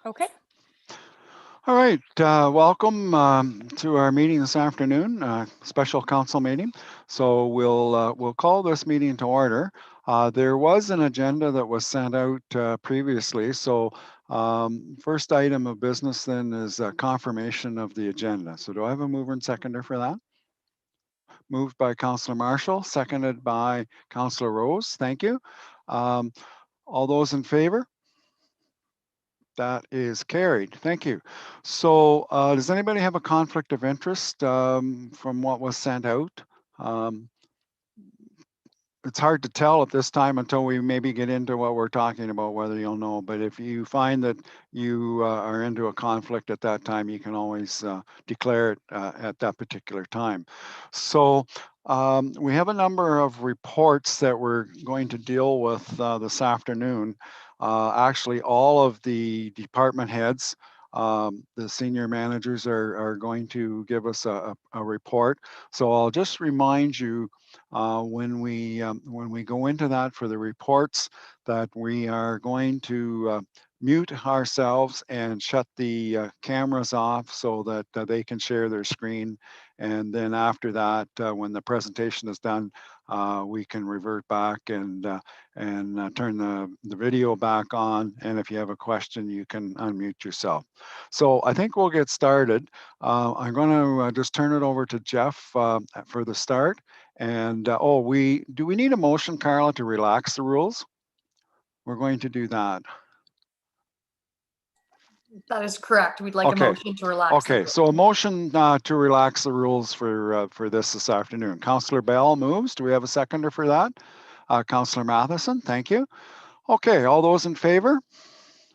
Okay. All right, welcome to our meeting this afternoon, special council meeting. So we'll call this meeting to order. There was an agenda that was sent out previously. So first item of business then is confirmation of the agenda. So do I have a mover and seconder for that? Moved by Councillor Marshall, seconded by Councillor Rose. Thank you. All those in favor? That is carried. Thank you. So does anybody have a conflict of interest from what was sent out? It's hard to tell at this time until we maybe get into what we're talking about, whether you'll know. But if you find that you are into a conflict at that time, you can always declare it at that particular time. So we have a number of reports that we're going to deal with this afternoon. Actually, all of the department heads, the senior managers are going to give us a report. So I'll just remind you when we go into that for the reports that we are going to mute ourselves and shut the cameras off so that they can share their screen. And then after that, when the presentation is done, we can revert back and turn the video back on. And if you have a question, you can unmute yourself. So I think we'll get started. I'm going to just turn it over to Jeff for the start. And do we need a motion, Carla, to relax the rules? We're going to do that. That is correct. We'd like a motion to relax. Okay, so a motion to relax the rules for this afternoon. Councillor Bell moves. Do we have a seconder for that? Councillor Matheson, thank you. Okay, all those in favor?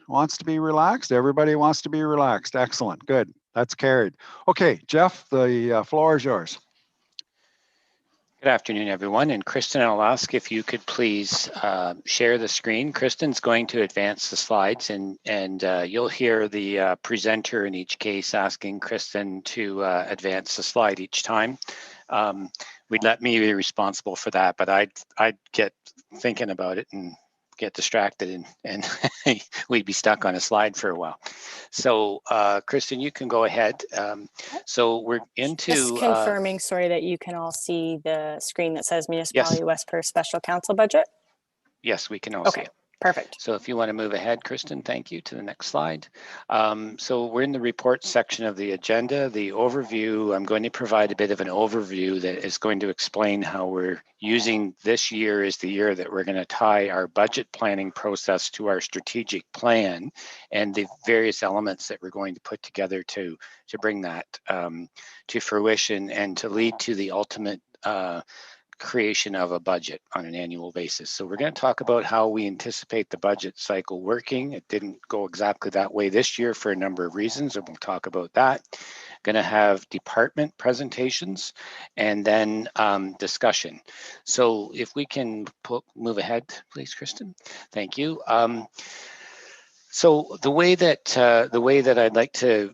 Wants to be relaxed? Everybody wants to be relaxed. Excellent, good. That's carried. Okay, Jeff, the floor is yours. Good afternoon, everyone. And Kristen, I'll ask if you could please share the screen. Kristen's going to advance the slides, and you'll hear the presenter in each case asking Kristen to advance the slide each time. We'd let me be responsible for that, but I'd get thinking about it and get distracted and we'd be stuck on a slide for a while. So Kristen, you can go ahead. So we're into just confirming, sorry, that you can all see the screen that says Municipality West Perth Special Council Budget. Yes, we can all see it. Perfect. So if you want to move ahead, Kristen, thank you, to the next slide. So we're in the report section of the agenda. The overview, I'm going to provide a bit of an overview that is going to explain how we're using this year as the year that we're going to tie our budget planning process to our strategic plan and the various elements that we're going to put together to bring that to fruition and to lead to the ultimate creation of a budget on an annual basis. So we're going to talk about how we anticipate the budget cycle working. It didn't go exactly that way this year for a number of reasons, and we'll talk about that. Going to have department presentations and then discussion. So if we can move ahead, please, Kristen. Thank you. So the way that I'd like to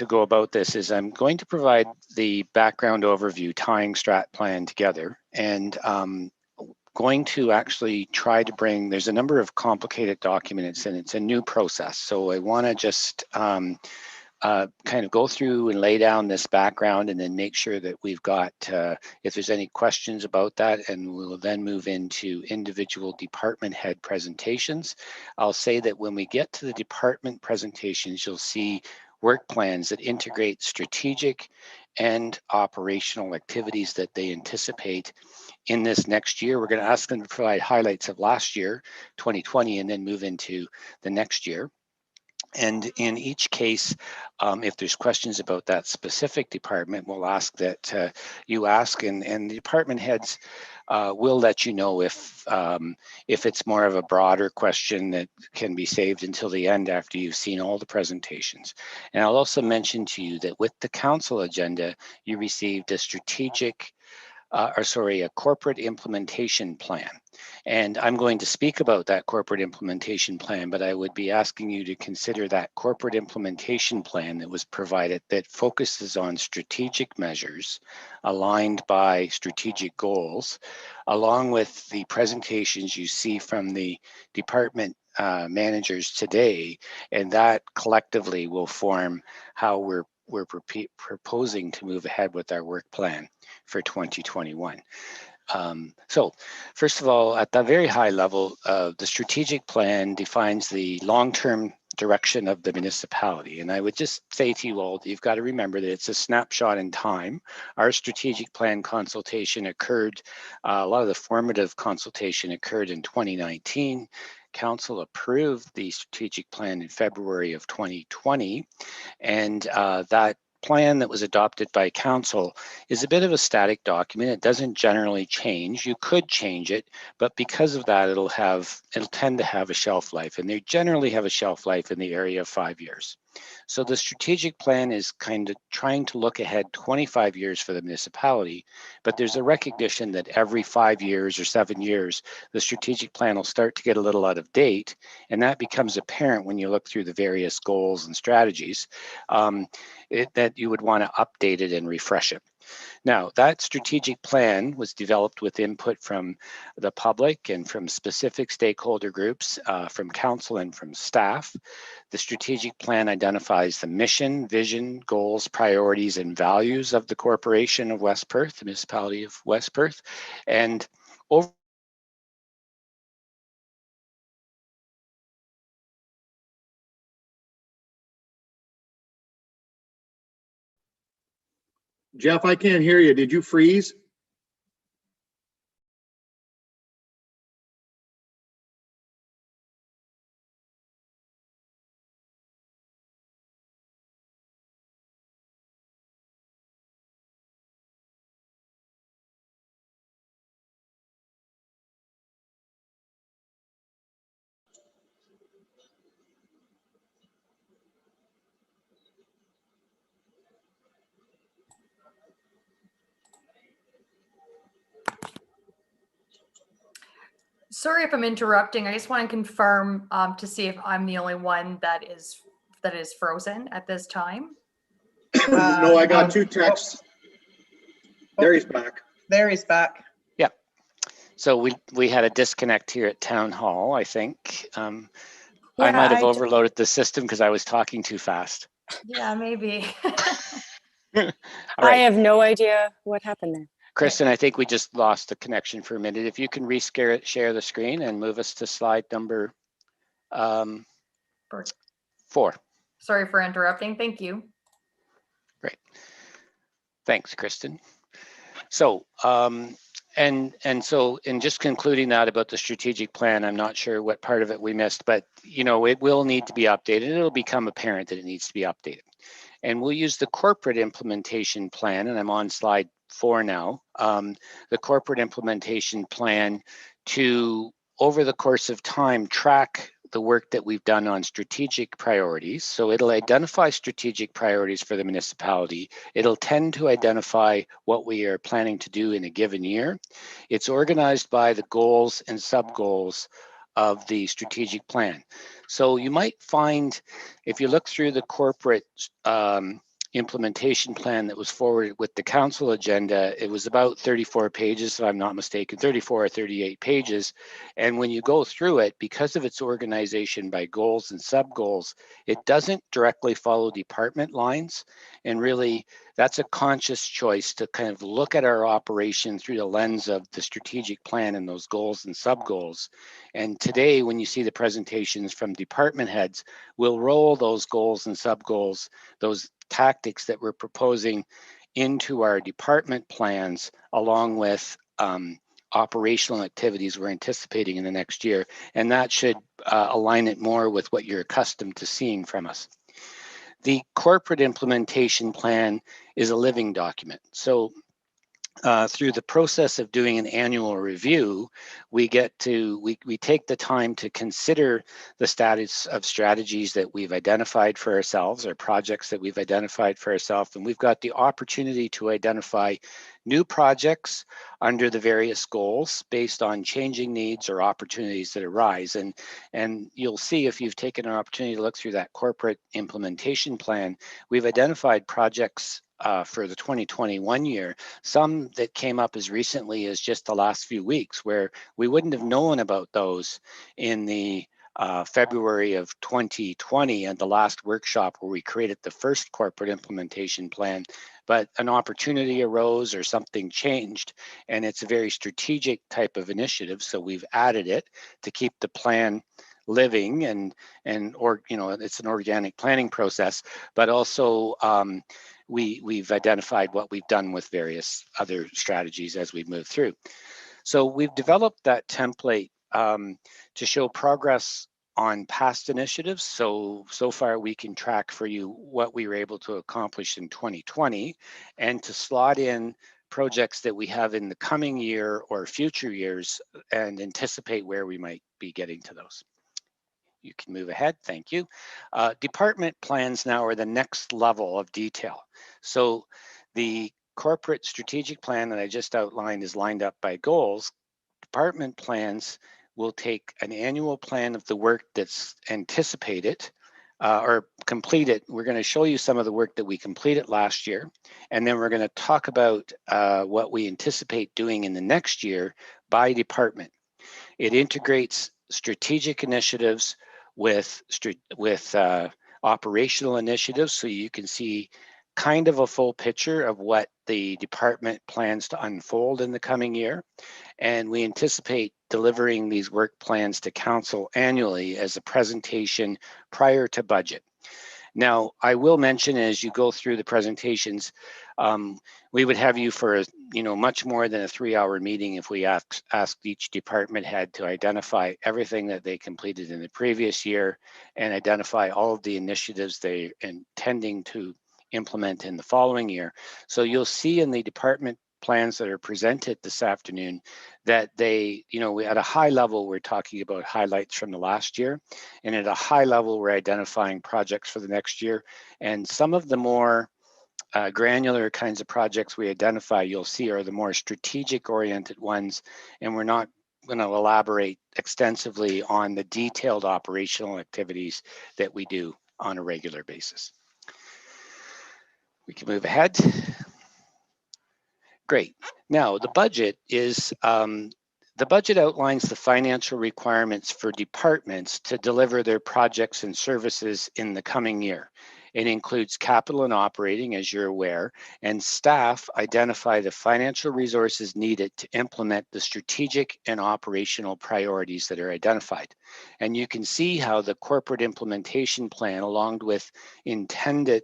go about this is I'm going to provide the background overview, tying strat plan together, and going to actually try to bring. There's a number of complicated documents, and it's a new process. So I want to just kind of go through and lay down this background and then make sure that we've got, if there's any questions about that, and we'll then move into individual department head presentations. I'll say that when we get to the department presentations, you'll see work plans that integrate strategic and operational activities that they anticipate in this next year. We're going to ask them to provide highlights of last year, 2020, and then move into the next year. And in each case, if there's questions about that specific department, we'll ask that you ask, and the department heads will let you know if it's more of a broader question that can be saved until the end after you've seen all the presentations. And I'll also mention to you that with the council agenda, you received a a corporate implementation plan. And I'm going to speak about that corporate implementation plan, but I would be asking you to consider that corporate implementation plan that was provided that focuses on strategic measures aligned by strategic goals, along with the presentations you see from the department managers today, and that collectively will form how we're proposing to move ahead with our work plan for 2021. So first of all, at the very high level, the strategic plan defines the long-term direction of the municipality. And I would just say to you all, you've got to remember that it's a snapshot in time. Our strategic plan consultation occurred, a lot of the formative consultation occurred in 2019. Council approved the strategic plan in February of 2020. And that plan that was adopted by council is a bit of a static document. It doesn't generally change. You could change it, but because of that, it'll tend to have a shelf life, and they generally have a shelf life in the area of 5 years. So the strategic plan is kind of trying to look ahead 25 years for the municipality, but there's a recognition that every 5 years or 7 years, the strategic plan will start to get a little out of date, and that becomes apparent when you look through the various goals and strategies. That you would want to update it and refresh it. Now, that strategic plan was developed with input from the public and from specific stakeholder groups, from council and from staff. The strategic plan identifies the mission, vision, goals, priorities, and values of the Corporation of West Perth, the Municipality of West Perth, and over Jeff, I can't hear you. Did you freeze? Sorry if I'm interrupting. I just want to confirm to see if I'm the only one that is frozen at this time. No, I got two texts. There he's back. There he's back. Yeah. So we had a disconnect here at Town Hall, I think. I might have overloaded the system because I was talking too fast. Yeah, maybe. All right. I have no idea what happened there. Kristen, I think we just lost the connection for a minute. If you can share the screen and move us to slide number 4. Sorry for interrupting. Thank you. Great. Thanks, Kristen. So, and so in just concluding that about the strategic plan, I'm not sure what part of it we missed, but you know, it will need to be updated. It'll become apparent that it needs to be updated. And we'll use the corporate implementation plan, and I'm on slide 4 now, the corporate implementation plan to, over the course of time, track the work that we've done on strategic priorities. So it'll identify strategic priorities for the municipality. It'll tend to identify what we are planning to do in a given year. It's organized by the goals and sub-goals of the strategic plan. So you might find, if you look through the corporate implementation plan that was forwarded with the council agenda, it was about 34 pages, if I'm not mistaken, 34 or 38 pages. And when you go through it, because of its organization by goals and sub-goals, it doesn't directly follow department lines. And really, that's a conscious choice to kind of look at our operation through the lens of the strategic plan and those goals and sub-goals. And today, when you see the presentations from department heads, we'll roll those goals and sub-goals, those tactics that we're proposing into our department plans, along with operational activities we're anticipating in the next year. And that should align it more with what you're accustomed to seeing from us. The corporate implementation plan is a living document. So through the process of doing an annual review, we take the time to consider the status of strategies that we've identified for ourselves, or projects that we've identified for ourselves, and we've got the opportunity to identify new projects under the various goals based on changing needs or opportunities that arise. And you'll see, if you've taken an opportunity to look through that corporate implementation plan, we've identified projects for the 2021 year, some that came up as recently as just the last few weeks, where we wouldn't have known about those in the February of 2020 at the last workshop where we created the first corporate implementation plan, but an opportunity arose or something changed, and it's a very strategic type of initiative. So we've added it to keep the plan living or it's an organic planning process, but also we've identified what we've done with various other strategies as we move through. So we've developed that template to show progress on past initiatives. So far we can track for you what we were able to accomplish in 2020 and to slot in projects that we have in the coming year or future years and anticipate where we might be getting to those. You can move ahead, thank you. Department plans now are the next level of detail. So the corporate strategic plan that I just outlined is lined up by goals. Department plans will take an annual plan of the work that's anticipated or completed. We're going to show you some of the work that we completed last year, and then we're going to talk about what we anticipate doing in the next year by department. It integrates strategic initiatives with operational initiatives, so you can see kind of a full picture of what the department plans to unfold in the coming year. And we anticipate delivering these work plans to council annually as a presentation prior to budget. Now, I will mention as you go through the presentations, we would have you for much more than a 3-hour meeting if we asked each department head to identify everything that they completed in the previous year and identify all of the initiatives they're intending to implement in the following year. So you'll see in the department plans that are presented this afternoon that they, at a high level, we're talking about highlights from the last year, and at a high level, we're identifying projects for the next year. And some of the more granular kinds of projects we identify, you'll see, are the more strategic oriented ones, and we're not going to elaborate extensively on the detailed operational activities that we do on a regular basis. We can move ahead. Great. Now, the budget outlines the financial requirements for departments to deliver their projects and services in the coming year. It includes capital and operating, as you're aware, and staff identify the financial resources needed to implement the strategic and operational priorities that are identified. And you can see how the corporate implementation plan, along with intended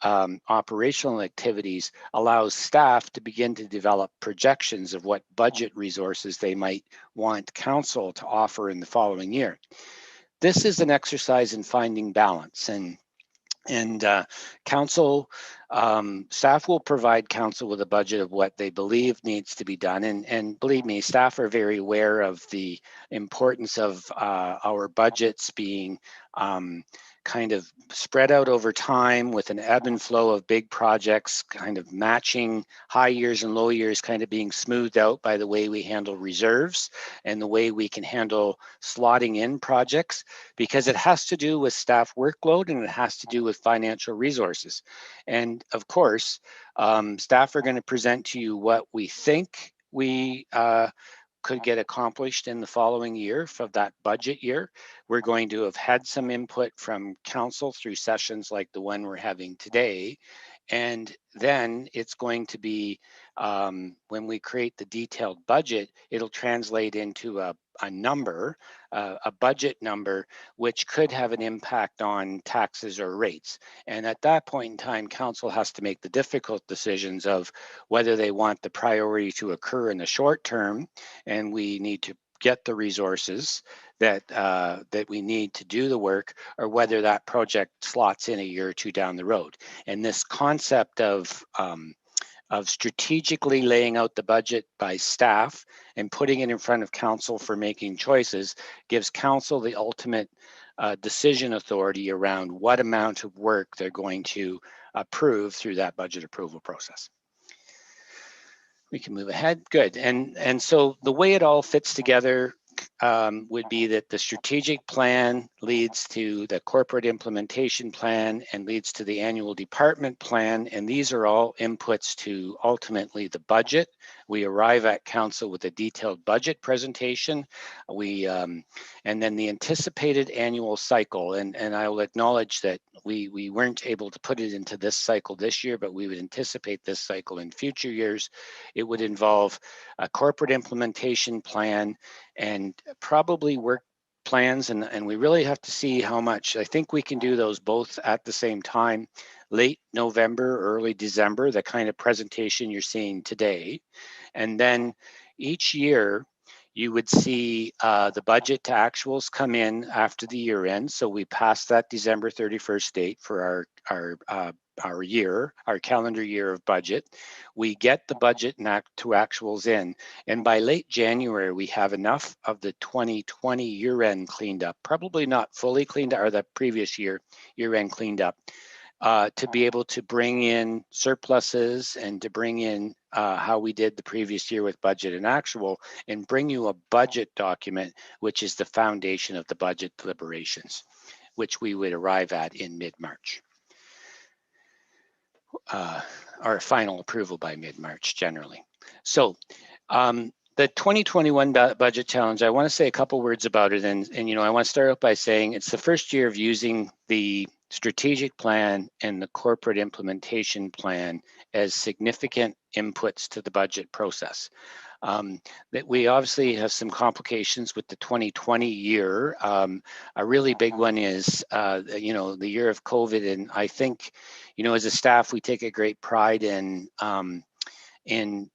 operational activities, allows staff to begin to develop projections of what budget resources they might want council to offer in the following year. This is an exercise in finding balance, and council staff will provide council with a budget of what they believe needs to be done, and believe me, staff are very aware of the importance of our budgets being kind of spread out over time with an ebb and flow of big projects, kind of matching high years and low years, kind of being smoothed out by the way we handle reserves and the way we can handle slotting in projects, because it has to do with staff workload and it has to do with financial resources. And of course, staff are going to present to you what we think we could get accomplished in the following year for that budget year. We're going to have had some input from council through sessions like the one we're having today. And then it's going to be, when we create the detailed budget, it'll translate into a number, a budget number, which could have an impact on taxes or rates. And at that point in time, council has to make the difficult decisions of whether they want the priority to occur in the short term, and we need to get the resources that we need to do the work, or whether that project slots in a year or two down the road. And this concept of strategically laying out the budget by staff and putting it in front of council for making choices gives council the ultimate decision authority around what amount of work they're going to approve through that budget approval process. We can move ahead. Good. And so the way it all fits together would be that the strategic plan leads to the corporate implementation plan and leads to the annual department plan. And these are all inputs to ultimately the budget, We arrive at council with a detailed budget presentation. And then the anticipated annual cycle, and I will acknowledge that we weren't able to put it into this cycle this year, but we would anticipate this cycle in future years. It would involve a corporate implementation plan and probably work plans, and we really have to see how much. I think we can do those both at the same time, late November, early December, the kind of presentation you're seeing today. And then each year, you would see the budget to actuals come in after the year end. So we pass that December 31st date for our calendar year of budget. We get the budget and to actuals in. And by late January, we have enough of the 2020 year end cleaned up, probably not fully cleaned up, or the previous year end cleaned up, to be able to bring in surpluses and to bring in how we did the previous year with budget and actual, and bring you a budget document, which is the foundation of the budget deliberations, which we would arrive at in mid-March. Our final approval by mid-March generally. So the 2021 budget challenge, I want to say a couple words about it. And I want to start out by saying it's the first year of using the strategic plan and the corporate implementation plan as significant inputs to the budget process. That we obviously have some complications with the 2020 year. A really big one is, the year of COVID. And I think, as a staff, we take a great pride in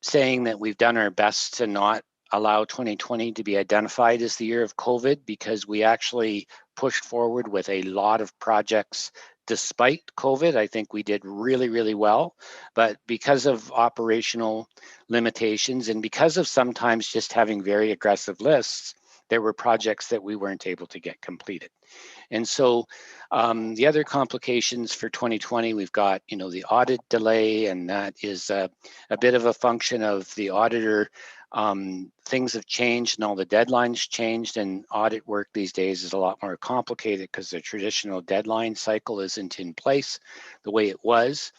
saying that we've done our best to not allow 2020 to be identified as the year of COVID, because we actually pushed forward with a lot of projects despite COVID. I think we did really, really well, but because of operational limitations and because of sometimes just having very aggressive lists, there were projects that we weren't able to get completed. And so the other complications for 2020, we've got, the audit delay, and that is a bit of a function of the auditor. Things have changed and all the deadlines changed, and audit work these days is a lot more complicated because the traditional deadline cycle isn't in place the way it was.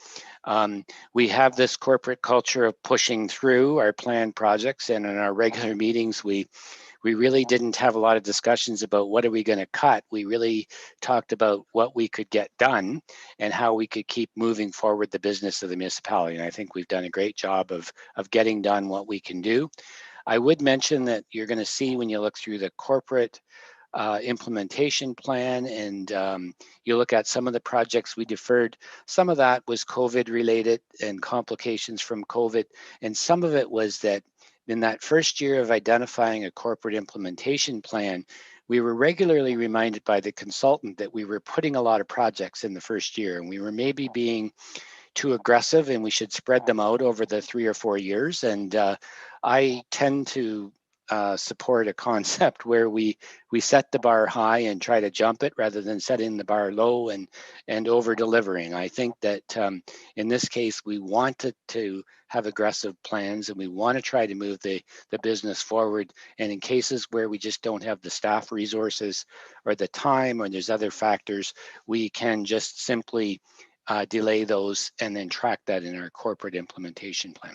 We have this corporate culture of pushing through our planned projects, and in our regular meetings, we really didn't have a lot of discussions about what are we going to cut. We really talked about what we could get done and how we could keep moving forward the business of the municipality. And I think we've done a great job of getting done what we can do. I would mention that you're going to see when you look through the corporate implementation plan and you look at some of the projects we deferred, some of that was COVID related and complications from COVID. And some of it was that in that first year of identifying a corporate implementation plan, we were regularly reminded by the consultant that we were putting a lot of projects in the first year, and we were maybe being too aggressive and we should spread them out over the 3 or 4 years. And I tend to support a concept where we set the bar high and try to jump it rather than setting the bar low and over delivering. I think that in this case, we wanted to have aggressive plans and we want to try to move the business forward. And in cases where we just don't have the staff resources or the time, or there's other factors, we can just simply delay those and then track that in our corporate implementation plan.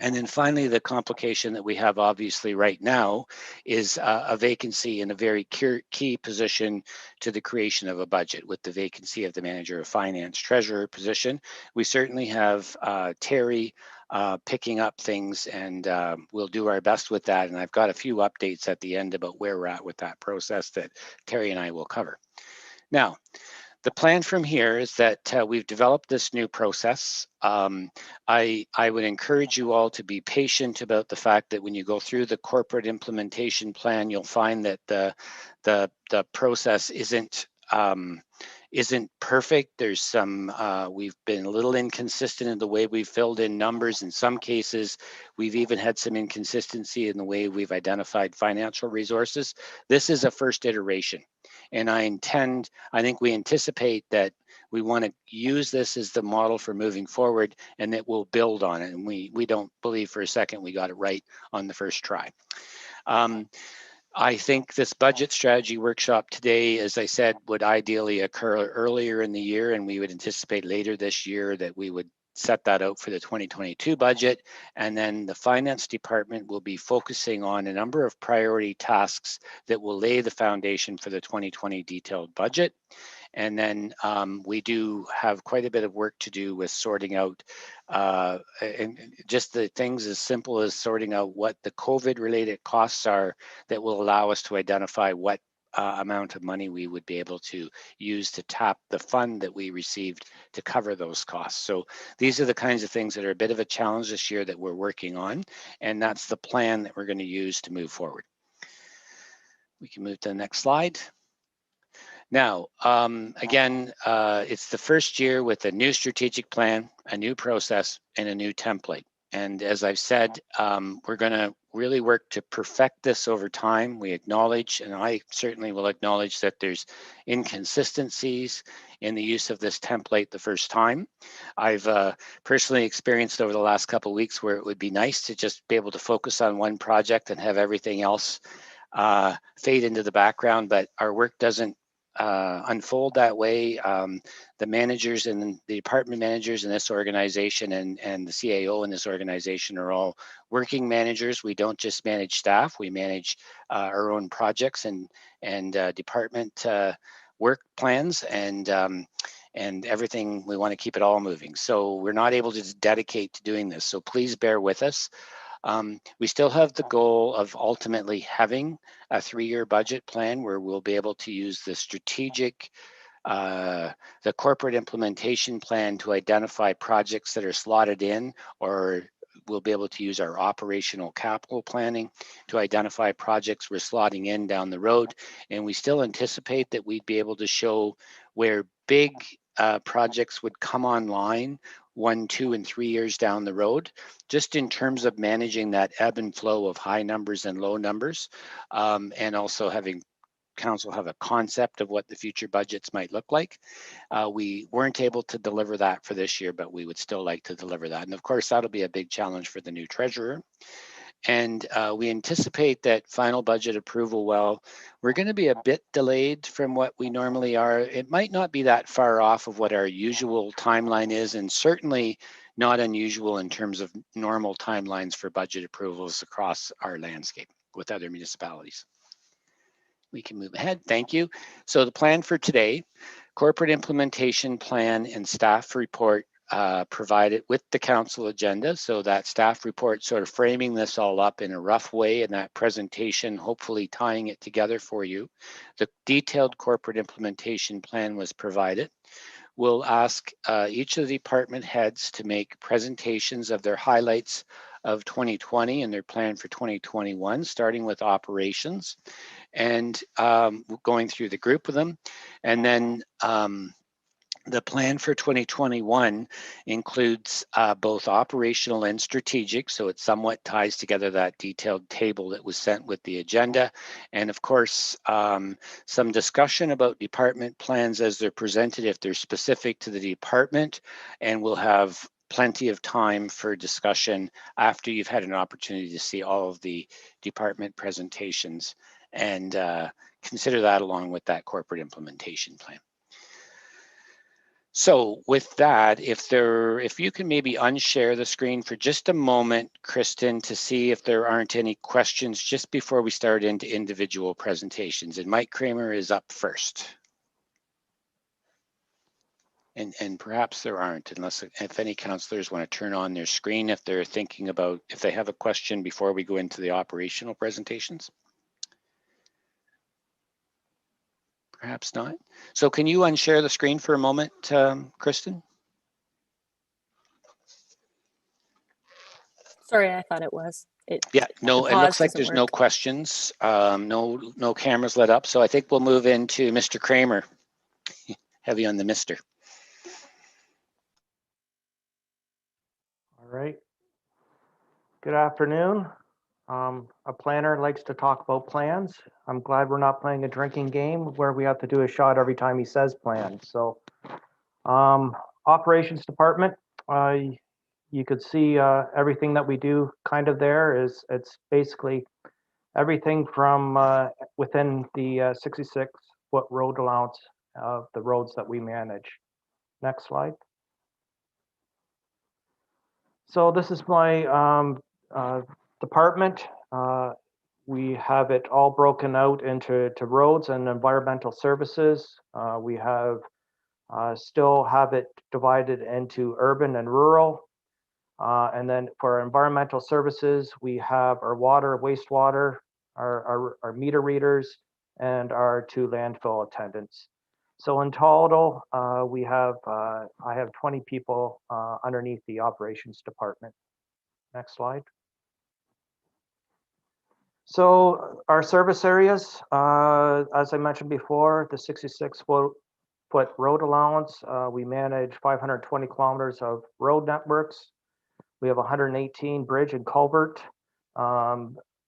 And then finally, the complication that we have obviously right now is a vacancy in a very key position to the creation of a budget, with the vacancy of the manager of finance treasurer position. We certainly have Terry picking up things, and we'll do our best with that. And I've got a few updates at the end about where we're at with that process that Terry and I will cover. Now, the plan from here is that we've developed this new process. I would encourage you all to be patient about the fact that when you go through the corporate implementation plan, you'll find that the process isn't perfect. There's some, we've been a little inconsistent in the way we've filled in numbers. In some cases, we've even had some inconsistency in the way we've identified financial resources. This is a first iteration. And I think we anticipate that we want to use this as the model for moving forward, and that we'll build on it. And we don't believe for a second we got it right on the first try. I think this budget strategy workshop today, as I said, would ideally occur earlier in the year, and we would anticipate later this year that we would set that out for the 2022 budget. And then the finance department will be focusing on a number of priority tasks that will lay the foundation for the 2020 detailed budget. And then we do have quite a bit of work to do with sorting out and just the things as simple as sorting out what the COVID related costs are that will allow us to identify what amount of money we would be able to use to tap the fund that we received to cover those costs. So these are the kinds of things that are a bit of a challenge this year that we're working on, and that's the plan that we're going to use to move forward. We can move to the next slide. Now, again, it's the first year with a new strategic plan, a new process, and a new template. And as I've said, we're going to really work to perfect this over time. We acknowledge, and I certainly will acknowledge, that there's inconsistencies in the use of this template the first time. I've personally experienced over the last couple of weeks where it would be nice to just be able to focus on one project and have everything else fade into the background, but our work doesn't unfold that way. The managers and the department managers in this organization and the CAO in this organization are all working managers. We don't just manage staff, we manage our own projects and department work plans and everything. We want to keep it all moving. So we're not able to dedicate to doing this. So please bear with us. We still have the goal of ultimately having a 3-year budget plan where we'll be able to use the strategic, the corporate implementation plan to identify projects that are slotted in, or we'll be able to use our operational capital planning to identify projects we're slotting in down the road. And we still anticipate that we'd be able to show where big projects would come online 1, 2, and 3 years down the road, just in terms of managing that ebb and flow of high numbers and low numbers, and also having council have a concept of what the future budgets might look like. We weren't able to deliver that for this year, but we would still like to deliver that. And of course, that'll be a big challenge for the new treasurer. And we anticipate that final budget approval, well, we're going to be a bit delayed from what we normally are. It might not be that far off of what our usual timeline is, and certainly not unusual in terms of normal timelines for budget approvals across our landscape with other municipalities. We can move ahead. Thank you. So the plan for today, corporate implementation plan and staff report provided with the council agenda. So that staff report sort of framing this all up in a rough way, and that presentation hopefully tying it together for you. The detailed corporate implementation plan was provided. We'll ask each of the department heads to make presentations of their highlights of 2020 and their plan for 2021, starting with operations and going through the group of them. And then the plan for 2021 includes both operational and strategic, so it somewhat ties together that detailed table that was sent with the agenda. And of course, some discussion about department plans as they're presented if they're specific to the department, and we'll have plenty of time for discussion after you've had an opportunity to see all of the department presentations, and consider that along with that corporate implementation plan. So with that, if you can maybe unshare the screen for just a moment, Kristen, to see if there aren't any questions just before we start into individual presentations. And Mike Kramer is up first. And perhaps there aren't, unless if any councillors want to turn on their screen if they're thinking about, if they have a question before we go into the operational presentations. Perhaps not. So can you unshare the screen for a moment, Kristen? Sorry, I thought it was. Yeah, no, it looks like doesn't there's work. no questions, no cameras lit up. So I think we'll move into Mr. Kramer. Heavy on the Mr. All right. Good afternoon. A planner likes to talk about plans. I'm glad we're not playing a drinking game where we have to do a shot every time he says plan. So, operations department, you could see everything that we do kind of there is, it's basically everything from within the 66-foot road allowance of the roads that we manage. Next slide. So this is my department. We have it all broken out into roads and environmental services. We have still have it divided into urban and rural. And then for environmental services, we have our water, wastewater, our meter readers, and our 2 landfill attendants. So in total, I have 20 people underneath the operations department. Next slide. So our service areas, as I mentioned before, the 66-foot road allowance, we manage 520 kilometers of road networks. We have 118 bridge and culvert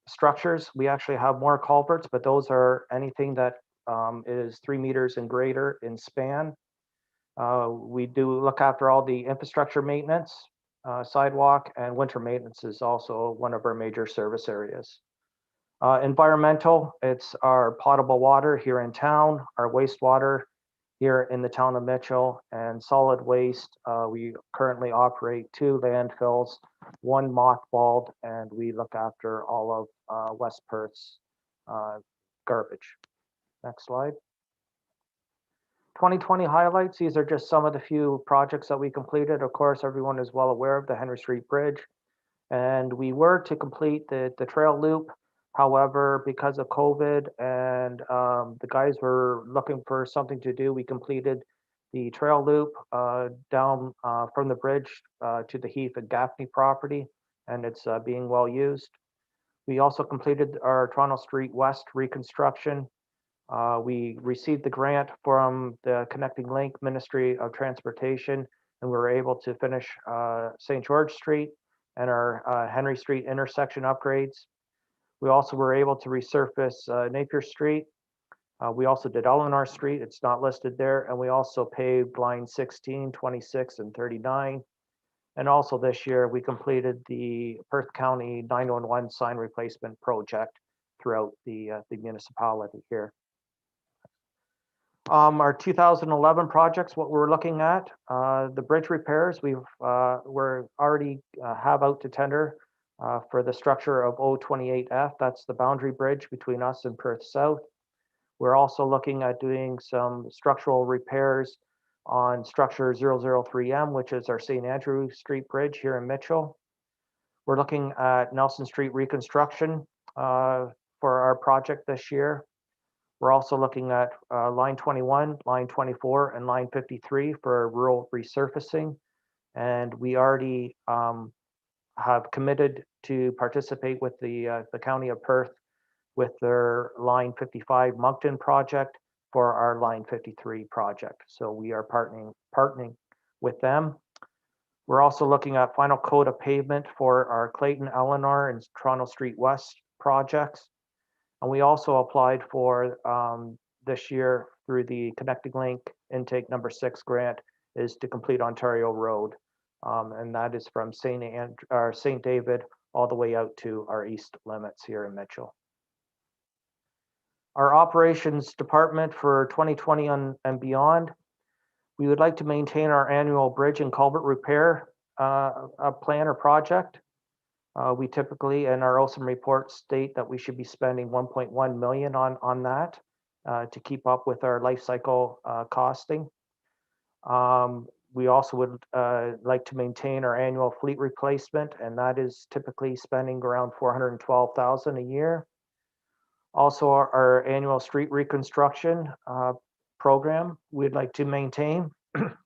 structures. We actually have more culverts, but those are anything that is 3 meters and greater in span. We do look after all the infrastructure maintenance, sidewalk, and winter maintenance is also one of our major service areas. Environmental, it's our potable water here in town, our wastewater here in the town of Mitchell, and solid waste. We currently operate 2 landfills, 1 mothballed, and we look after all of West Perth's garbage. Next slide. 2020 highlights. These are just some of the few projects that we completed. Of course, everyone is well aware of the Henry Street Bridge, and we were to complete the trail loop. However, because of COVID and the guys were looking for something to do, we completed the trail loop down from the bridge to the Heath and Gaffney property, and it's being well used. We also completed our Toronto Street West reconstruction. We received the grant from the Connecting Link Ministry of Transportation, and we were able to finish St. George Street and our Henry Street intersection upgrades. We also were able to resurface Napier Street. We also did Eleanor Street. It's not listed there. And we also paved line 16, 26, and 39. And also this year, we completed the Perth County 911 sign replacement project throughout the municipality here. Our 2011 projects, what we're looking at, the bridge repairs, we're already have out to tender for the structure of O28F. That's the boundary bridge between us and Perth South. We're also looking at doing some structural repairs on structure 003M, which is our St. Andrew Street Bridge here in Mitchell. We're looking at Nelson Street reconstruction for our project this year. We're also looking at line 21, line 24, and line 53 for rural resurfacing. And we already have committed to participate with the County of Perth with their line 55 Moncton project for our line 53 project. So we are partnering with them. We're also looking at final coat of pavement for our Clayton, Eleanor, and Toronto Street West projects. And we also applied for this year through the Connecting Link intake number 6 grant is to complete Ontario Road. And that is from St. David all the way out to our east limits here in Mitchell. Our operations department for 2020 and beyond, we would like to maintain our annual bridge and culvert repair plan or project. We typically, in our OSIM report, state that we should be spending 1.1 million on that to keep up with our life cycle costing. We also would like to maintain our annual fleet replacement, and that is typically spending around 412,000 a year. Also, our annual street reconstruction program we'd like to maintain.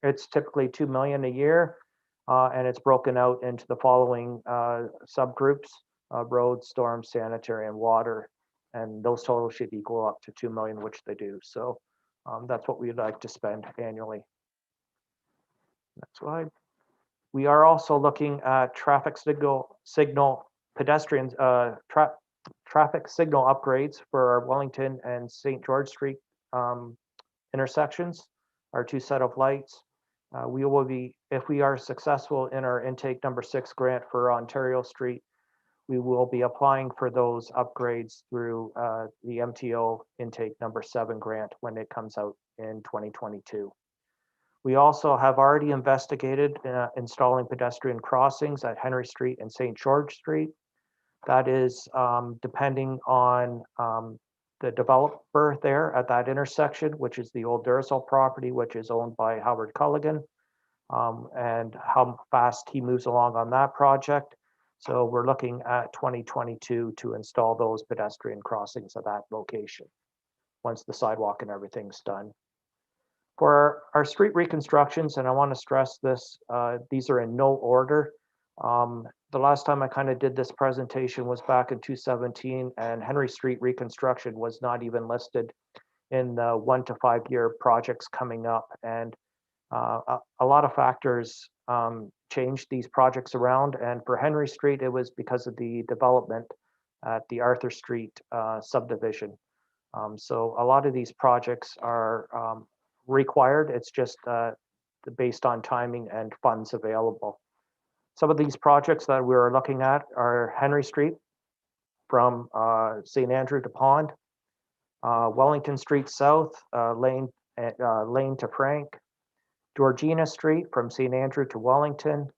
It's typically 2 million a year, and it's broken out into the following subgroups: road, storm, sanitary, and water. And those totals should equal up to 2 million, which they do. So that's what we'd like to spend annually. Next slide. We are also looking at traffic signal pedestrians, traffic signal upgrades for our Wellington and St. George Street intersections, our 2 set of lights. We will be, if we are successful in our intake number 6 grant for Ontario Street, we will be applying for those upgrades through the MTO intake number 7 grant when it comes out in 2022. We also have already investigated installing pedestrian crossings at Henry Street and St. George Street. That is depending on the developer there at that intersection, which is the old Duracell property, which is owned by Howard Culligan, and how fast he moves along on that project. So we're looking at 2022 to install those pedestrian crossings at that location, once the sidewalk and everything's done. For our street reconstructions, and I want to stress this, these are in no order. The last time I kind of did this presentation was back in 2017, and Henry Street reconstruction was not even listed in the 1 to 5 year projects coming up. And a lot of factors changed these projects around. And for Henry Street, it was because of the development at the Arthur Street subdivision. So a lot of these projects are required. It's just based on timing and funds available. Some of these projects that we're looking at are Henry Street from St. Andrew to Pond, Wellington Street South, Lane to Frank, Georgina Street from St. Andrew to Wellington,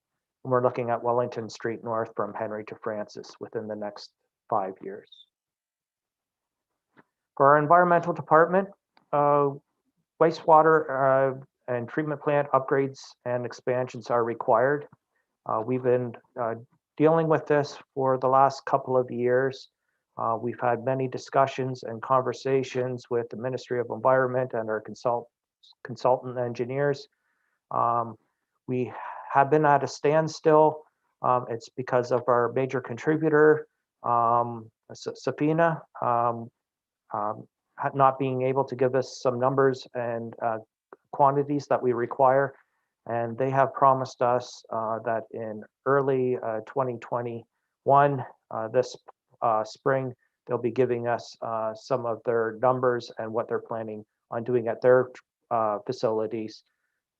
and we're looking at Wellington Street North from Henry to Francis within the next 5 years. For our environmental department, wastewater and treatment plant upgrades and expansions are required. We've been dealing with this for the last couple of years. We've had many discussions and conversations with the Ministry of Environment and our consultant engineers. We have been at a standstill. It's because of our major contributor, Safina, not being able to give us some numbers and quantities that we require. And they have promised us that in early 2021, this spring, they'll be giving us some of their numbers and what they're planning on doing at their facilities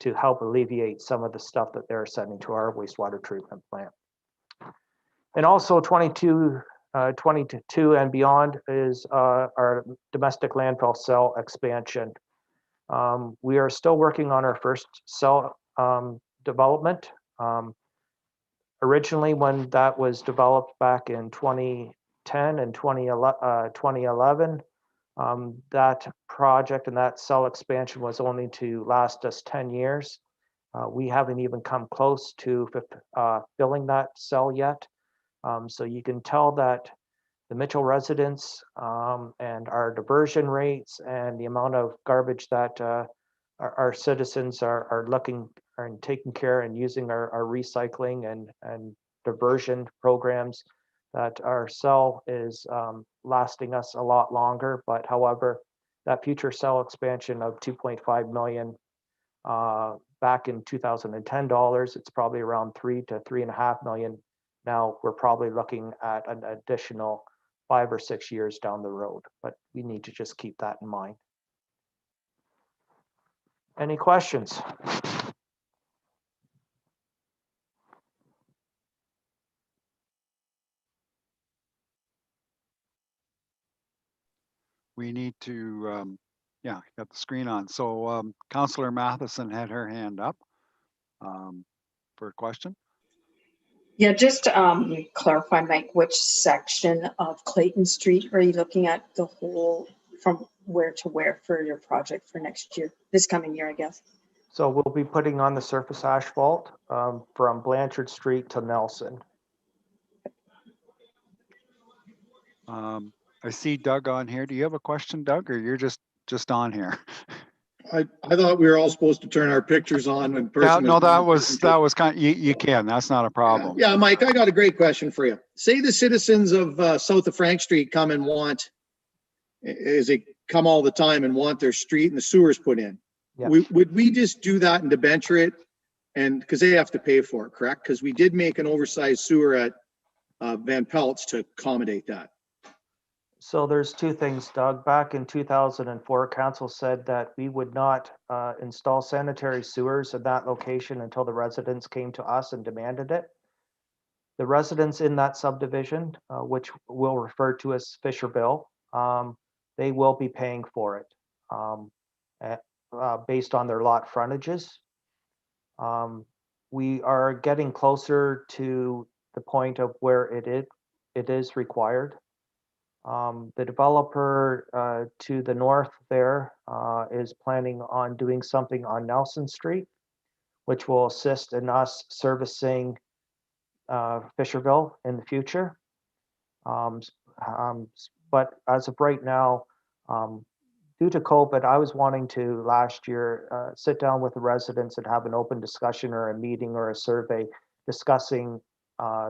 to help alleviate some of the stuff that they're sending to our wastewater treatment plant. And also 22 and beyond is our domestic landfill cell expansion. We are still working on our first cell development. Originally, when that was developed back in 2010 and 2011, that project and that cell expansion was only to last us 10 years. We haven't even come close to filling that cell yet. So you can tell that the Mitchell residents and our diversion rates and the amount of garbage that our citizens are looking and taking care and using our recycling and diversion programs, that our cell is lasting us a lot longer. But however, that future cell expansion of 2.5 million back in 2010 dollars, it's probably around 3 to 3.5 million. Now we're probably looking at an additional 5 or 6 years down the road, but we need to just keep that in mind. Any questions? We need to, yeah, got the screen on. So Councillor Matheson had her hand up for a question. Yeah, just to clarify, Mike, which section of Clayton Street are you looking at, the whole from where to where for your project for next year, this coming year, I guess? So we'll be putting on the surface asphalt from Blanchard Street to Nelson. I see Doug on here. Do you have a question, Doug, or you're just on here? I thought we were all supposed to turn our pictures on when person. Yeah, no, that was kind of, you can, that's not a problem. Yeah, Mike, I got a great question for you. Say the citizens of south of Frank Street come and want, as they come all the time and want their street and the sewers put in. Yeah. Would we just do that and debenture it? And because they have to pay for it, correct? Because we did make an oversized sewer at Van Pelt's to accommodate that. So there's two things, Doug. Back in 2004, council said that we would not install sanitary sewers at that location until the residents came to us and demanded it. The residents in that subdivision, which we'll refer to as Fisherville, they will be paying for it based on their lot frontages. We are getting closer to the point of where it is required. The developer to the north there is planning on doing something on Nelson Street, which will assist in us servicing Fisherville in the future. But as of right now, due to COVID, I was wanting to last year sit down with the residents and have an open discussion or a meeting or a survey discussing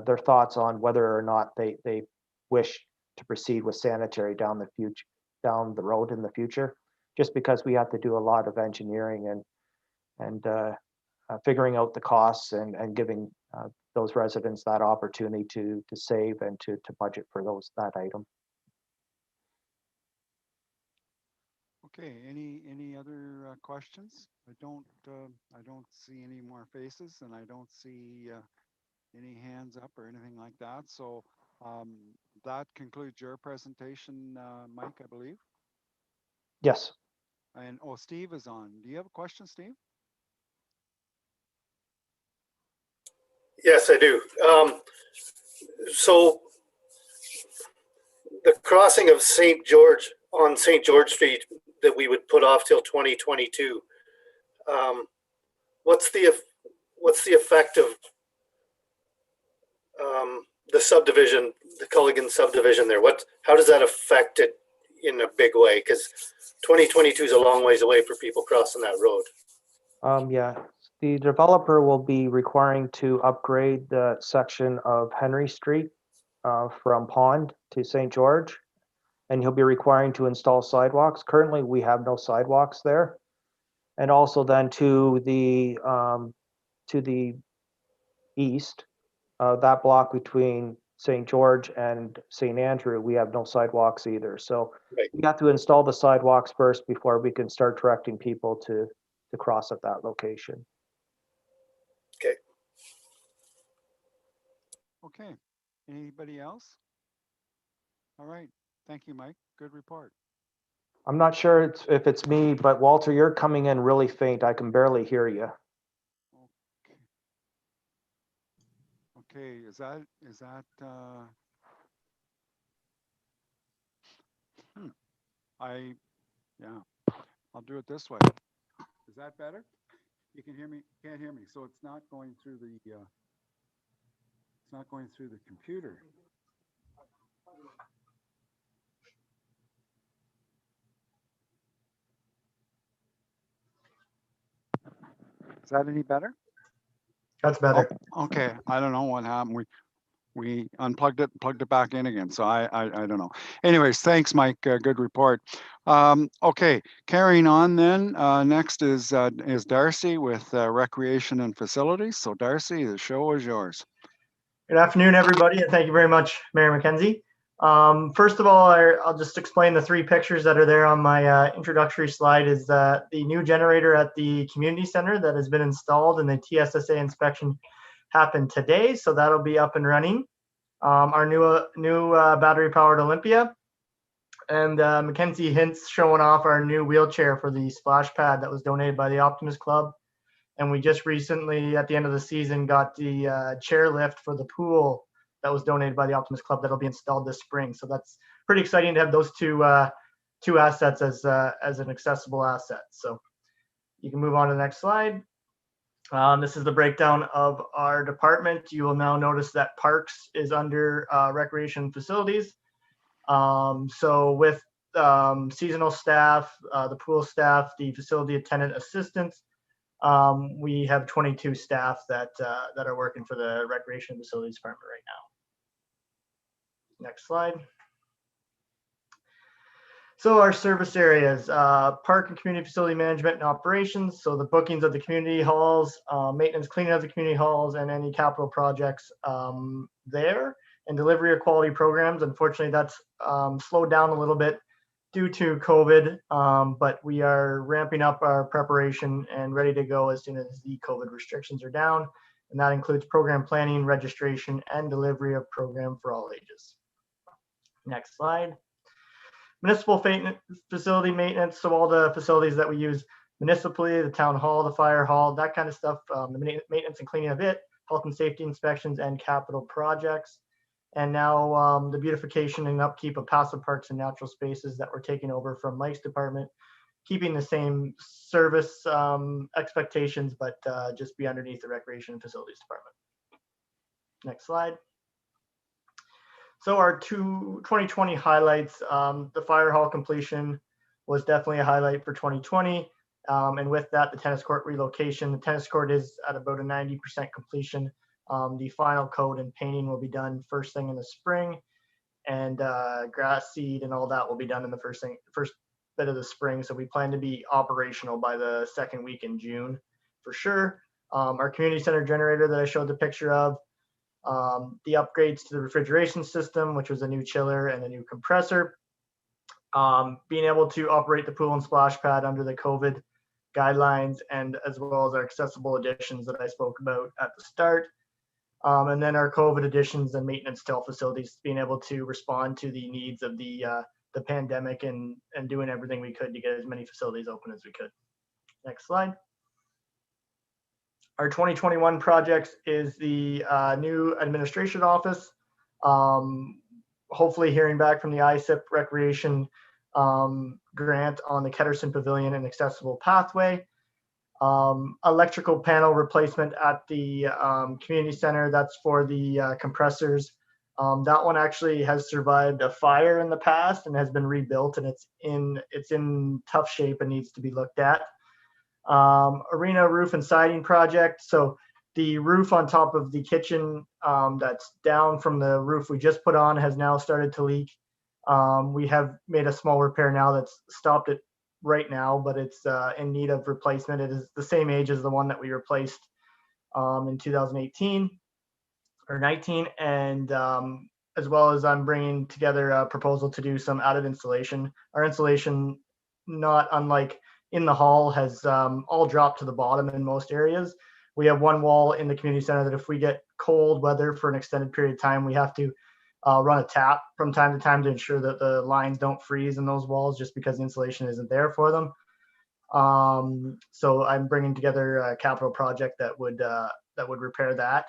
their thoughts on whether or not they wish to proceed with sanitary down the road in the future, just because we have to do a lot of engineering and figuring out the costs and giving those residents that opportunity to save and to budget for that item. Okay, any other questions? I don't see any more faces, and I don't see any hands up or anything like that. So that concludes your presentation, Mike, I believe. Yes. And oh, Steve is on. Do you have a question, Steve? Yes, I do. So the crossing of St. George on St. George Street that we would put off till 2022. What's the effect of the subdivision, the Culligan subdivision there? How does that affect it in a big way? Because 2022 is a long ways away for people crossing that road. Yeah, the developer will be requiring to upgrade the section of Henry Street from Pond to St. George, and he'll be requiring to install sidewalks. Currently, we have no sidewalks there. And also then to the east, that block between St. George and St. Andrew, we have no sidewalks either. So Right. we have to install the sidewalks first before we can start directing people to cross at that location. Okay. Okay. Anybody else? All right. Thank you, Mike. Good report. I'm not sure if it's me, but Walter, you're coming in really faint. I can barely hear you. Okay, is that I'll do it this way. Is that better? You can hear me, can't hear me. So it's not going through the computer. Is that any better? That's better. Oh, okay, I don't know what happened. We unplugged it, plugged it back in again. So I don't know. Anyways, thanks, Mike. Good report. Okay, carrying on then. Next is Darcy with Recreation and Facilities. So Darcy, the show is yours. Good afternoon, everybody, and thank you very much, Mayor McKenzie. First of all, I'll just explain the three pictures that are there on my introductory slide. Is the new generator at the community center that has been installed, and the TSSA inspection happened today, so that'll be up and running. Our new battery powered Olympia, and Mackenzie Hintz showing off our new wheelchair for the splash pad that was donated by the Optimist Club. And we just recently, at the end of the season, got the chairlift for the pool that was donated by the Optimist Club that'll be installed this spring. So that's pretty exciting to have those two assets as an accessible asset. So you can move on to the next slide. This is the breakdown of our department. You will now notice that Parks is under Recreation Facilities. So with seasonal staff, the pool staff, the facility attendant assistants, we have 22 staff that are working for the Recreation Facilities Department right now. Next slide. So our service areas, park and community facility management and operations. So the bookings of the community halls, maintenance, cleaning of the community halls, and any capital projects there, and delivery of quality programs. Unfortunately, that's slowed down a little bit due to COVID, but we are ramping up our preparation and ready to go as soon as the COVID restrictions are down. And that includes program planning, registration, and delivery of program for all ages. Next slide. Municipal facility maintenance, so all the facilities that we use Municipally, the town hall, the fire hall, that kind of stuff, the maintenance and cleaning of it, health and safety inspections, and capital projects. And now the beautification and upkeep of passive parks and natural spaces that we're taking over from Mike's department, keeping the same service expectations, but just be underneath the recreation and facilities department. Next slide. So our 2020 highlights, the fire hall completion was definitely a highlight for 2020. And with that, the tennis court relocation. The tennis court is at about a 90% completion. The final coat and painting will be done first thing in the spring, and grass seed and all that will be done in the first bit of the spring. So we plan to be operational by the second week in June for sure. Our community center generator that I showed the picture of, the upgrades to the refrigeration system, which was a new chiller and a new compressor, being able to operate the pool and splash pad under the COVID guidelines, and as well as our accessible additions that I spoke about at the start. And then our COVID additions and maintenance to all facilities, being able to respond to the needs of the pandemic and doing everything we could to get as many facilities open as we could. Next slide. Our 2021 projects is the new administration office. Hopefully hearing back from the ISIP recreation grant on the Ketterson Pavilion and accessible pathway. Electrical panel replacement at the community center. That's for the compressors. That one actually has survived a fire in the past and has been rebuilt, and it's in tough shape and needs to be looked at. Arena roof and siding project. So the roof on top of the kitchen that's down from the roof we just put on has now started to leak. We have made a small repair now that's stopped it right now, but it's in need of replacement. It is the same age as the one that we replaced in 2018 or 19. And as well as I'm bringing together a proposal to do some added insulation. Our insulation, not unlike in the hall, has all dropped to the bottom in most areas. We have one wall in the community center that if we get cold weather for an extended period of time, we have to run a tap from time to time to ensure that the lines don't freeze in those walls, just because the insulation isn't there for them. So I'm bringing together a capital project that would repair that.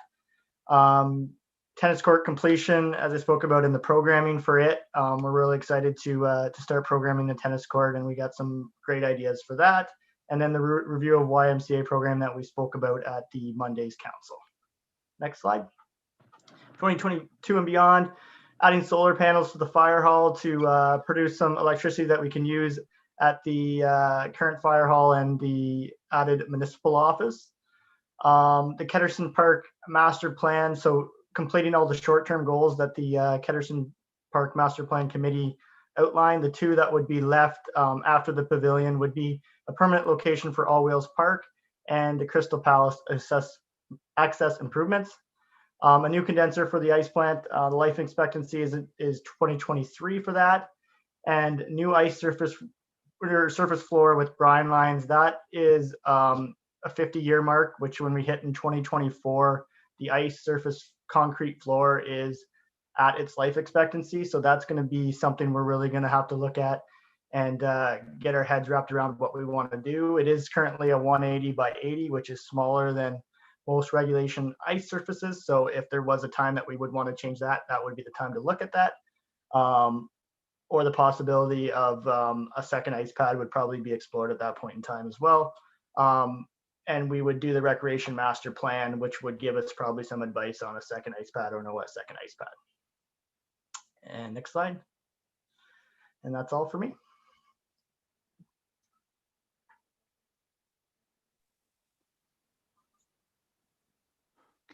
Tennis court completion, as I spoke about in the programming for it, we're really excited to start programming the tennis court, and we got some great ideas for that. And then the review of YMCA program that we spoke about at the Monday's council. Next slide. 2022 and beyond, adding solar panels to the fire hall to produce some electricity that we can use at the current fire hall and the added municipal office. The Ketterson Park master plan, so completing all the short-term goals that the Ketterson Park Master Plan Committee outlined. The two that would be left after the pavilion would be a permanent location for All Wheels Park and the Crystal Palace access improvements. A new condenser for the ice plant. The life expectancy is 2023 for that. And new ice surface floor with brine lines. That is a 50-year mark, which when we hit in 2024, the ice surface concrete floor is at its life expectancy. So that's going to be something we're really going to have to look at and get our heads wrapped around what we want to do. It is currently a 180 by 80, which is smaller than most regulation ice surfaces. So if there was a time that we would want to change that, that would be the time to look at that. Or the possibility of a second ice pad would probably be explored at that point in time as well. And we would do the recreation master plan, which would give us probably some advice on a second ice pad or no a second ice pad. And next slide. And that's all for me.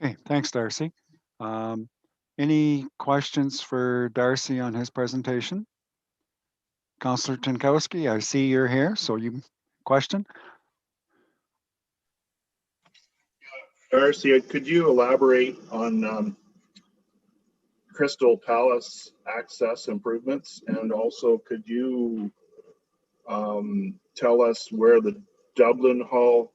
Okay, thanks, Darcy. Any questions for Darcy on his presentation? Councillor Tinkowski, I see you're here, so you question? Darcy, could you elaborate on Crystal Palace access improvements? And also, could you tell us where the Dublin Hall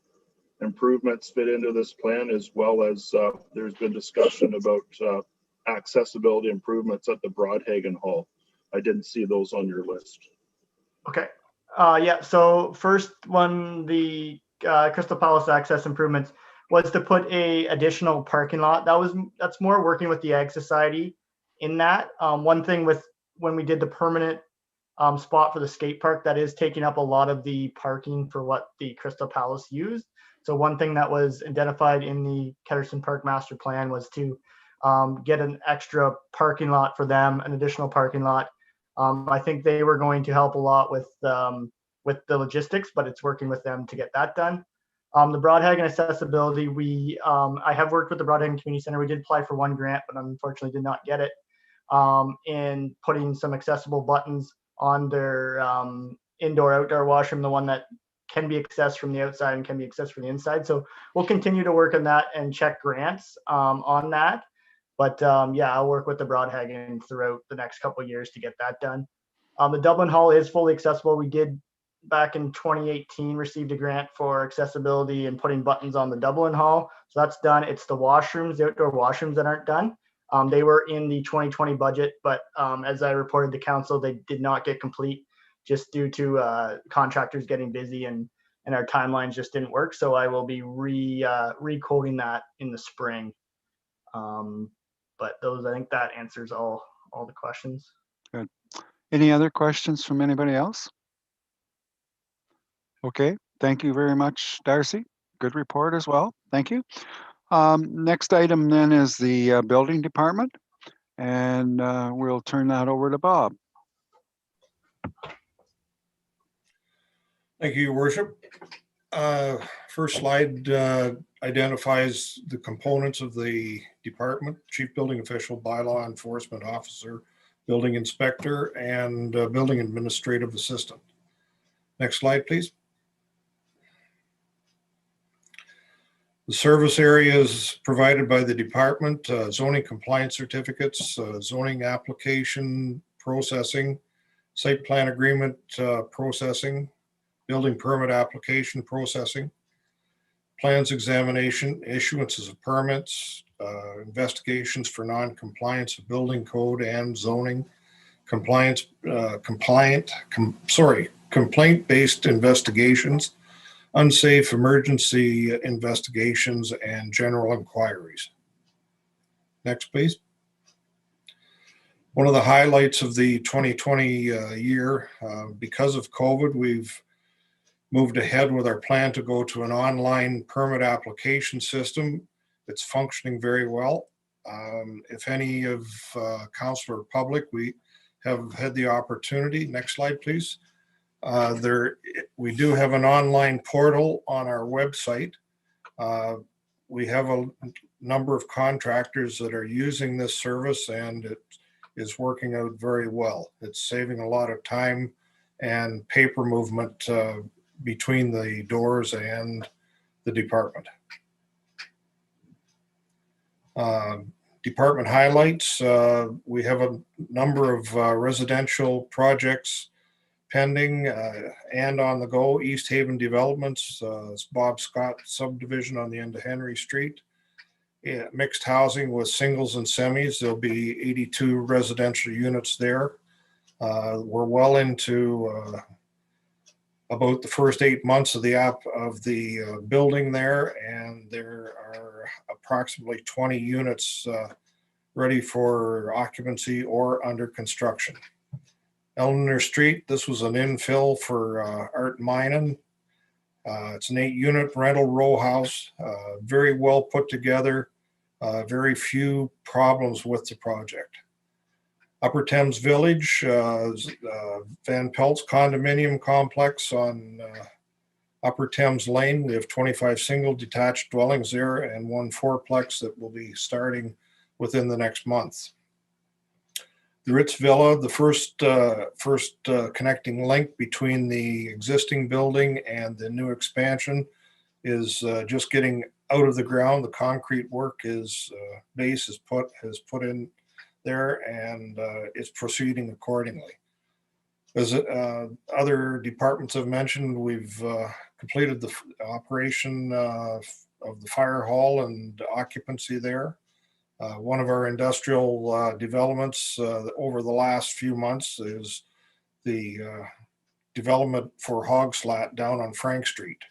improvements fit into this plan, as well as there's been discussion about accessibility improvements at the Broadhagen Hall? I didn't see those on your list. Okay. Yeah, so first one, the Crystal Palace access improvements was to put a additional parking lot. That's more working with the Ag Society in that. One thing with when we did the permanent spot for the skate park, that is taking up a lot of the parking for what the Crystal Palace used. So one thing that was identified in the Ketterson Park master plan was to get an extra parking lot for them, an additional parking lot. I think they were going to help a lot with the logistics, but it's working with them to get that done. The Broadhagen accessibility, I have worked with the Broadhagen Community Center. We did apply for one grant, but unfortunately did not get it. In putting some accessible buttons on their indoor-outdoor washroom, the one that can be accessed from the outside and can be accessed from the inside. So we'll continue to work on that and check grants on that. But yeah, I'll work with the Broadhagen throughout the next couple of years to get that done. The Dublin Hall is fully accessible. We did back in 2018 received a grant for accessibility and putting buttons on the Dublin Hall. So that's done. It's the washrooms, the outdoor washrooms that aren't done. They were in the 2020 budget, but as I reported to council, they did not get complete just due to contractors getting busy and our timelines just didn't work. So I will be recoding that in the spring. But I think that answers all the questions. Good. Any other questions from anybody else? Okay, thank you very much, Darcy. Good report as well. Thank you. Next item then is the building department, and we'll turn that over to Bob. Thank you, Your Worship. First slide identifies the components of the department: Chief Building Official, Bylaw Enforcement Officer, Building Inspector, and Building Administrative Assistant. Next slide, please. The service areas provided by the department: zoning compliance certificates, zoning application processing, site plan agreement processing, building permit application processing, plans examination, issuances of permits, investigations for non-compliance of building code and zoning, complaint-based investigations, unsafe emergency investigations, and general inquiries. Next, please. One of the highlights of the 2020 year, because of COVID, we've moved ahead with our plan to go to an online permit application system. It's functioning very well. If any of council or public, we have had the opportunity. Next slide, please. We do have an online portal on our website. We have a number of contractors that are using this service, and it is working out very well. It's saving a lot of time and paper movement between the doors and the department. Department highlights: we have a number of residential projects pending and on the go. East Haven Developments, it's Bob Scott subdivision on the end of Henry Street. Yeah, mixed housing with singles and semis. There'll be 82 residential units there. We're well into about the first 8 months of the building there, and there are approximately 20 units ready for occupancy or under construction. Eleanor Street, this was an infill for Art Minen. It's an 8-unit rental row house, very well put together, very few problems with the project. Upper Thames Village, Van Pelt's condominium complex on Upper Thames Lane. We have 25 single detached dwellings there and 1 fourplex that will be starting within the next month. The Ritz Villa, the first connecting link between the existing building and the new expansion, is just getting out of the ground. The concrete work base has put in there, and it's proceeding accordingly. As other departments have mentioned, we've completed the operation of the fire hall and occupancy there. One of our industrial developments over the last few months is the development for Hogslat down on Frank Street.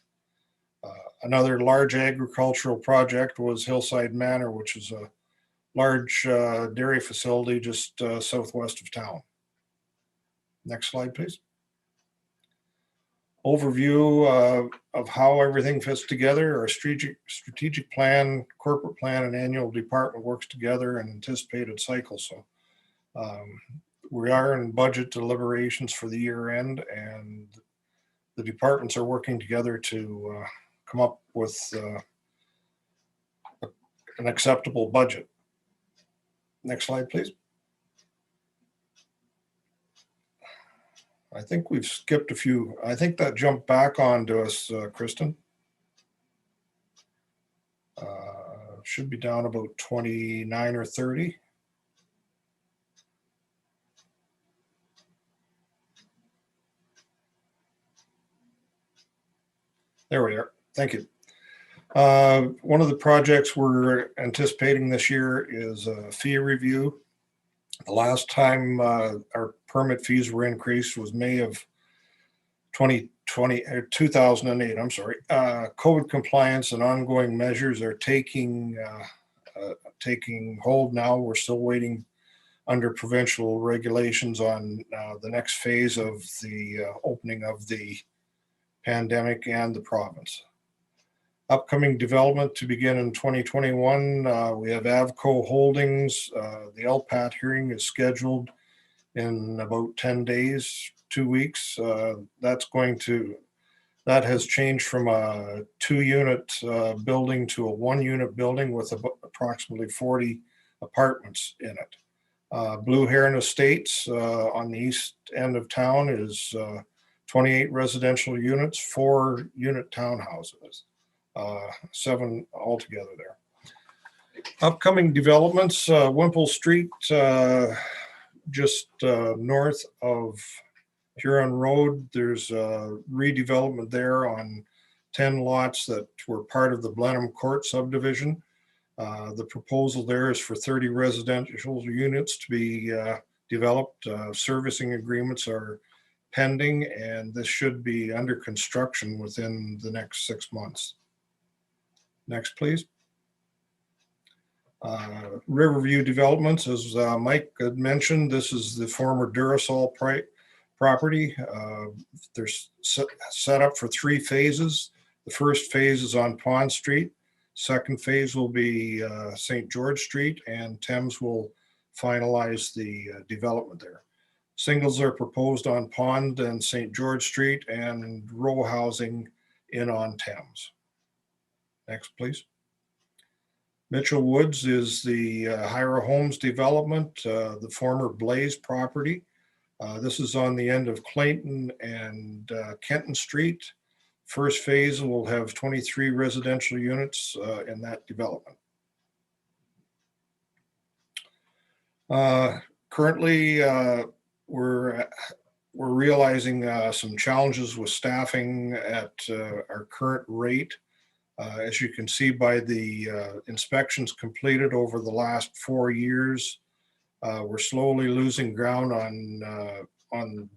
Another large agricultural project was Hillside Manor, which is a large dairy facility just southwest of town. Next slide, please. Overview of how everything fits together. Our strategic plan, corporate plan, and annual department works together in anticipated cycles. So we are in budget deliberations for the year end, and the departments are working together to come up with an acceptable budget. Next slide, please. I think we've skipped a few. I think that jumped back onto us, Kristen. Should be down about 29 or 30. There we are. Thank you. One of the projects we're anticipating this year is a fee review. The last time our permit fees were increased was May of 2008. I'm sorry. COVID compliance and ongoing measures are taking hold now. We're still waiting under provincial regulations on the next phase of the opening of the pandemic and the province. Upcoming development to begin in 2021. We have Avco Holdings. The LPAT hearing is scheduled in about 10 days, 2 weeks. That has changed from a 2-unit building to a 1-unit building with approximately 40 apartments in it. Blue Heron Estates on the east end of town is 28 residential units, 4-unit townhouses. 7 altogether there. Upcoming developments, Wimple Street, just north of Huron Road. There's a redevelopment there on 10 lots that were part of the Blenheim Court subdivision. The proposal there is for 30 residential units to be developed. Servicing agreements are pending, and this should be under construction within the next 6 months. Next, please. Riverview Developments, as Mike had mentioned, this is the former Durasol property. They're set up for 3 phases. The first phase is on Pond Street. Second phase will be St. George Street, and Thames will finalize the development there. Singles are proposed on Pond and St. George Street, and row housing in on Thames. Next, please. Mitchell Woods is the Hyra Homes development, the former Blaze property. This is on the end of Clayton and Kenton Street. First phase will have 23 residential units in that development. Currently, we're realizing some challenges with staffing at our current rate. As you can see by the inspections completed over the last 4 years, we're slowly losing ground on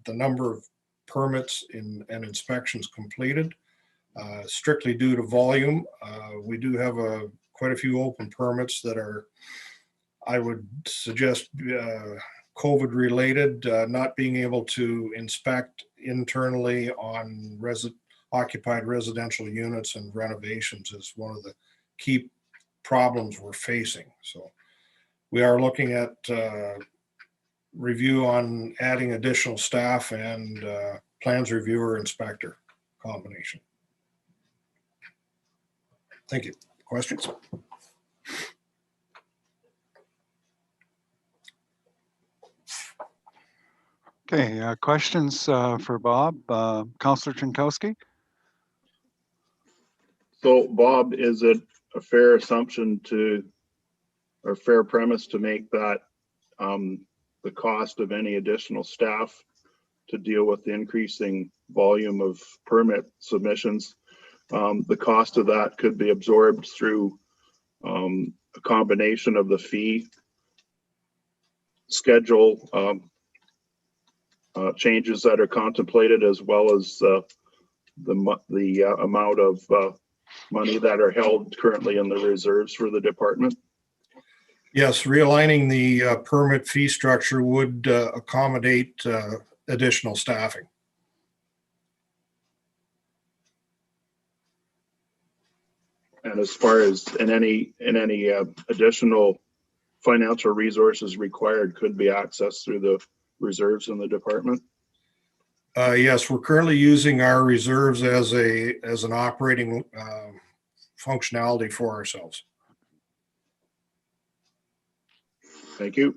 the number of permits and inspections completed, strictly due to volume. We do have quite a few open permits that are, I would suggest, COVID related. Not being able to inspect internally on occupied residential units and renovations is one of the key problems we're facing. So we are looking at review on adding additional staff and plans reviewer inspector combination. Thank you. Questions? Okay, questions for Bob? Councillor Jankowski? So Bob, is it a fair assumption or fair premise to make that the cost of any additional staff to deal with the increasing volume of permit submissions, the cost of that could be absorbed through a combination of the fee schedule changes that are contemplated, as well as the amount of money that are held currently in the reserves for the department? Yes, realigning the permit fee structure would accommodate additional staffing. And as far as any additional financial resources required could be accessed through the reserves in the department? Yes, we're currently using our reserves as an operating functionality for ourselves. Thank you.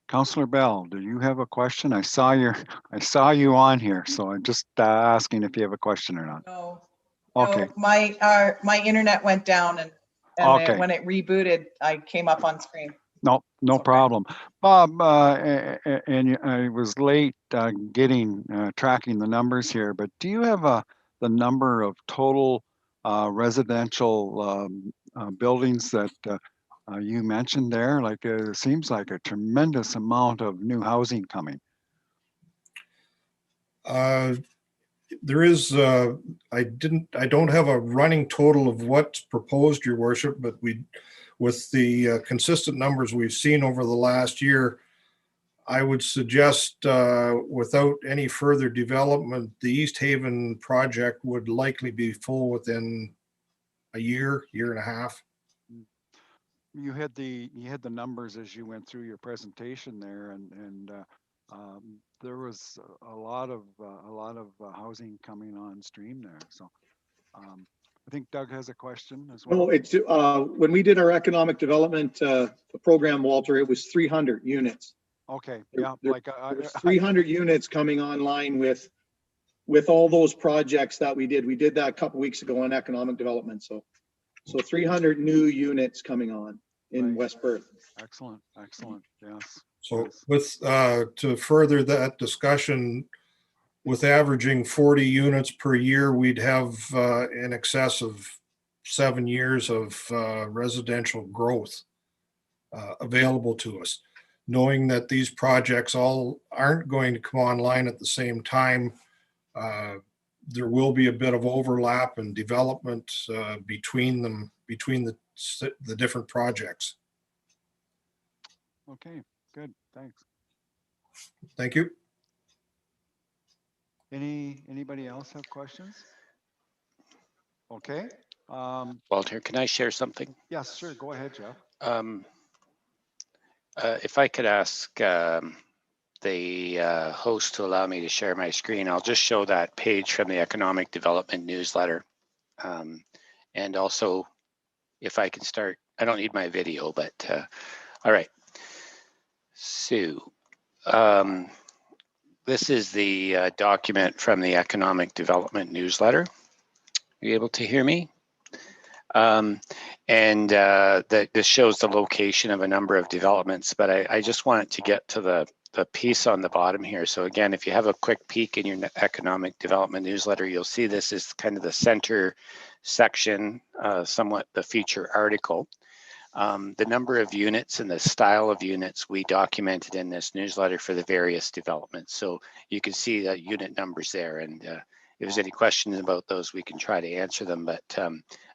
Councillor Bell, do you have a question? I saw you on here, so I'm just asking if you have a question or not. No. Okay. No, my internet went down and Okay. when it rebooted, I came up on screen. No okay. problem. Bob, I was late tracking the numbers here, but do you have the number of total residential buildings that you mentioned there? Like it seems like a tremendous amount of new housing coming. There is, I don't have a running total of what's proposed, Your Worship, but with the consistent numbers we've seen over the last year, I would suggest without any further development, the East Haven project would likely be full within a year and a half. You had the numbers as you went through your presentation there, and there was a lot of housing coming on stream there. So I think Doug has a question as well. No, it's when we did our economic development program, Walter, it was 300 units. Okay, yeah, there's 300 units coming online with all those projects that we did. We did that a couple weeks ago on economic development. So 300 new units coming on in West Perth. Excellent, yes. So yes. with to further that discussion, with averaging 40 units per year, we'd have in excess of 7 years of residential growth available to us. Knowing that these projects all aren't going to come online at the same time, there will be a bit of overlap and development between the different projects. Okay, good, thanks. Thank you. Anybody else have questions? Okay. Walter, can I share something? Yes, sure. Go ahead, Jeff. If I could ask the host to allow me to share my screen, I'll just show that page from the Economic Development newsletter. And also, if I can start, I don't need my video, but all right. So this is the document from the Economic Development newsletter. Are you able to hear me? This shows the location of a number of developments, but I just wanted to get to the piece on the bottom here. So again, if you have a quick peek in your Economic Development newsletter, you'll see this is kind of the center section, somewhat the feature article. The number of units and the style of units we documented in this newsletter for the various developments. So you can see the unit numbers there, and if there's any questions about those, we can try to answer them. But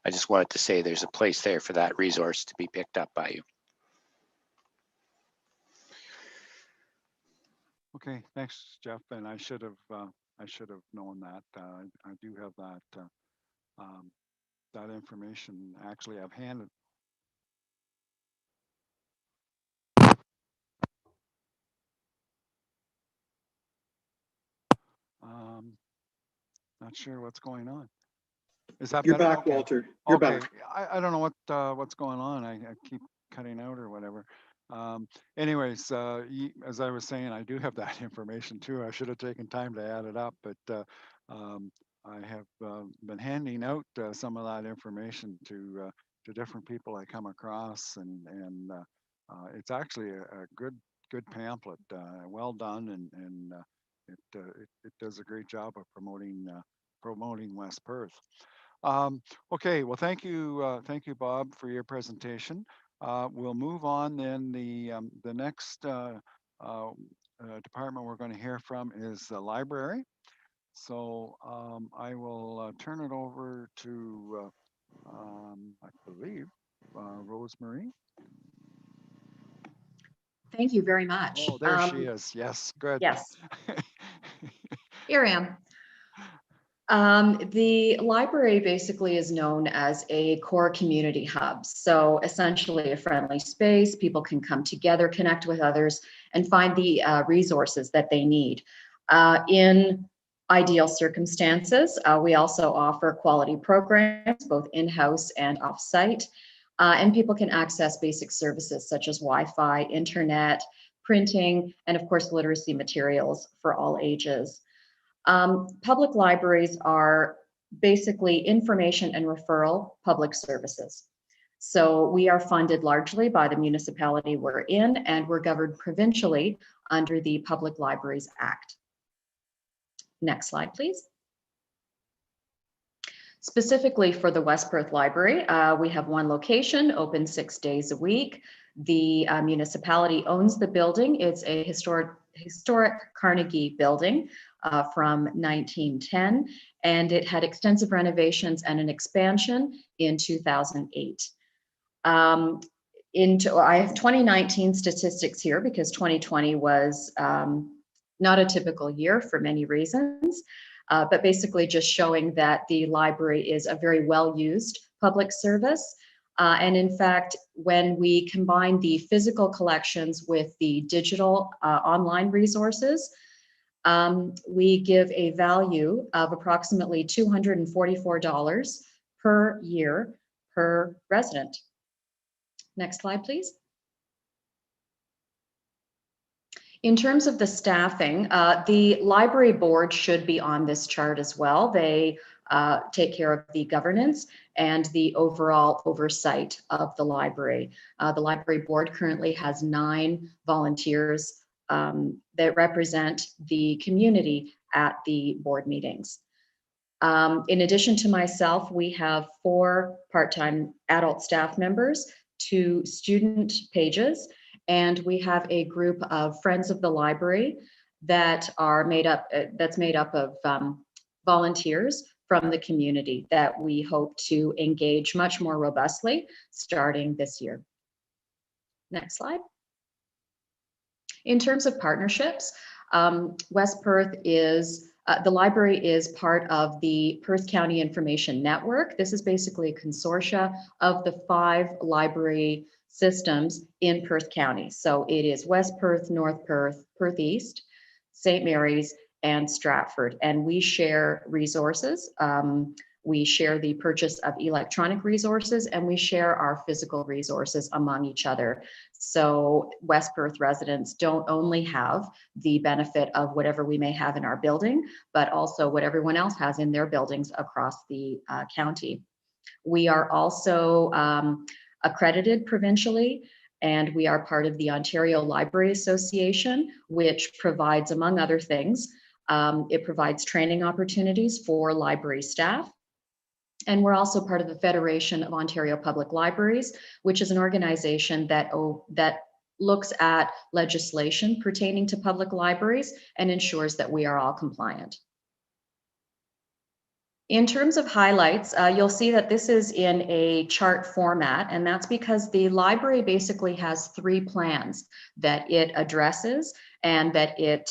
I just wanted to say there's a place there for that resource to be picked up by you. Okay, thanks, Jeff. And I should have known that. I do have that information. Actually, I've handed. Not sure what's going on. Is that You're better? back, Okay. Walter. You're Okay. back. I don't know what's going on. I keep cutting out or whatever. Anyways, as I was saying, I do have that information too. I should have taken time to add it up, but I have been handing out some of that information to different people I come across, and it's actually a good pamphlet, well done, and it does a great job of promoting West Perth. Okay, well, thank you, Bob, for your presentation. We'll move on then. The next department we're going to hear from is the library. So I will turn it over to, I believe, Rosemary. Thank you very much. Oh, there she is. Yes, good. Yes, here I am. The library basically is known as a core community hub. So essentially a friendly space, people can come together, connect with others, and find the resources that they need. In ideal circumstances, we also offer quality programs, both in-house and off-site. And people can access basic services such as Wi-Fi, internet, printing, and of course, literacy materials for all ages. Public libraries are basically information and referral public services. So we are funded largely by the municipality we're in, and we're governed provincially under the Public Libraries Act. Next slide, please. Specifically for the West Perth Library, we have one location, open 6 days a week. The municipality owns the building. It's a historic Carnegie building from 1910, and it had extensive renovations and an expansion in 2008. I have 2019 statistics here because 2020 was not a typical year for many reasons. But basically just showing that the library is a very well-used public service. And in fact, when we combine the physical collections with the digital online resources, we give a value of approximately $244 per year per resident. Next slide, please. In terms of the staffing, the library board should be on this chart as well. They take care of the governance and the overall oversight of the library. The library board currently has 9 volunteers that represent the community at the board meetings. In addition to myself, we have 4 part-time adult staff members, 2 student pages, and we have a group of friends of the library that are made up of volunteers from the community that we hope to engage much more robustly starting this year. Next slide. In terms of partnerships, West Perth is the library is part of the Perth County Information Network. This is basically a consortia of the 5 library systems in Perth County. So it is West Perth, North Perth, Perth East, St. Mary's, and Stratford. And we share resources. We share the purchase of electronic resources, and we share our physical resources among each other. So West Perth residents don't only have the benefit of whatever we may have in our building, but also what everyone else has in their buildings across the county. We are also accredited provincially, and we are part of the Ontario Library Association, which provides, among other things, it provides training opportunities for library staff. And we're also part of the Federation of Ontario Public Libraries, which is an organization that looks at legislation pertaining to public libraries and ensures that we are all compliant. In terms of highlights, you'll see that this is in a chart format, and that's because the library basically has 3 plans that it addresses and that it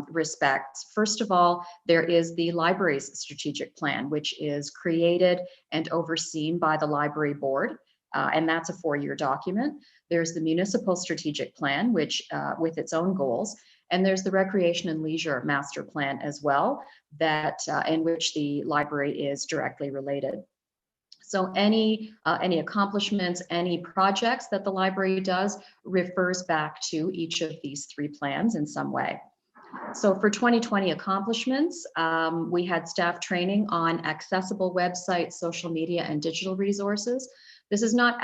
respects. First of all, there is the library's strategic plan, which is created and overseen by the library board, and that's a 4-year document. There's the municipal strategic plan, which with its own goals, and there's the recreation and leisure master plan as well, that in which the library is directly related. So any accomplishments, any projects that the library does refers back to each of these 3 plans in some way. So for 2020 accomplishments, we had staff training on accessible websites, social media, and digital resources. This is not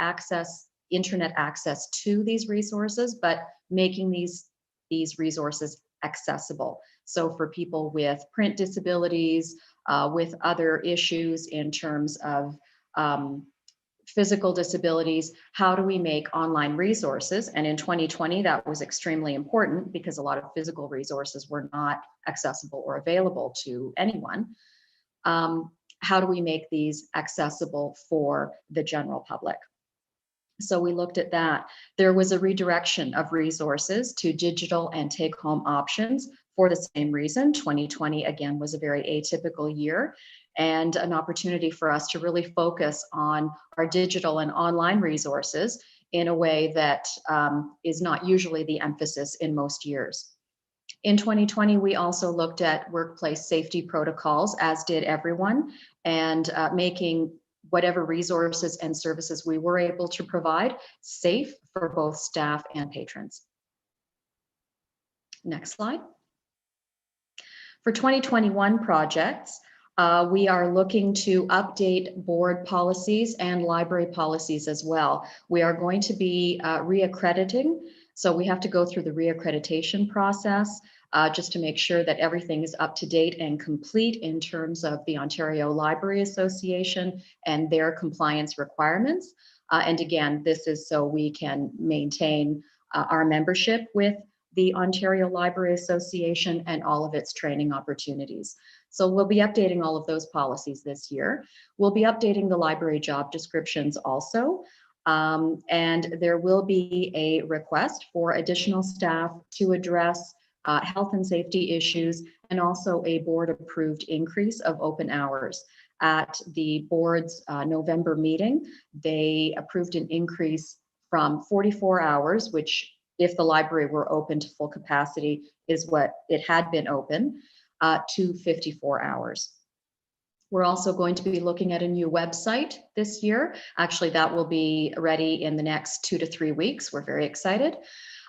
internet access to these resources, but making these resources accessible. So for people with print disabilities, with other issues in terms of physical disabilities, how do we make online resources? And in 2020, that was extremely important because a lot of physical resources were not accessible or available to anyone. How do we make these accessible for the general public? So we looked at that. There was a redirection of resources to digital and take-home options for the same reason. 2020, again, was a very atypical year and an opportunity for us to really focus on our digital and online resources in a way that is not usually the emphasis in most years. In 2020, we also looked at workplace safety protocols, as did everyone, and making whatever resources and services we were able to provide safe for both staff and patrons. Next slide. For 2021 projects, we are looking to update board policies and library policies as well. We are going to be reaccrediting, so we have to go through the reaccreditation process just to make sure that everything is up to date and complete in terms of the Ontario Library Association and their compliance requirements. And again, this is so we can maintain our membership with the Ontario Library Association and all of its training opportunities. So we'll be updating all of those policies this year. We'll be updating the library job descriptions also. And there will be a request for additional staff to address health and safety issues, and also a board-approved increase of open hours. At the board's November meeting, they approved an increase from 44 hours, which if the library were open to full capacity is what it had been open, to 54 hours. We're also going to be looking at a new website this year. Actually, that will be ready in the next 2 to 3 weeks. We're very excited.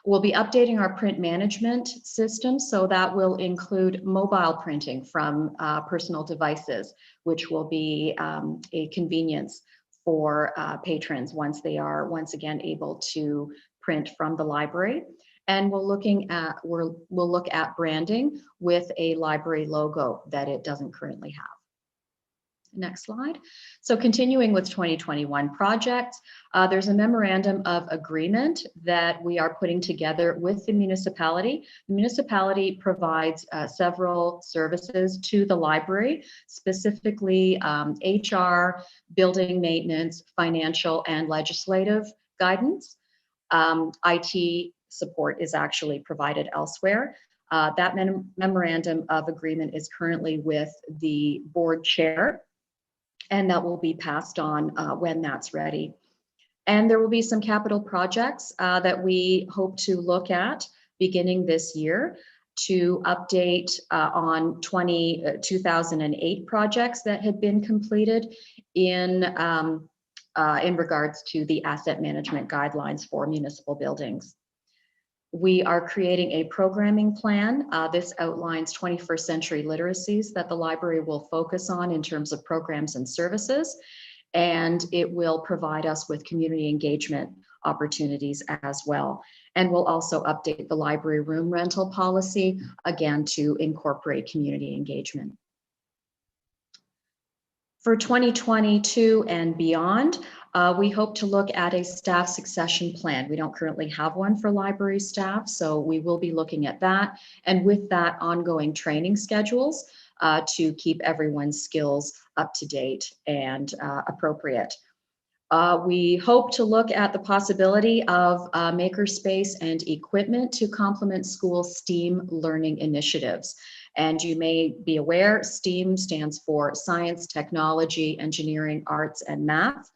We'll be updating our print management system, so that will include mobile printing from personal devices, which will be a convenience for patrons once they are once again able to print from the library. And we'll look at branding with a library logo that it doesn't currently have. Next slide. So continuing with 2021 projects, there's a memorandum of agreement that we are putting together with the municipality. The municipality provides several services to the library, specifically HR, building maintenance, financial, and legislative guidance. IT support is actually provided elsewhere. That memorandum of agreement is currently with the board chair, and that will be passed on when that's ready. And there will be some capital projects that we hope to look at beginning this year to update on 2008 projects that had been completed in regards to the asset management guidelines for municipal buildings. We are creating a programming plan. This outlines 21st century literacies that the library will focus on in terms of programs and services, and it will provide us with community engagement opportunities as well. And we'll also update the library room rental policy, again, to incorporate community engagement. For 2022 and beyond, we hope to look at a staff succession plan. We don't currently have one for library staff, so we will be looking at that. And with that, ongoing training schedules to keep everyone's skills up to date and appropriate. We hope to look at the possibility of makerspace and equipment to complement school STEAM learning initiatives. And you may be aware, STEAM stands for science, technology, engineering, arts, and math.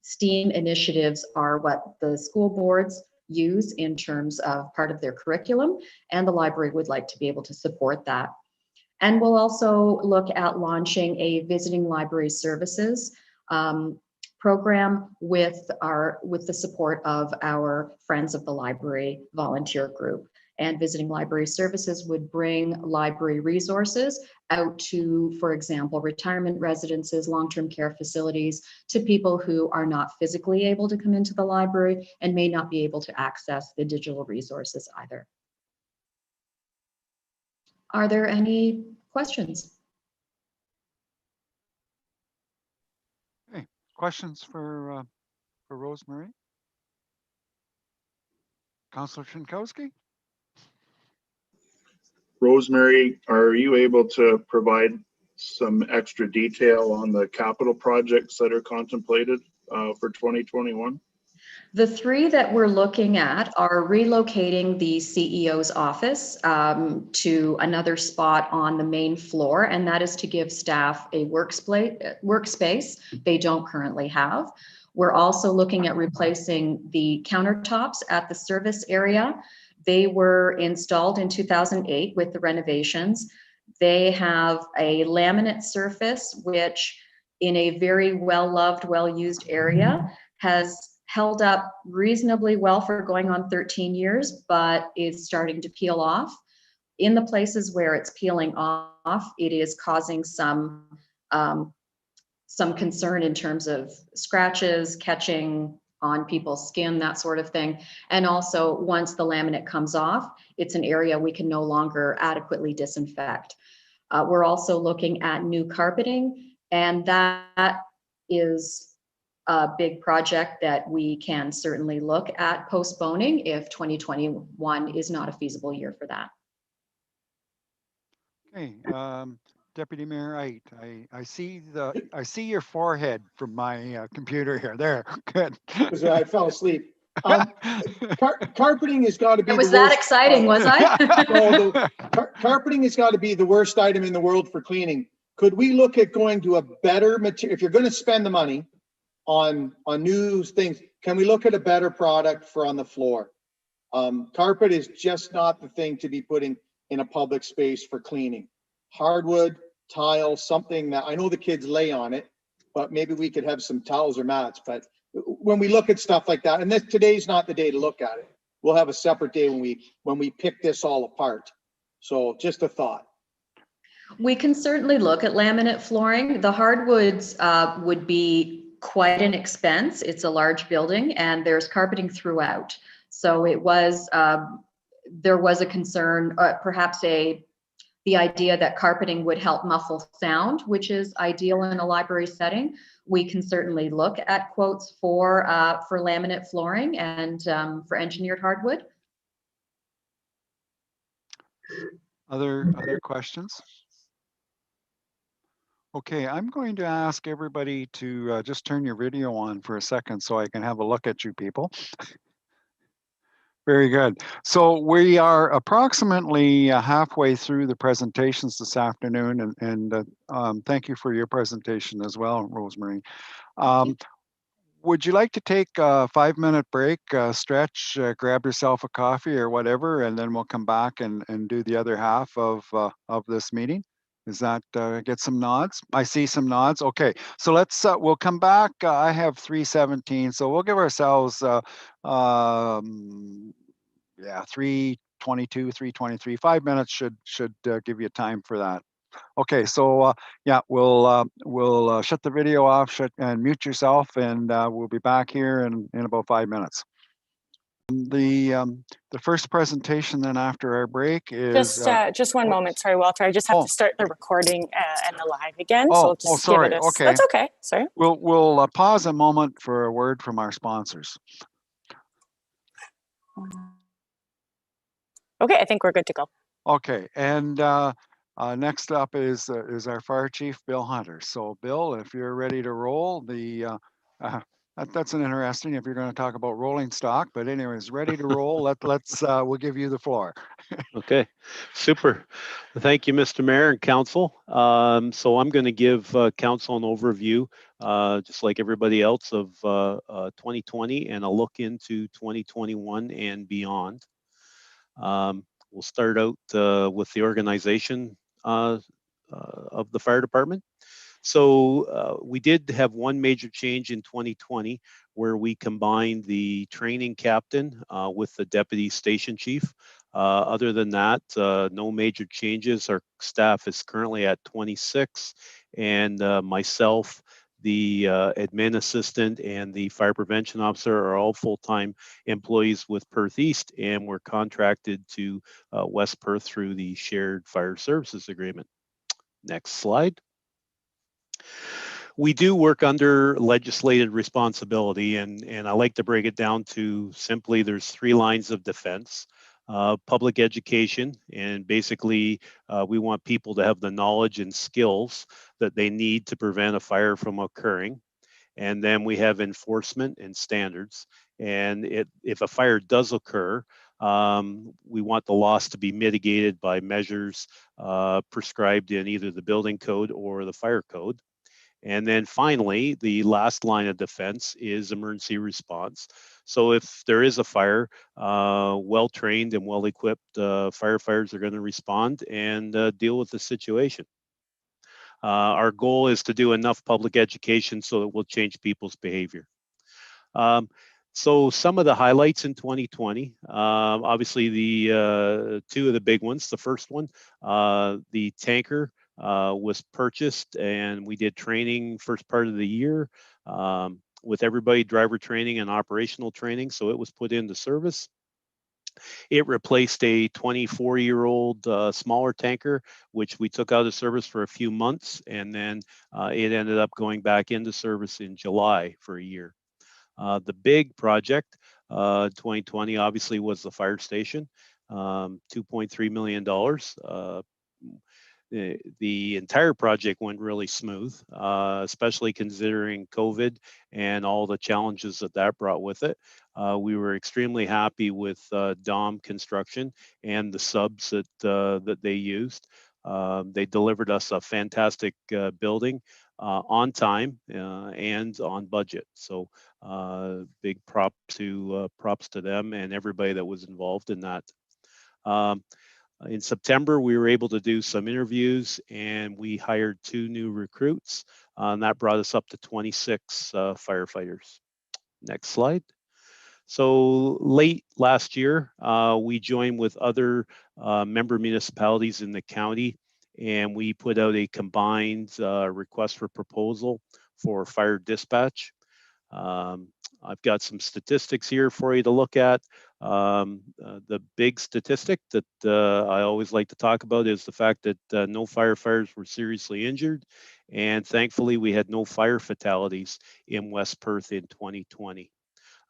STEAM initiatives are what the school boards use in terms of part of their curriculum, and the library would like to be able to support that. And we'll also look at launching a visiting library services program with the support of our Friends of the Library volunteer group. And visiting library services would bring library resources out to, for example, retirement residences, long-term care facilities, to people who are not physically able to come into the library and may not be able to access the digital resources either. Are there any questions? questions for Rosemary? Councillor Szynkowski? Rosemary, are you able to provide some extra detail on the capital projects that are contemplated for 2021? The three that we're looking at are relocating the CEO's office to another spot on the main floor, and that is to give staff a workspace they don't currently have. We're also looking at replacing the countertops at the service area. They were installed in 2008 with the renovations. They have a laminate surface, which in a very well-loved, well-used area has held up reasonably well for going on 13 years, but is starting to peel off. In the places where it's peeling off, it is causing some concern in terms of scratches, catching on people's skin, that sort of thing. And also, once the laminate comes off, it's an area we can no longer adequately disinfect. We're also looking at new carpeting, and that is a big project that we can certainly look at postponing if 2021 is not a feasible year for that. Okay, Deputy Mayor Ait, I see your forehead from my computer here. There, good. Because I fell asleep. Carpeting has got to be. It was that exciting, was I? No, carpeting has got to be the worst item in the world for cleaning. Could we look at going to a better material? If you're going to spend the money on new things, can we look at a better product for on the floor? Carpet is just not the thing to be putting in a public space for cleaning. Hardwood, tile, something that I know the kids lay on it, but maybe we could have some towels or mats. But when we look at stuff like that, and today's not the day to look at it. We'll have a separate day when we pick this all apart. So just a thought. We can certainly look at laminate flooring. The hardwoods would be quite an expense. It's a large building and there's carpeting throughout. So it was, there was a concern, perhaps the idea that carpeting would help muffle sound, which is ideal in a library setting. We can certainly look at quotes for laminate flooring and for engineered hardwood. Other questions? Okay, I'm going to ask everybody to just turn your video on for a second so I can have a look at you people. Very good. So we are approximately halfway through the presentations this afternoon, and thank you for your presentation as well, Rosemary. Would you like to take a 5-minute break, stretch, grab yourself a coffee or whatever, and then we'll come back and do the other half of this meeting? Is that get some nods? I see some nods. Okay, so let's we'll come back. I have 3:17, so we'll give ourselves yeah, 3:22, 3:23. 5 minutes should give you time for that. Okay, so yeah, we'll shut the video off, and mute yourself, and we'll be back here in about 5 minutes. The first presentation then after our break is just one moment. Sorry, Walter. I just have to start the recording and the live again. Oh, so just sorry. Give it Okay. That's okay. Sorry. We'll pause a moment for a word from our sponsors. Okay, I think we're good to go. Okay, and next up is our fire chief, Bill Hunter. So, Bill, if you're ready to roll, that's an interesting if you're going to talk about rolling stock. But anyways, ready to roll. We'll give you the floor. Okay, super. Thank you, Mr. Mayor and Council. So I'm going to give Council an overview, just like everybody else, of 2020 and a look into 2021 and beyond. We'll start out with the organization of the fire department. So we did have one major change in 2020 where we combined the training captain with the deputy station chief. Other than that, no major changes. Our staff is currently at 26, and myself, the admin assistant, and the fire prevention officer are all full-time employees with Perth East, and we're contracted to West Perth through the shared fire services agreement. Next slide. We do work under legislated responsibility, and I like to break it down to simply there's 3 lines of defense. Public education, and basically we want people to have the knowledge and skills that they need to prevent a fire from occurring. And then we have enforcement and standards. And if a fire does occur, we want the loss to be mitigated by measures prescribed in either the building code or the fire code. And then finally, the last line of defense is emergency response. So if there is a fire, well-trained and well-equipped firefighters are going to respond and deal with the situation. Our goal is to do enough public education so that we'll change people's behavior. So some of the highlights in 2020, obviously the 2 of the big ones. The first one, the tanker was purchased, and we did training first part of the year with everybody, driver training and operational training. So it was put into service. It replaced a 24-year-old smaller tanker, which we took out of service for a few months, and then it ended up going back into service in July for a year. The big project, 2020, obviously was the fire station, $2.3 million. The entire project went really smooth, especially considering COVID and all the challenges that brought with it. We were extremely happy with Dom Construction and the subs that they used. They delivered us a fantastic building on time and on budget. So big props to them and everybody that was involved in that. In September, we were able to do some interviews, and we hired 2 new recruits, and that brought us up to 26 firefighters. Next slide. So late last year, we joined with other member municipalities in the county, and we put out a combined request for proposal for fire dispatch. I've got some statistics here for you to look at. The big statistic that I always like to talk about is the fact that no firefighters were seriously injured, and thankfully we had no fire fatalities in West Perth in 2020.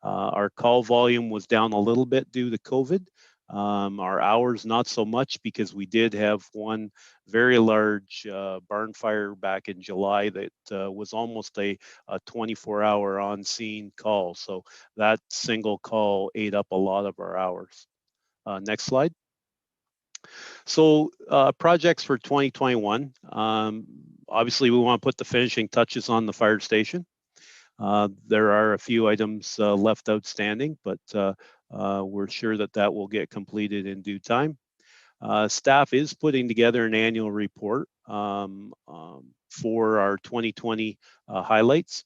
Our call volume was down a little bit due to COVID. Our hours, not so much, because we did have one very large barn fire back in July that was almost a 24-hour on-scene call. So that single call ate up a lot of our hours. Next slide. So projects for 2021. Obviously, we want to put the finishing touches on the fire station. There are a few items left outstanding, but we're sure that will get completed in due time. Staff is putting together an annual report for our 2020 highlights,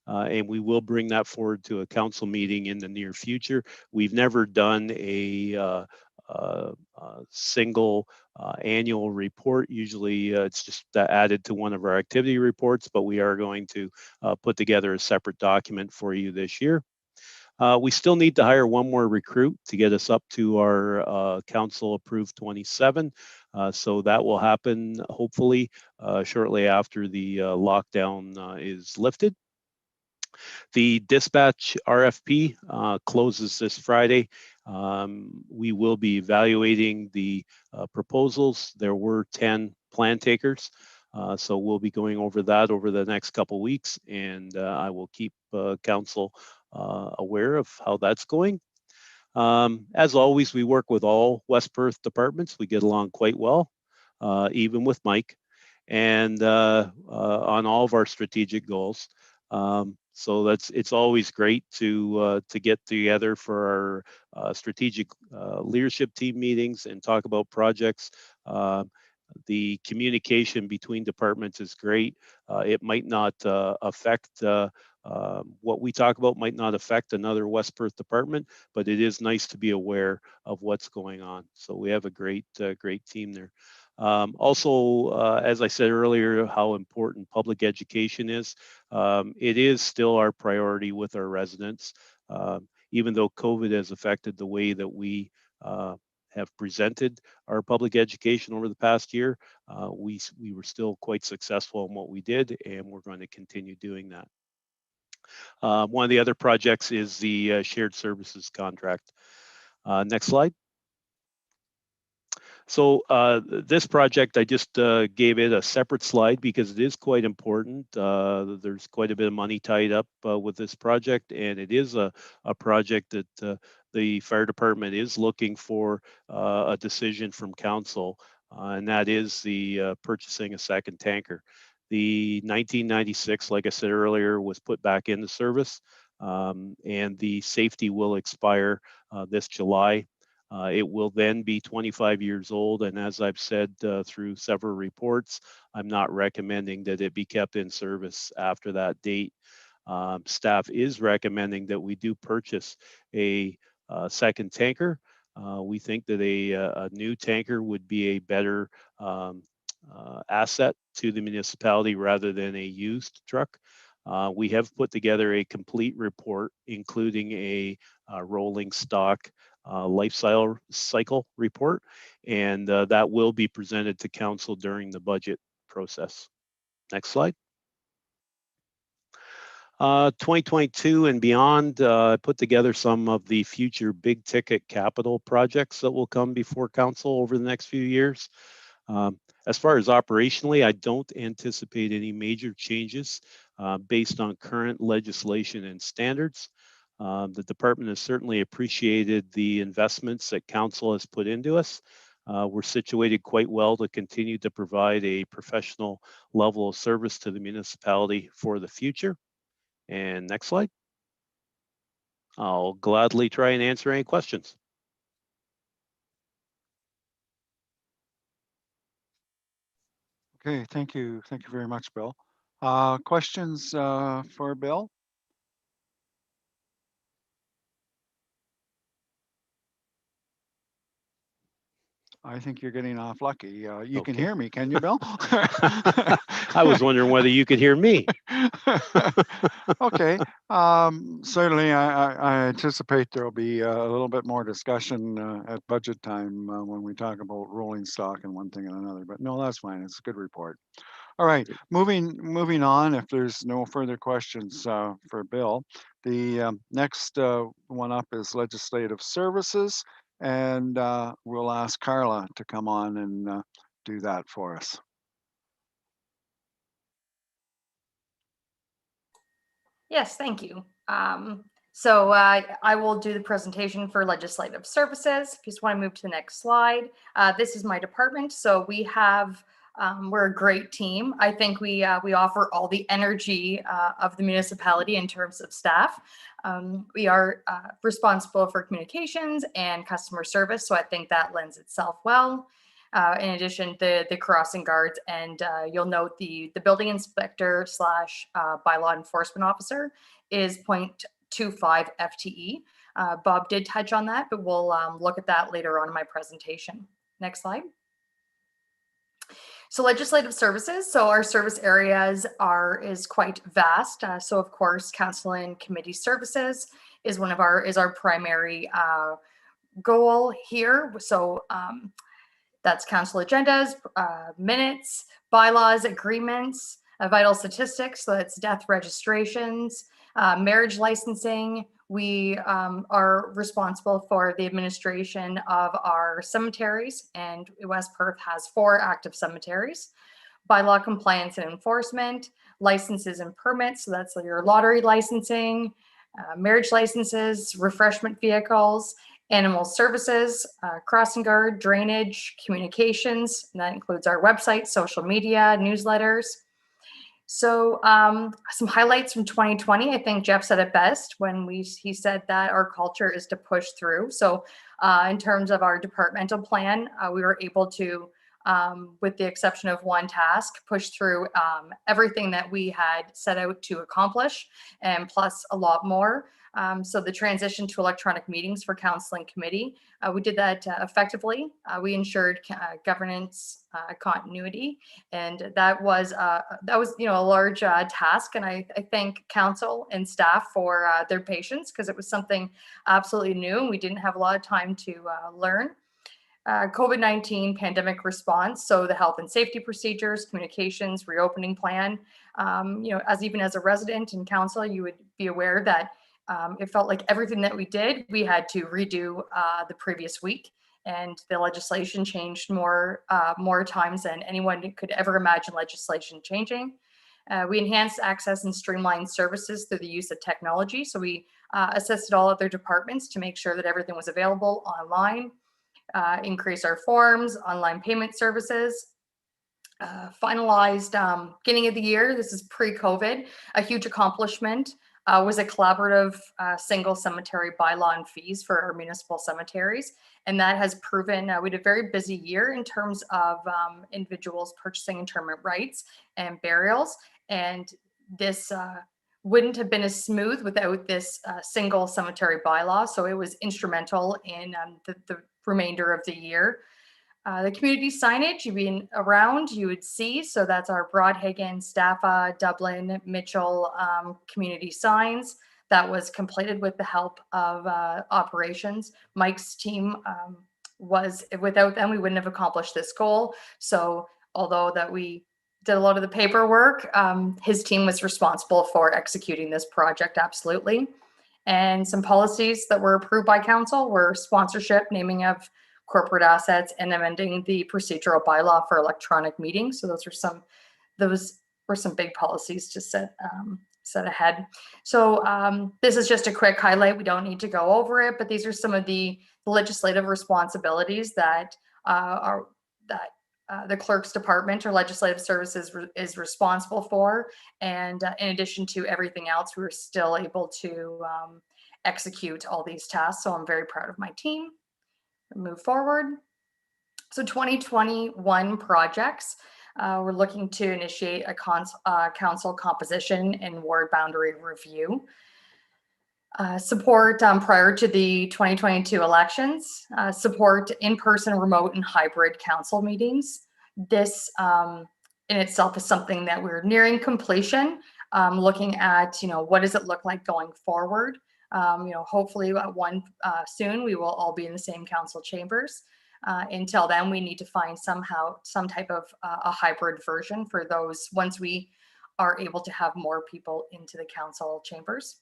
and we will bring that forward to a council meeting in the near future. We've never done a single annual report. Usually it's just added to one of our activity reports, but we are going to put together a separate document for you this year. We still need to hire one more recruit to get us up to our council approved 27. So that will happen hopefully shortly after the lockdown is lifted. The dispatch RFP closes this Friday. We will be evaluating the proposals. There were 10 plan takers. So we'll be going over that over the next couple of weeks, and I will keep council aware of how that's going. As always, we work with all West Perth departments. We get along quite well, even with Mike, and on all of our strategic goals. So it's always great to get together for our strategic leadership team meetings and talk about projects. The communication between departments is great. It might not affect what we talk about, might not affect another West Perth department, but it is nice to be aware of what's going on. So we have a great team there. Also, as I said earlier, how important public education is. It is still our priority with our residents, even though COVID has affected the way that we have presented our public education over the past year, we were still quite successful in what we did, and we're going to continue doing that. One of the other projects is the shared services contract. Next slide. So this project, I just gave it a separate slide because it is quite important. There's quite a bit of money tied up with this project, and it is a project that the fire department is looking for a decision from council, and that is the purchasing a second tanker. The 1996, like I said earlier, was put back into service, and the safety will expire this July. It will then be 25 years old, and as I've said through several reports, I'm not recommending that it be kept in service after that date. Staff is recommending that we do purchase a second tanker. We think that a new tanker would be a better asset to the municipality rather than a used truck. We have put together a complete report, including a rolling stock life cycle report, and that will be presented to council during the budget process. Next slide. 2022 and beyond, I put together some of the future big ticket capital projects that will come before council over the next few years. As far as operationally, I don't anticipate any major changes based on current legislation and standards. The department has certainly appreciated the investments that council has put into us. We're situated quite well to continue to provide a professional level of service to the municipality for the future. And next slide. I'll gladly try and answer any questions. Okay, thank you. Thank you very much, Bill. Questions for Bill? I think you're getting off lucky. You can hear me, can you, Bill? I was wondering whether you could hear me. Okay. Certainly, I anticipate there'll be a little bit more discussion at budget time when we talk about rolling stock and one thing and another. But no, that's fine. It's a good report. All right, moving on. If there's no further questions for Bill, the next one up is legislative services. And we'll ask Carla to come on and do that for us. Yes, thank you. So I will do the presentation for legislative services. If you just want to move to the next slide. This is my department. So we have, we're a great team. I think we offer all the energy of the municipality in terms of staff. We are responsible for communications and customer service, so I think that lends itself well. In addition, the crossing guards, and you'll note the building inspector slash bylaw enforcement officer is 0.25 FTE. Bob did touch on that, but we'll look at that later on in my presentation. Next slide. So legislative services, so our service areas is quite vast. So of course, council and committee services is our primary goal here. So that's council agendas, minutes, bylaws, agreements, vital statistics. So that's death registrations, marriage licensing. We are responsible for the administration of our cemeteries, and West Perth has 4 active cemeteries. Bylaw compliance and enforcement, licenses and permits, so that's your lottery licensing, marriage licenses, refreshment vehicles, animal services, crossing guard, drainage, communications, and that includes our website, social media, newsletters. So some highlights from 2020, I think Jeff said it best when he said that our culture is to push through. So in terms of our departmental plan, we were able to, with the exception of one task, push through everything that we had set out to accomplish, and plus a lot more. So the transition to electronic meetings for council and committee, we did that effectively. We ensured governance continuity, and that was a large task. And I thank council and staff for their patience, because it was something absolutely new and we didn't have a lot of time to learn. COVID-19 pandemic response, so the health and safety procedures, communications, reopening plan. Even as a resident and council, you would be aware that it felt like everything that we did, we had to redo the previous week, and the legislation changed more times than anyone could ever imagine legislation changing. We enhanced access and streamlined services through the use of technology. So we assisted all other departments to make sure that everything was available online. Increase our forms, online payment services, finalized beginning of the year. This is pre-COVID. A huge accomplishment was a collaborative single cemetery bylaw and fees for our municipal cemeteries. And that has proven, we had a very busy year in terms of individuals purchasing interment rights and burials. And this wouldn't have been as smooth without this single cemetery bylaw. So it was instrumental in the remainder of the year. The community signage you've been around, you would see. So that's our Broadhaven, Staffa, Dublin, Mitchell community signs. That was completed with the help of operations. Mike's team without them, we wouldn't have accomplished this goal. So although that we did a lot of the paperwork, his team was responsible for executing this project, absolutely. And some policies that were approved by council were sponsorship, naming of corporate assets, and amending the procedural bylaw for electronic meetings. So those were some big policies to set ahead. So this is just a quick highlight. We don't need to go over it, but these are some of the legislative responsibilities that the clerk's department or legislative services is responsible for. And in addition to everything else, we were still able to execute all these tasks. So I'm very proud of my team. Move forward. So 2021 projects, we're looking to initiate a council composition and ward boundary review. Support prior to the 2022 elections, support in-person, remote, and hybrid council meetings. This in itself is something that we're nearing completion, looking at, what does it look like going forward? Hopefully soon we will all be in the same council chambers. Until then, we need to find some type of a hybrid version for those once we are able to have more people into the council chambers.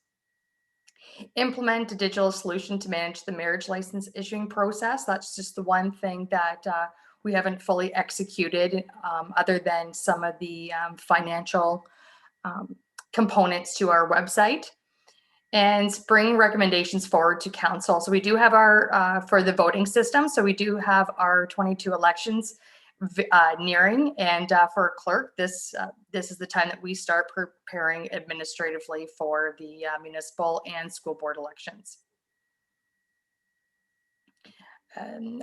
Implement a digital solution to manage the marriage license issuing process. That's just the one thing that we haven't fully executed, other than some of the financial components to our website. And bring recommendations forward to council. So we do have our, for the voting system, so we do have our 22 elections nearing. And for a clerk, this is the time that we start preparing administratively for the municipal and school board elections.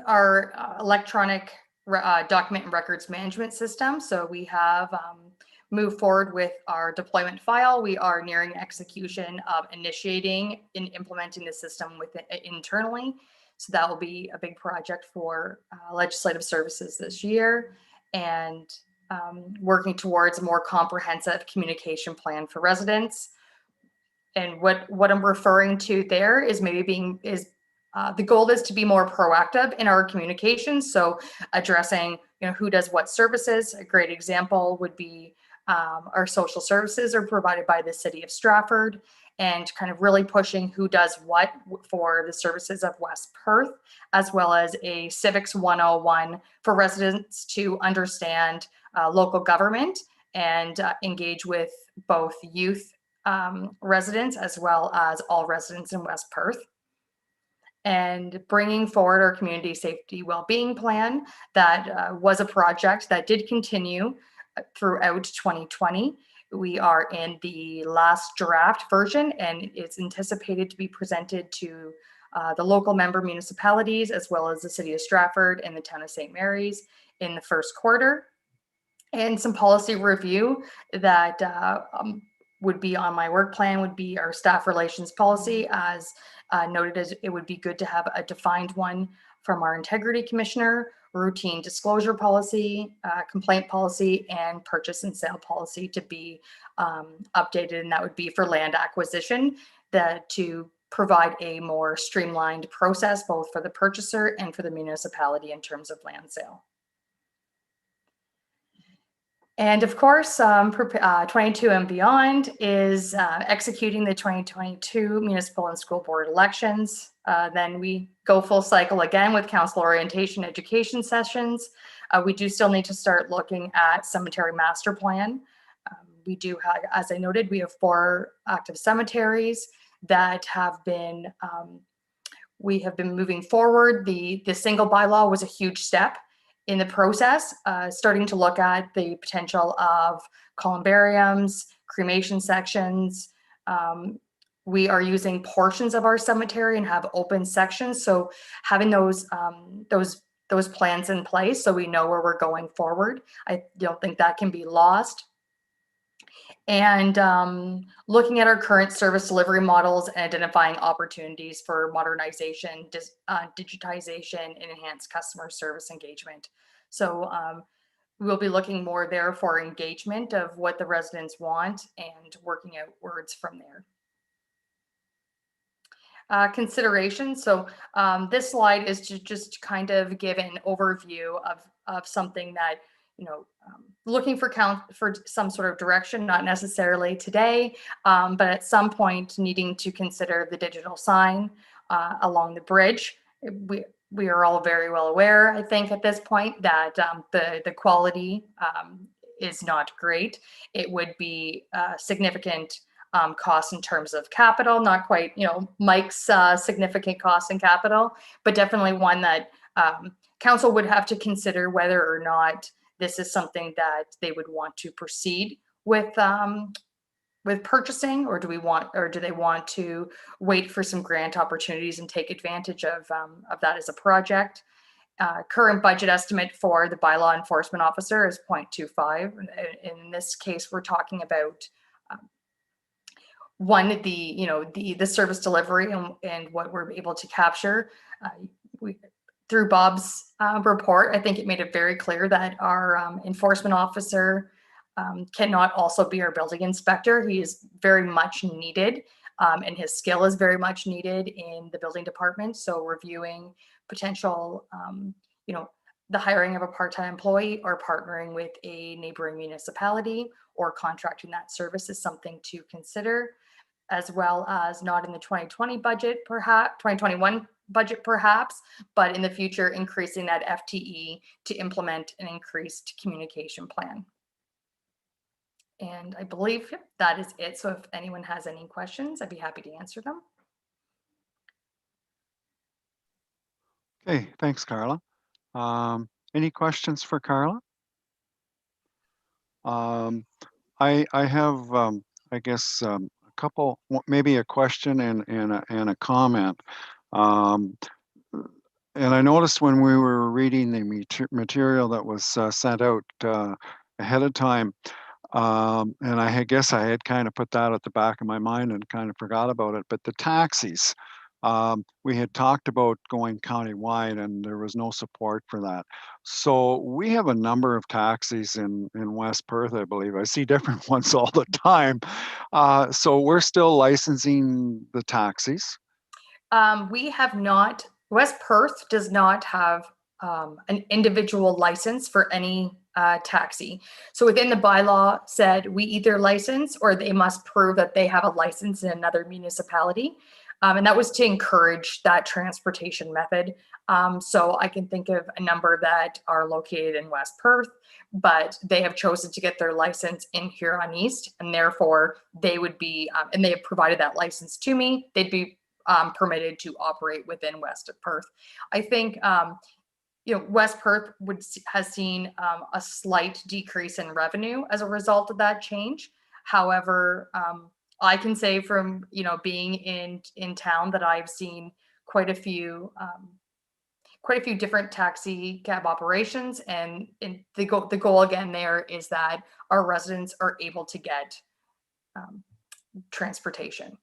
Our electronic document and records management system. So we have moved forward with our deployment file. We are nearing execution of initiating and implementing the system internally. So that will be a big project for legislative services this year, and working towards a more comprehensive communication plan for residents. And what I'm referring to there is the goal is to be more proactive in our communications. So addressing, who does what services. A great example would be our social services are provided by the city of Stratford, and kind of really pushing who does what for the services of West Perth, as well as a civics 101 for residents to understand local government and engage with both youth residents as well as all residents in West Perth. And bringing forward our community safety well-being plan. That was a project that did continue throughout 2020. We are in the last draft version, and it's anticipated to be presented to the local member municipalities, as well as the city of Stratford and the town of St. Mary's in the first quarter. And some policy review that would be on my work plan would be our staff relations policy, as noted, as it would be good to have a defined one from our integrity commissioner, routine disclosure policy, complaint policy, and purchase and sale policy to be updated. And that would be for land acquisition, to provide a more streamlined process, both for the purchaser and for the municipality in terms of land sale. And of course, 22 and beyond is executing the 2022 municipal and school board elections. Then we go full cycle again with council orientation education sessions. We do still need to start looking at cemetery master plan. We do have, as I noted, we have 4 active cemeteries that have been, we have been moving forward. The single bylaw was a huge step in the process, starting to look at the potential of columbariums, cremation sections. We are using portions of our cemetery and have open sections. So having those plans in place so we know where we're going forward, I don't think that can be lost. And looking at our current service delivery models and identifying opportunities for modernization, digitization, and enhanced customer service engagement. So we'll be looking more there for engagement of what the residents want and working outwards from there. Consideration. So this slide is to just kind of give an overview of something that, you know, looking for some sort of direction, not necessarily today, but at some point needing to consider the digital sign along the bridge. We are all very well aware, I think, at this point that the quality is not great. It would be significant cost in terms of capital, not quite, you know, Mike's significant cost in capital, but definitely one that council would have to consider whether or not this is something that they would want to proceed with purchasing, or do they want to wait for some grant opportunities and take advantage of that as a project. Current budget estimate for the bylaw enforcement officer is 0.25. In this case, we're talking about the service delivery and what we're able to capture. Through Bob's report, I think it made it very clear that our enforcement officer cannot also be our building inspector. He is very much needed, and his skill is very much needed in the building department. So reviewing potential, the hiring of a part-time employee or partnering with a neighboring municipality or contracting that service is something to consider, as well as not in the 2020 budget, perhaps 2021 budget perhaps, but in the future increasing that FTE to implement an increased communication plan. And I believe that is it. So if anyone has any questions, I'd be happy to answer them. Okay, thanks, Carla. Any questions for Carla? I have, I guess, a couple, maybe a question and a comment. And I noticed when we were reading the material that was sent out ahead of time, and I guess I had kind of put that at the back of my mind and kind of forgot about it, but the taxis, we had talked about going countywide and there was no support for that. So we have a number of taxis in West Perth, I believe. I see different ones all the time. So we're still licensing the taxis. We have not, West Perth does not have an individual license for any taxi. So within the bylaw said we either license or they must prove that they have a license in another municipality. And that was to encourage that transportation method. So I can think of a number that are located in West Perth, but they have chosen to get their license in Huron East, and therefore they would be, and they have provided that license to me, they'd be permitted to operate within West of Perth. I think, West Perth has seen a slight decrease in revenue as a result of that change. However, I can say from, being in town that I've seen quite a few different taxi cab operations, and the goal again there is that our residents are able to get transportation.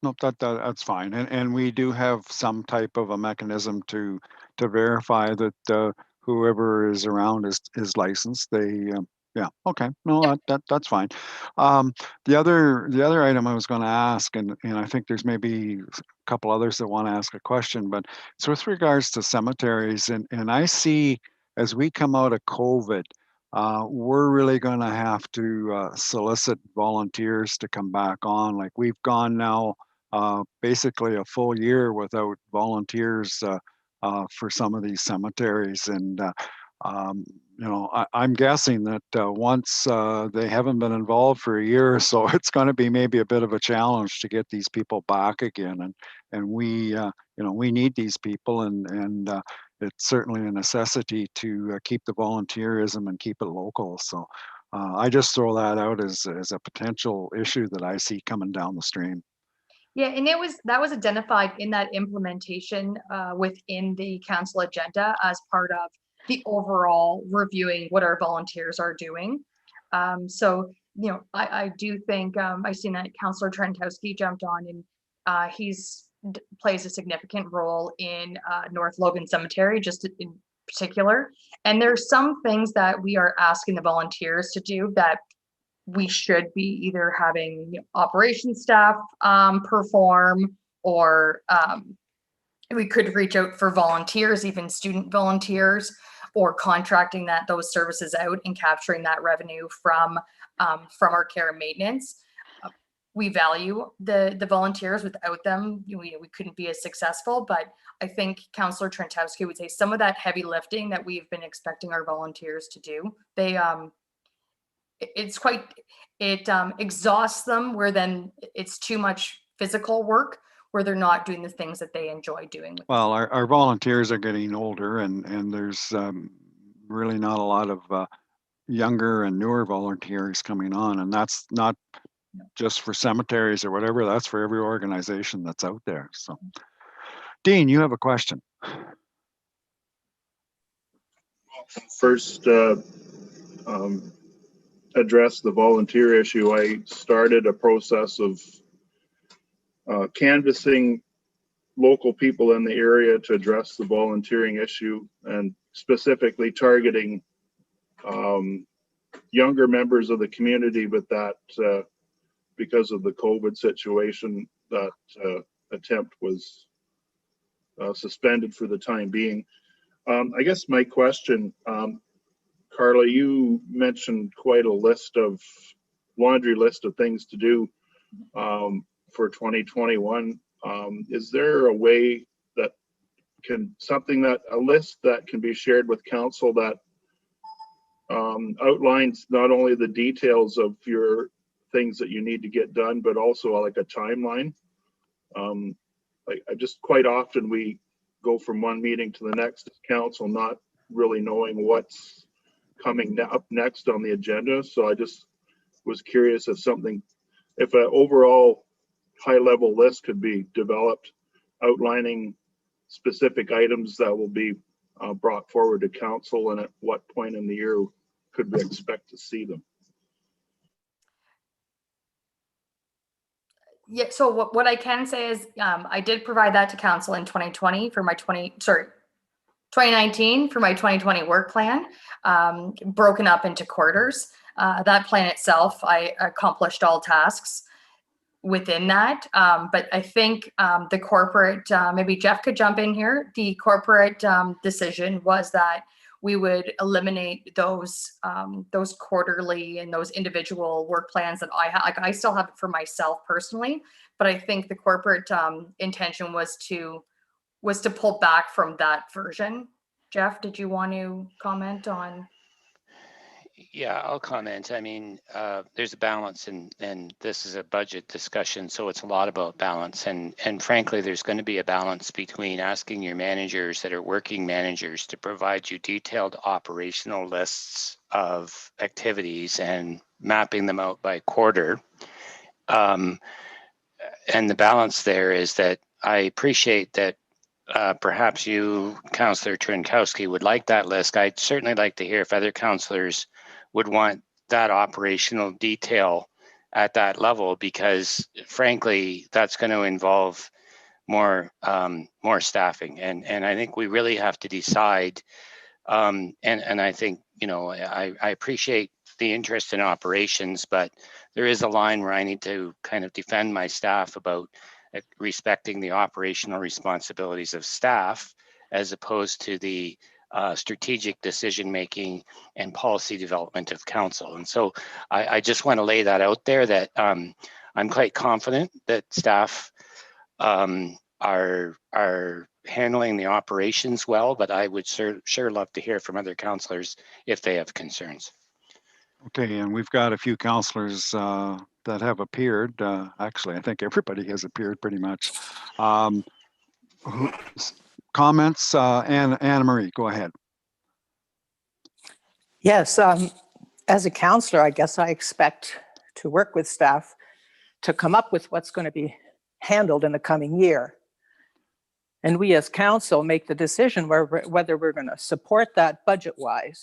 Nope, that's fine. And we do have some type of a mechanism to verify that whoever is around is licensed. They Yeah. Okay. No, that's fine. The other item I was going to ask, and I think there's maybe a couple others that want to ask a question, but it's with regards to cemeteries, and I see as we come out of COVID, we're really going to have to solicit volunteers to come back on. Like we've gone now basically a full year without volunteers for some of these cemeteries, and um, I'm guessing that once they haven't been involved for a year or so, it's going to be maybe a bit of a challenge to get these people back again. And we, we need these people, and it's certainly a necessity to keep the volunteerism and keep it local. So I just throw that out as a potential issue that I see coming down the stream. Yeah, and that was identified in that implementation within the council agenda as part of the overall reviewing what our volunteers are doing. So, I do think I've seen that Councillor Trentowski jumped on, and plays a significant role in North Logan Cemetery, just in particular. And there's some things that we are asking the volunteers to do that we should be either having operations staff perform, or we could reach out for volunteers, even student volunteers, or contracting those services out and capturing that revenue from our care and maintenance. We value the volunteers. Without them, we couldn't be as successful. But I think Councillor Trentowski would say some of that heavy lifting that we've been expecting our volunteers to do, it exhausts them, where then it's too much physical work where they're not doing the things that they enjoy doing. Well, our volunteers are getting older, and there's really not a lot of younger and newer volunteers coming on, and that's not just for cemeteries or whatever, that's for every organization that's out there. So Dean, you have a question. First, address the volunteer issue. I started a process of canvassing local people in the area to address the volunteering issue, and specifically targeting younger members of the community, but that because of the COVID situation, that attempt was suspended for the time being. I guess my question, Carla, you mentioned quite a laundry list of things to do for 2021. Is there a way that a list that can be shared with council that outlines not only the details of your things that you need to get done, but also like a timeline? I just quite often we go from one meeting to the next as council, not really knowing what's coming up next on the agenda. So I just was curious if an overall high level list could be developed outlining specific items that will be brought forward to council, and at what point in the year could we expect to see them? Yeah, so what I can say is I did provide that to council in 2020 for my 2019 for my 2020 work plan, broken up into quarters. That plan itself, I accomplished all tasks within that. But I think the corporate, maybe Jeff could jump in here. The corporate decision was that we would eliminate those quarterly and those individual work plans that I have. Like I still have it for myself personally, but I think the corporate intention was to pull back from that version. Jeff, did you want to comment on? Yeah, I'll comment. I mean, there's a balance, and this is a budget discussion, so it's a lot about balance. And frankly, there's going to be a balance between asking your managers that are working managers to provide you detailed operational lists of activities and mapping them out by quarter. And the balance there is that I appreciate that perhaps you, Councillor Trinkowski, would like that list. I'd certainly like to hear if other councillors would want that operational detail at that level, because frankly, that's going to involve more staffing. And I think we really have to decide. And I think, I appreciate the interest in operations, but there is a line where I need to kind of defend my staff about respecting the operational responsibilities of staff as opposed to the strategic decision-making and policy development of council. And so I just want to lay that out there, that I'm quite confident that staff are handling the operations well, but I would sure love to hear from other councillors if they have concerns. Okay, and we've got a few councillors that have appeared. Actually, I think everybody has appeared pretty much. Comments? Anna Marie, go ahead. Yes, as a counselor, I guess I expect to work with staff to come up with what's going to be handled in the coming year. And we as council make the decision whether we're going to support that budget-wise.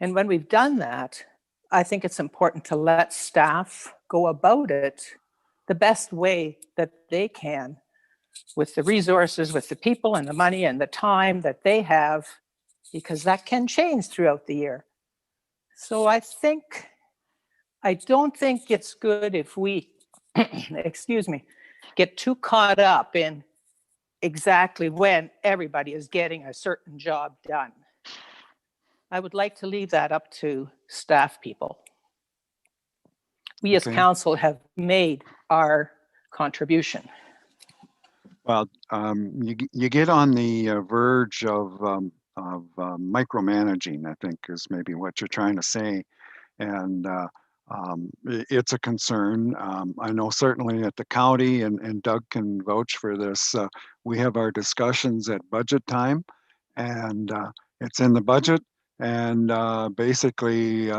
And when we've done that, I think it's important to let staff go about it the best way that they can, with the resources, with the people and the money and the time that they have, because that can change throughout the year. So I don't think it's good if we, excuse me, get too caught up in exactly when everybody is getting a certain job done. I would like to leave that up to staff people. We as council have made our contribution. Well, you get on the verge of micromanaging, I think is maybe what you're trying to say. And it's a concern. I know certainly at the county, and Doug can vouch for this, we have our discussions at budget time, and it's in the budget. And basically,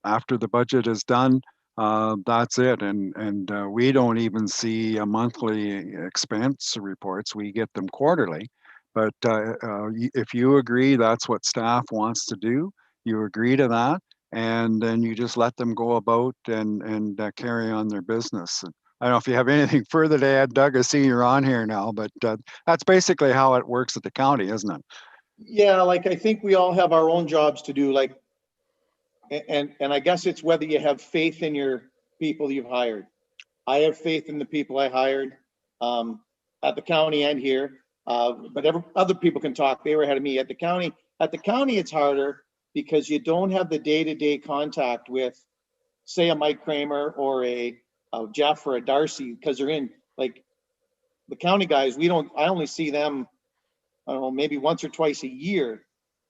after the budget is done, that's it. And we don't even see a monthly expense reports. We get them quarterly. But if you agree that's what staff wants to do, you agree to that, and then you just let them go about and carry on their business. And I don't know if you have anything further to add, Doug. I see you're on here now, but that's basically how it works at the county, isn't it? Yeah, like I think we all have our own jobs to do, like, and I guess it's whether you have faith in your people you've hired. I have faith in the people I hired at the county and here, but other people can talk. They were ahead of me at the county. At the county, it's harder because you don't have the day-to-day contact with, say, a Mike Kramer or a Jeff or a Darcy, because they're in, like, the county guys. I only see them, I don't know, maybe once or twice a year,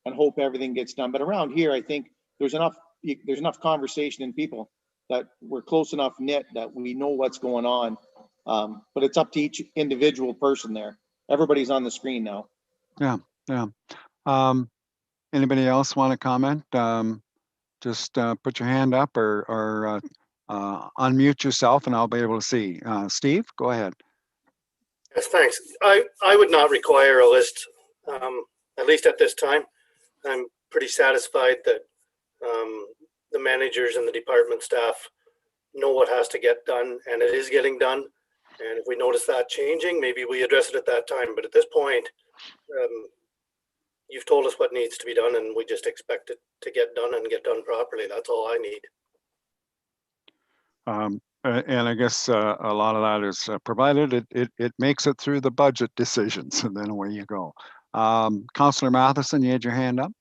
and hope everything gets done. But around here, I think there's enough conversation in people that we're close enough knit that we know what's going on. But it's up to each individual person there. Everybody's on the screen now. Yeah. Anybody else want to comment? Just put your hand up or unmute yourself and I'll be able to see. Steve, go ahead. Yes, thanks. I would not require a list, at least at this time. I'm pretty satisfied that the managers and the department staff know what has to get done, and it is getting done. And if we notice that changing, maybe we address it at that time. But at this point, you've told us what needs to be done, and we just expect it to get done and get done properly. That's all I need. And I guess a lot of that is provided it makes it through the budget decisions, and then away you go. Councillor Matheson, you had your hand up.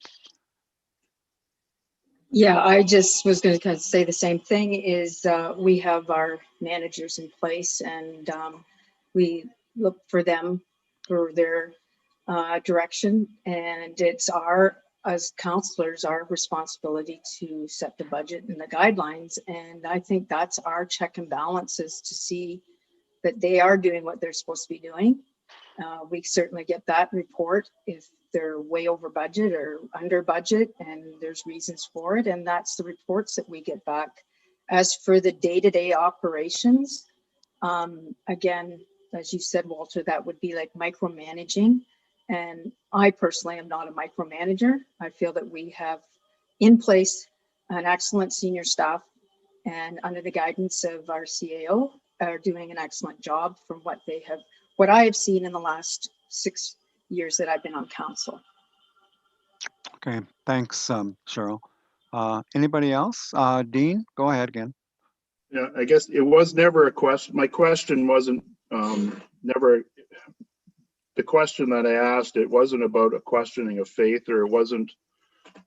Yeah, I just was going to kind of say the same thing. Is we have our managers in place, and we look for them for their direction, and it's as councillors, our responsibility to set the budget and the guidelines. And I think that's our check and balances to see that they are doing what they're supposed to be doing. We certainly get that report if they're way over budget or under budget, and there's reasons for it. And that's the reports that we get back. As for the day-to-day operations, again, as you said, Walter, that would be like micromanaging. And I personally am not a micromanager. I feel that we have in place an excellent senior staff, and under the guidance of our CAO, are doing an excellent job from what I have seen in the last 6 years that I've been on council. Okay, thanks, Cheryl. Anybody else? Dean, go ahead again. Yeah, I guess it was never a question. My question wasn't never the question that I asked. It wasn't about a questioning of faith, or it wasn't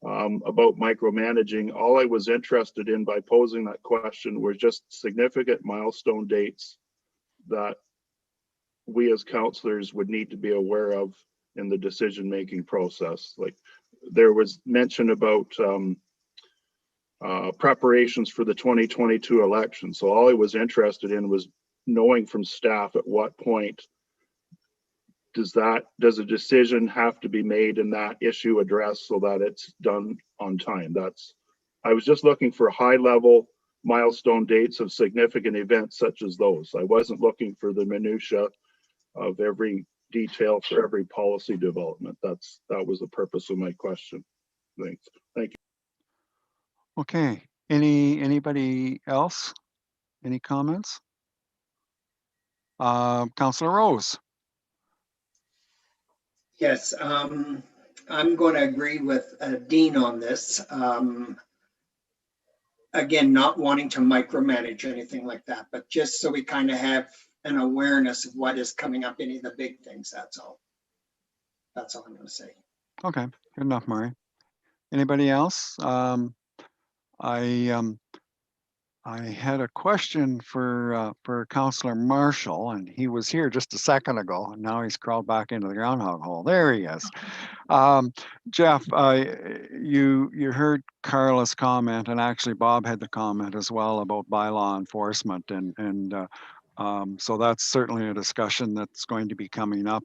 about micromanaging. All I was interested in by posing that question were just significant milestone dates that we as counselors would need to be aware of in the decision-making process. Like there was mention about preparations for the 2022 election. So all I was interested in was knowing from staff at what point does a decision have to be made and that issue addressed so that it's done on time. I was just looking for high level milestone dates of significant events such as those. I wasn't looking for the minutia of every detail for every policy development. That was the purpose of my question. Thanks. Thank you. Okay. Anybody else? Any comments? Councillor Rose. Yes, I'm going to agree with Dean on this. Again, not wanting to micromanage anything like that, but just so we kind of have an awareness of what is coming up, any of the big things, that's all. That's all I'm going to say. Okay, good enough, Murray. Anybody else? I had a question for Councillor Marshall, and he was here just a second ago, and now he's crawled back into the groundhog hole. There he is. Jeff, you heard Carla's comment, and actually Bob had the comment as well about bylaw enforcement, and so that's certainly a discussion that's going to be coming up.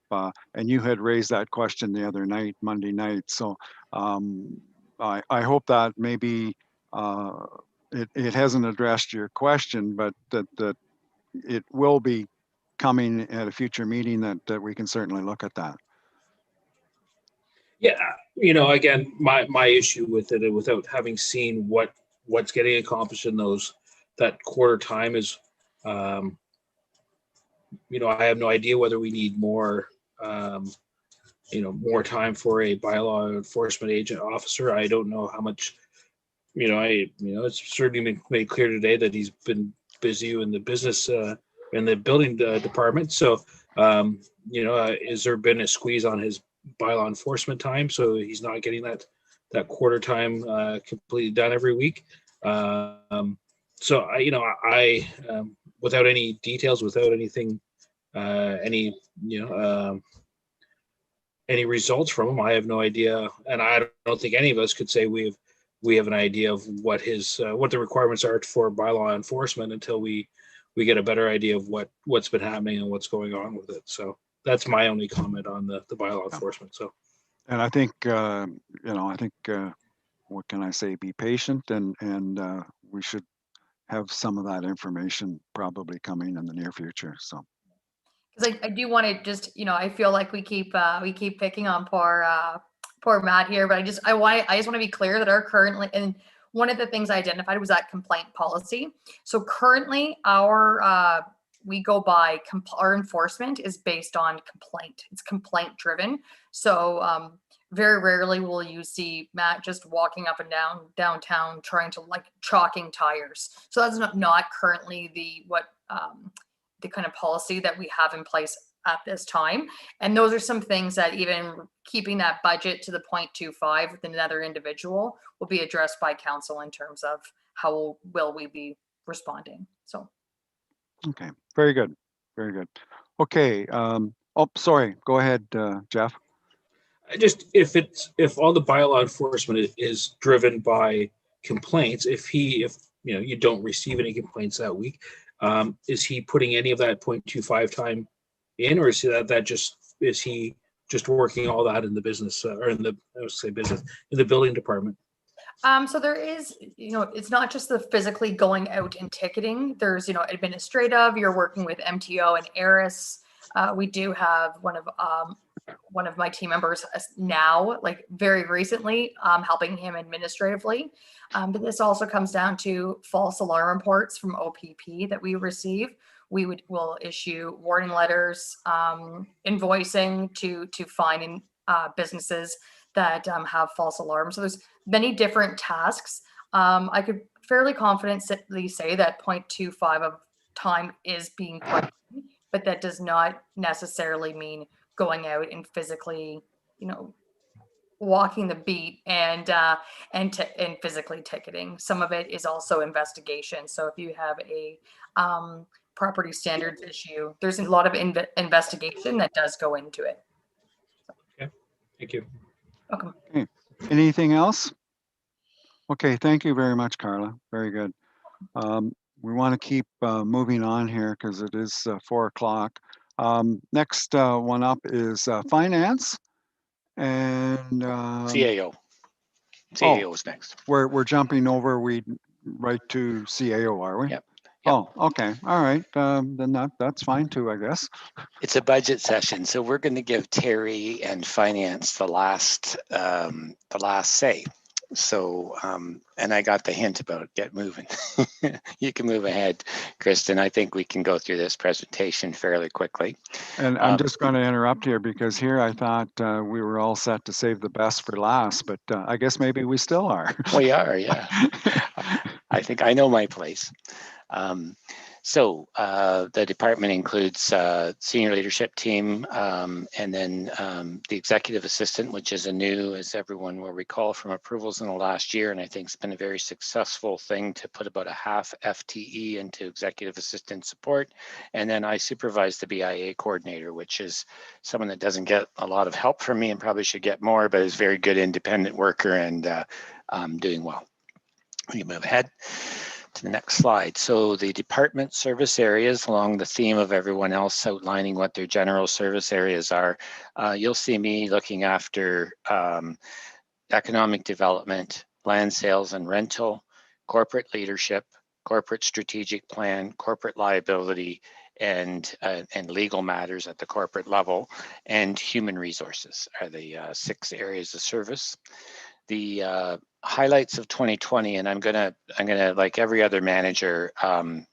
And you had raised that question the other night, Monday night. So I hope that maybe it hasn't addressed your question, but that it will be coming at a future meeting that we can certainly look at that. Yeah, again, my issue with it, without having seen what's getting accomplished in that quarter time is, I have no idea whether we need more, more time for a bylaw enforcement agent officer. I don't know how much. It's certainly been made clear today that he's been busy in the business, in the building department. So, has there been a squeeze on his bylaw enforcement time? So he's not getting that quarter time completely done every week. So I without any details, without anything, any results from him, I have no idea, and I don't think any of us could say we have an idea of what the requirements are for bylaw enforcement until we get a better idea of what's been happening and what's going on with it. So that's my only comment on the bylaw enforcement. So, and I think what can I say? Be patient, and we should have some of that information probably coming in the near future. So, because I do want to just I feel like we keep picking on poor Matt here, but I just want to be clear that our currently, and one of the things I identified was that complaint policy. So currently we go by our enforcement is based on complaint. It's complaint driven. So very rarely will you see Matt just walking up and down downtown trying to chalking tires. So that's not currently the kind of policy that we have in place at this time. And those are some things that even keeping that budget to the 0.25 with another individual will be addressed by council in terms of how will we be responding. So. Okay, very good. Very good. Okay. Sorry. Go ahead, Jeff. Just if all the bylaw enforcement is driven by complaints, if you don't receive any complaints that week, is he putting any of that 0.25 time in, or is he just working all that in the business or in the building department? So there is, it's not just the physically going out and ticketing. There's, administrative, you're working with MTO and ARIS. We do have one of my team members now, very recently, helping him administratively. But this also comes down to false alarm reports from OPP that we receive. Will issue warning letters, invoicing to finding businesses that have false alarms. So there's many different tasks. I could fairly confidently say that 0.25 of time is being put in, but that does not necessarily mean going out and physically, walking the beat and physically ticketing. Some of it is also investigation. So if you have a property standards issue, there's a lot of investigation that does go into it. Okay, thank you. Welcome. Okay. Anything else? Okay, thank you very much, Carla. Very good. We want to keep moving on here because it is 4 o'clock. Next one up is finance and CAO. CAO is next. We're jumping over. Right to CAO, are we? Yep. Oh, okay. All right. Then that's fine too, I guess. It's a budget session, so we're going to give Terry and finance the last say. So, and I got the hint about get moving. You can move ahead, Kristen. I think we can go through this presentation fairly quickly. And I'm just going to interrupt here because here I thought we were all set to save the best for last, but I guess maybe we still are. We are, yeah. I think I know my place. So the department includes senior leadership team and then the executive assistant, which is a new, as everyone will recall from approvals in the last year, and I think it's been a very successful thing to put about a half FTE into executive assistant support. And then I supervise the BIA coordinator, which is someone that doesn't get a lot of help from me and probably should get more, but is very good independent worker and doing well. We can move ahead to the next slide. So the department service areas, along the theme of everyone else outlining what their general service areas are, you'll see me looking after economic development, land sales and rental, corporate leadership, corporate strategic plan, corporate liability, and legal matters at the corporate level, and human resources are the 6 areas of service. The highlights of 2020, and I'm gonna like every other manager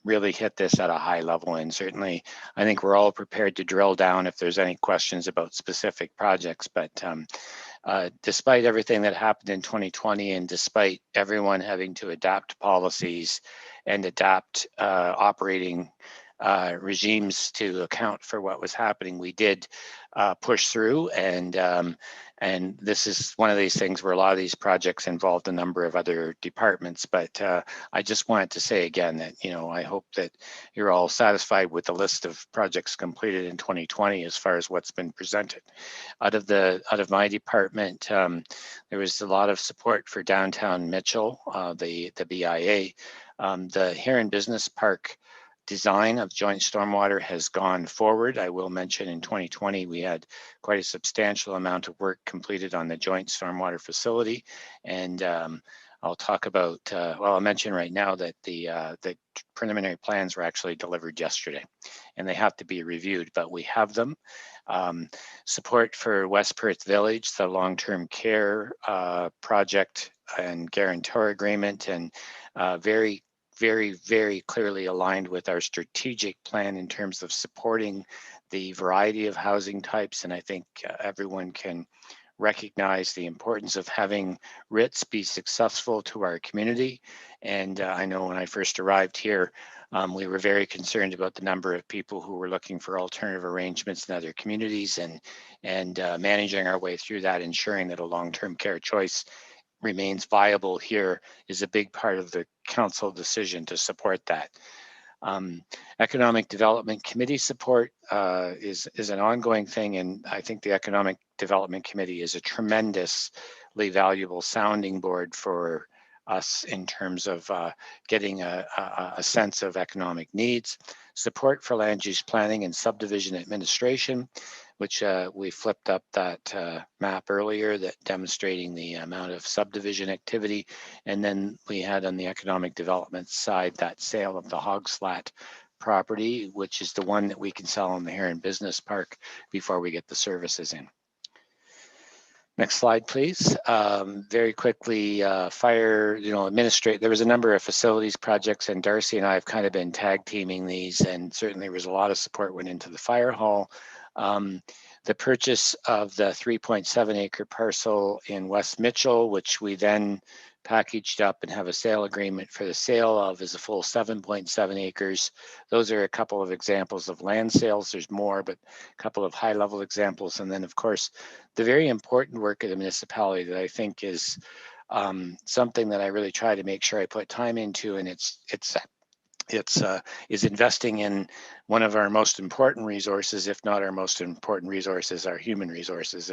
really hit this at a high level, and certainly I think we're all prepared to drill down if there's any questions about specific projects. But despite everything that happened in 2020, and despite everyone having to adapt policies and adapt operating regimes to account for what was happening, we did push through, and this is one of these things where a lot of these projects involved a number of other departments. But I just wanted to say again that, I hope that you're all satisfied with the list of projects completed in 2020 as far as what's been presented. Out of my department, there was a lot of support for downtown Mitchell, the BIA, the Heron Business Park design of joint stormwater has gone forward. I will mention in 2020, we had quite a substantial amount of work completed on the joint stormwater facility. And I'll talk about, I'll mention right now that the preliminary plans were actually delivered yesterday and they have to be reviewed, but we have them. Support for West Perth Village, the long-term care project and guarantor agreement, and very clearly aligned with our strategic plan in terms of supporting the variety of housing types. And I think everyone can recognize the importance of having RITs be successful to our community. And I know when I first arrived here, we were very concerned about the number of people who were looking for alternative arrangements in other communities, and managing our way through that, ensuring that a long-term care choice remains viable here is a big part of the council decision to support that. Economic Development Committee support is an ongoing thing, and I think the Economic Development Committee is a tremendously valuable sounding board for us in terms of getting a sense of economic needs. Support for land use planning and subdivision administration, which we flipped up that map earlier, that demonstrating the amount of subdivision activity. And then we had on the economic development side that sale of the Hogsflat property, which is the one that we can sell on the Heron Business Park before we get the services in. Next slide, please. Very quickly, fire, administrate. There was a number of facilities projects, and Darcy and I have kind of been tag teaming these, and certainly there was a lot of support went into the fire hall. the purchase of the 3.7 acre parcel in West Mitchell, which we then packaged up and have a sale agreement for the sale of, is a full 7.7 acres. Those are a couple of examples of land sales. There's more, but a couple of high level examples. And then of course, the very important work of the municipality that I think is something that I really try to make sure I put time into, and is investing in one of our most important resources, if not our most important resources, our human resources.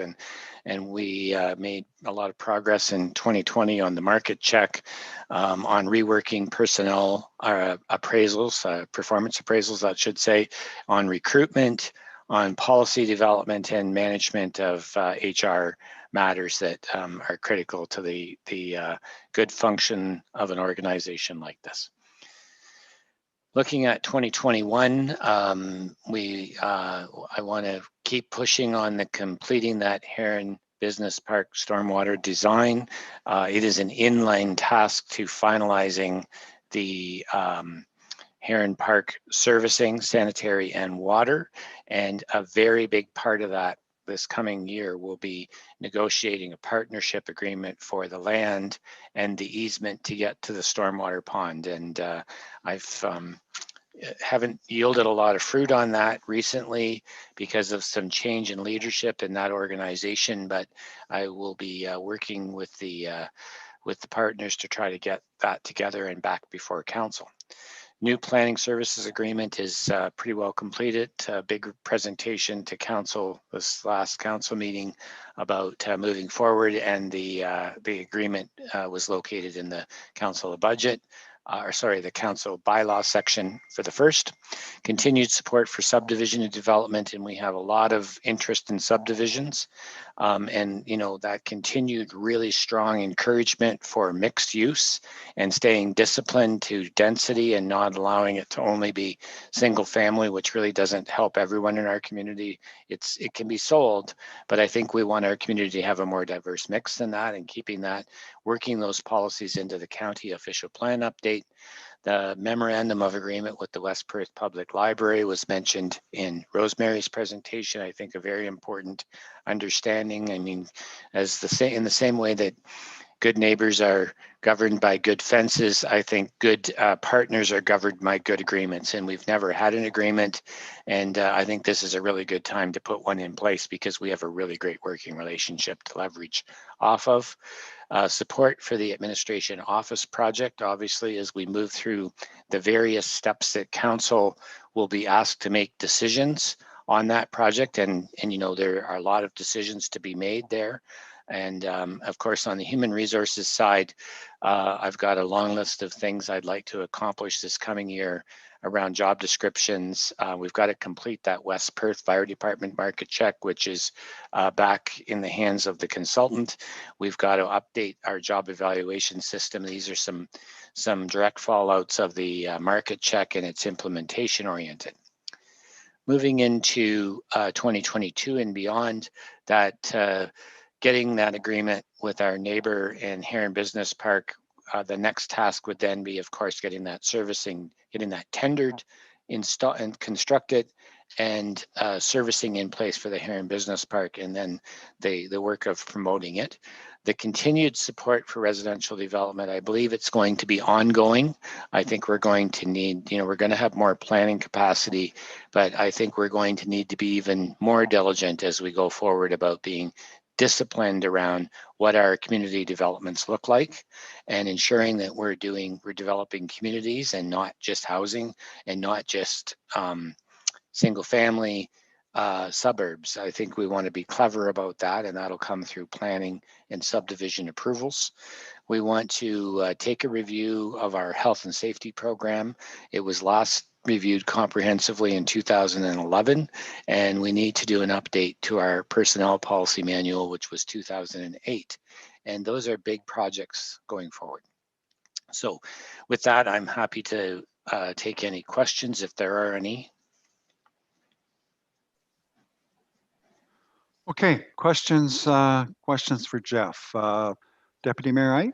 And we made a lot of progress in 2020 on the market check, on reworking personnel appraisals, performance appraisals, I should say, on recruitment, on policy development and management of HR matters that are critical to the good function of an organization like this. Looking at 2021, I want to keep pushing on the completing that Heron Business Park stormwater design. It is an inline task to finalizing the Heron Park servicing, sanitary and water, and a very big part of that this coming year will be negotiating a partnership agreement for the land and the easement to get to the stormwater pond. And haven't yielded a lot of fruit on that recently because of some change in leadership in that organization, but I will be working with the partners to try to get that together and back before council. New planning services agreement is pretty well completed. A big presentation to council this last council meeting about moving forward, and the agreement was located in the council budget. The council bylaw section for the first. Continued support for subdivision and development, and we have a lot of interest in subdivisions. And that continued really strong encouragement for mixed use and staying disciplined to density and not allowing it to only be single family, which really doesn't help everyone in our community. It can be sold, but I think we want our community to have a more diverse mix than that, and keeping that, working those policies into the county official plan update. The memorandum of agreement with the West Perth Public Library was mentioned in Rosemary's presentation. I think a very important understanding. I mean, in the same way that good neighbors are governed by good fences, I think good partners are governed by good agreements, and we've never had an agreement. And I think this is a really good time to put one in place because we have a really great working relationship to leverage off of. Support for the administration office project, obviously, as we move through the various steps that council will be asked to make decisions on that project. And there are a lot of decisions to be made there. And of course, on the human resources side, I've got a long list of things I'd like to accomplish this coming year around job descriptions. We've got to complete that West Perth Fire Department market check, which is back in the hands of the consultant. We've got to update our job evaluation system. These are some direct fallouts of the market check, and it's implementation oriented. Moving into 2022 and beyond, that getting that agreement with our neighbor in Heron Business Park, the next task would then be, of course, getting that servicing, getting that tendered, installed and constructed, and servicing in place for the Heron Business Park, and then the work of promoting it. The continued support for residential development, I believe it's going to be ongoing. I think we're going to need, we're going to have more planning capacity, but I think we're going to need to be even more diligent as we go forward about being disciplined around what our community developments look like, and ensuring that we're developing communities and not just housing and not just single family suburbs. I think we want to be clever about that, and that'll come through planning and subdivision approvals. We want to take a review of our health and safety program. It was last reviewed comprehensively in 2011, and we need to do an update to our personnel policy manual, which was 2008. And those are big projects going forward. So with that, I'm happy to take any questions if there are any. Okay, questions for Jeff. Deputy Mayor Ite?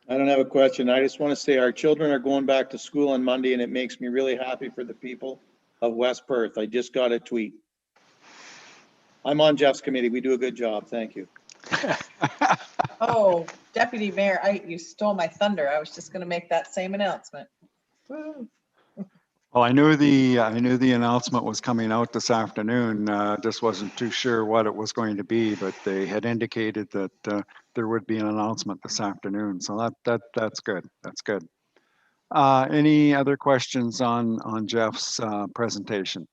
I don't have a question. I just want to say our children are going back to school on Monday, and it makes me really happy for the people of West Perth. I just got a tweet. I'm on Jeff's committee. We do a good job. Thank you. Oh, Deputy Mayor, you stole my thunder. I was just gonna make that same announcement. Woo. Well, I knew the announcement was coming out this afternoon. Just wasn't too sure what it was going to be, but they had indicated that there would be an announcement this afternoon. So that's good. That's good. Any other questions on Jeff's presentation?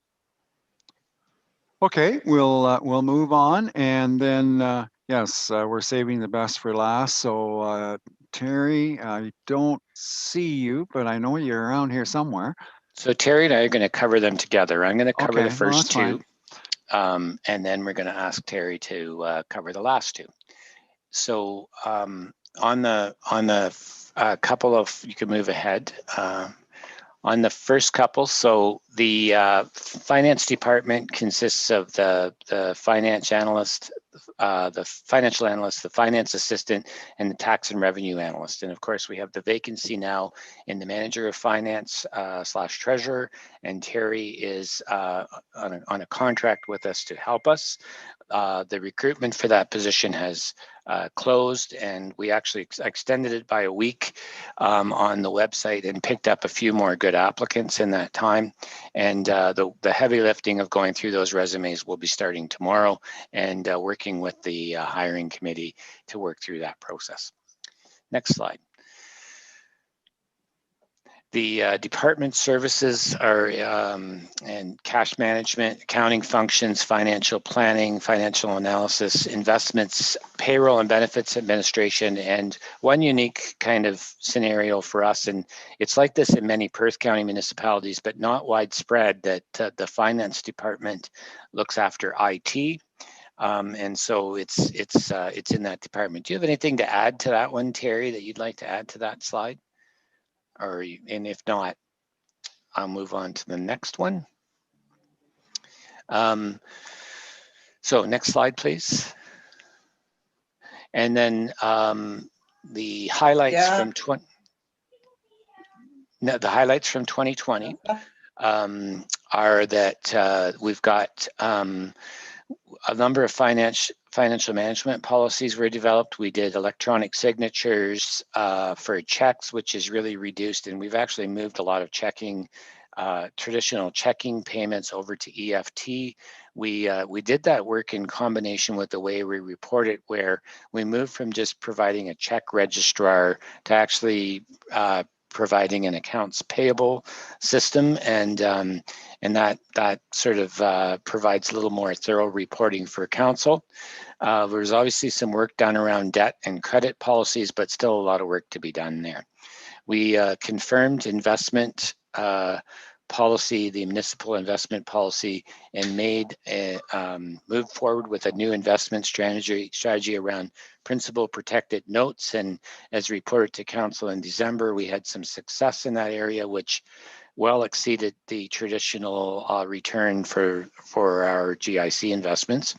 Okay, we'll move on, and then yes, we're saving the best for last. So Terry, I don't see you, but I know you're around here somewhere. So Terry and I are going to cover them together. I'm going to cover Okay, the no, first that's two, fine. and then we're going to ask Terry to cover the last two. So on the couple of, you can move ahead. On the first couple, so the finance department consists of the finance analyst, the financial analyst, the finance assistant, and the tax and revenue analyst. And of course, we have the vacancy now in the manager of finance / treasurer, and Terry is on a contract with us to help us. The recruitment for that position has closed, and we actually extended it by a week on the website and picked up a few more good applicants in that time. And the heavy lifting of going through those resumes will be starting tomorrow, and working with the hiring committee to work through that process. Next slide. The department services are and cash management, accounting functions, financial planning, financial analysis, investments, payroll and benefits administration, and one unique kind of scenario for us, and it's like this in many Perth County municipalities, but not widespread, that the finance department looks after IT. And so it's in that department. Do you have anything to add to that one, Terry, that you'd like to add to that slide? And if not, I'll move on to the next one. So next slide, please. And then the highlights from 2020 are that we've got a number of financial management policies were developed. We did electronic signatures for checks, which is really reduced, and we've actually moved a lot of traditional checking payments over to EFT. We did that work in combination with the way we report it, where we moved from just providing a check registrar to actually providing an accounts payable system, and that sort of provides a little more thorough reporting for council. There's obviously some work done around debt and credit policies, but still a lot of work to be done there. We confirmed investment policy, the municipal investment policy, and moved forward with a new investment strategy around principal protected notes. And as reported to council in December, we had some success in that area, which well exceeded the traditional return for our GIC investments.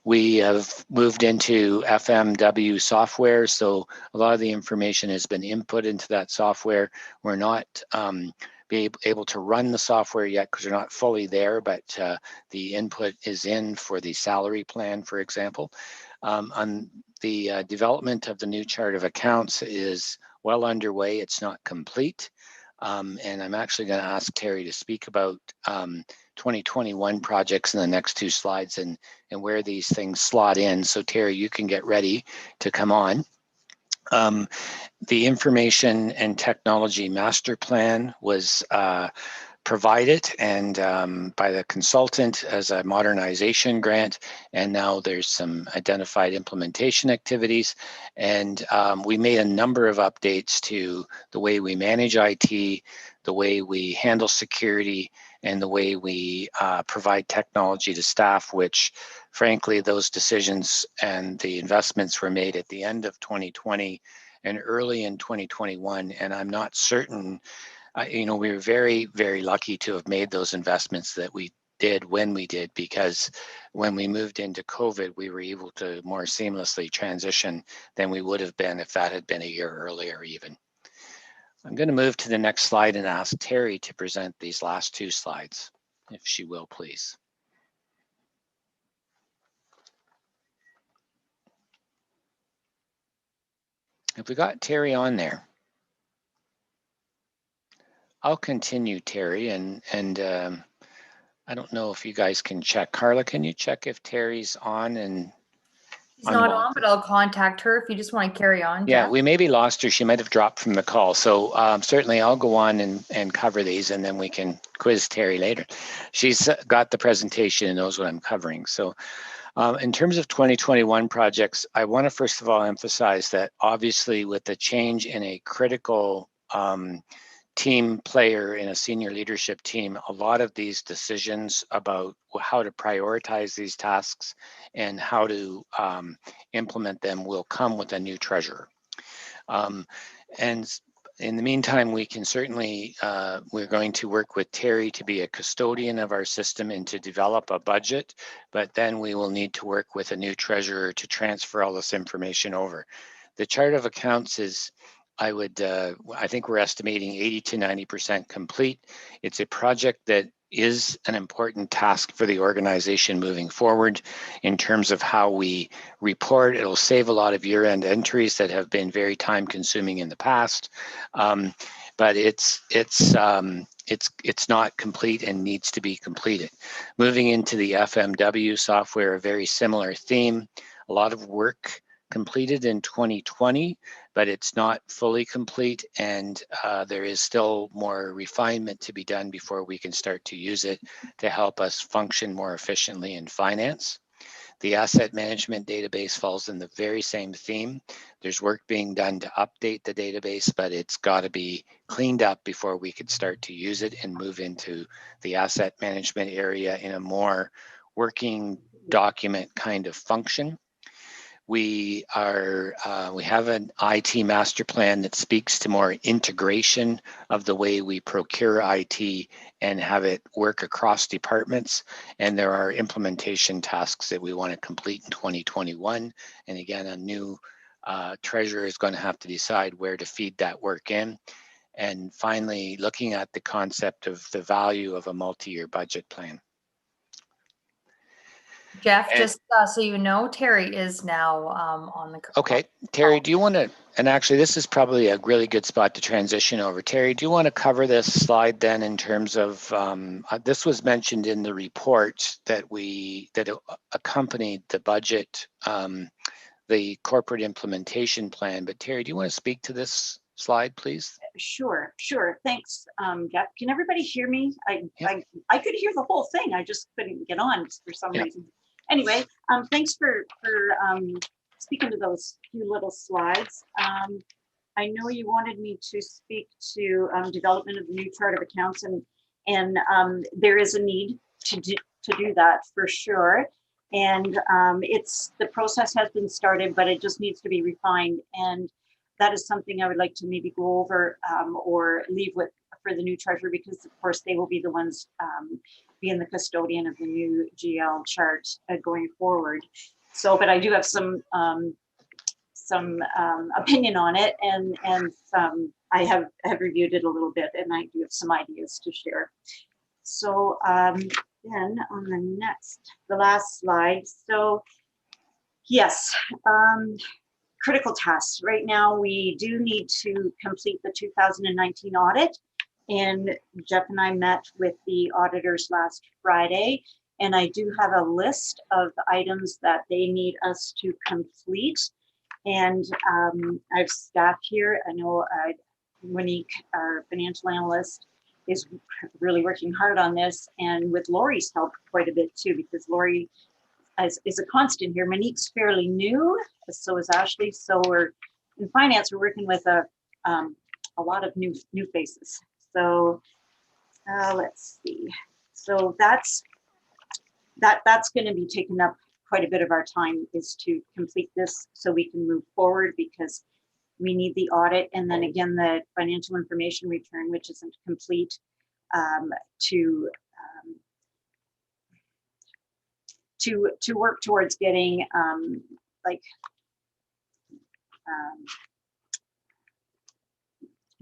We have moved into FMW software, so a lot of the information has been input into that software. We're not be able to run the software yet because they're not fully there, but the input is in for the salary plan, for example. On the development of the new chart of accounts is well underway. It's not complete. And I'm actually going to ask Terry to speak about 2021 projects in the next two slides and where these things slot in. So Terry, you can get ready to come on. The information and technology master plan was provided and by the consultant as a modernization grant, and now there's some identified implementation activities, and we made a number of updates to the way we manage IT, the way we handle security, and the way we provide technology to staff, which frankly those decisions and the investments were made at the end of 2020 and early in 2021, and I'm not certain. We were very, very lucky to have made those investments that we did when we did, because when we moved into COVID, we were able to more seamlessly transition than we would have been if that had been a year earlier even. I'm going to move to the next slide and ask Terry to present these last two slides, if she will, please. Have we got Terry on there? I'll continue, Terry, and I don't know if you guys can check. Carla, can you check if Terry's on and She's not on, but I'll contact her if you just want to carry on, yeah, Jeff. we maybe lost her. She might have dropped from the call. So certainly I'll go on and cover these, and then we can quiz Terry later. She's got the presentation and knows what I'm covering. So in terms of 2021 projects, I want to first of all emphasize that obviously with the change in a critical team player in a senior leadership team, a lot of these decisions about how to prioritize these tasks and how to implement them will come with a new treasurer. And in the meantime, we can certainly, we're going to work with Terry to be a custodian of our system and to develop a budget, but then we will need to work with a new treasurer to transfer all this information over. The chart of accounts is, I think we're estimating 80 to 90% complete. It's a project that is an important task for the organization moving forward in terms of how we report. It'll save a lot of year-end entries that have been very time-consuming in the past, but it's not complete and needs to be completed. Moving into the FMW software, a very similar theme. A lot of work completed in 2020, but it's not fully complete, and there is still more refinement to be done before we can start to use it to help us function more efficiently in finance. The asset management database falls in the very same theme. There's work being done to update the database, but it's got to be cleaned up before we could start to use it and move into the asset management area in a more working document kind of function. We have an IT master plan that speaks to more integration of the way we procure IT and have it work across departments. And there are implementation tasks that we want to complete in 2021. And again, a new treasurer is going to have to decide where to feed that work in. And finally, looking at the concept of the value of a multi-year budget plan. Jeff, just so you know, Terry is now on the call. Okay, Terry, do you want to, and actually this is probably a really good spot to transition over. Terry, do you want to cover this slide then in terms of, this was mentioned in the report that accompanied the budget, the corporate implementation plan, but Terry, do you want to speak to this slide, please? Sure. Thanks, Jeff. Can everybody hear me? I could hear the whole thing. I just couldn't get on for some reason. Anyway, thanks for speaking to those few little slides. I know you wanted me to speak to development of the new chart of accounts, and there is a need to do that for sure. And the process has been started, but it just needs to be refined. And that is something I would like to maybe go over or leave with for the new treasurer, because of course they will be the ones being the custodian of the new GL chart going forward. So, but I do have some opinion on it, and I have reviewed it a little bit, and I do have some ideas to share. So then on the last slide. So yes. Critical tasks. Right now, we do need to complete the 2019 audit, and Jeff and I met with the auditors last Friday, and I do have a list of items that they need us to complete. And I have staff here. I know Monique, our financial analyst, is really working hard on this, and with Lori's help quite a bit too, because Lori is a constant here. Monique's fairly new, so is Ashley. So we're in finance, we're working with a lot of new faces. So let's see. So that's going to be taking up quite a bit of our time, is to complete this so we can move forward, because we need the audit, and then again the financial information return, which isn't complete, to work towards getting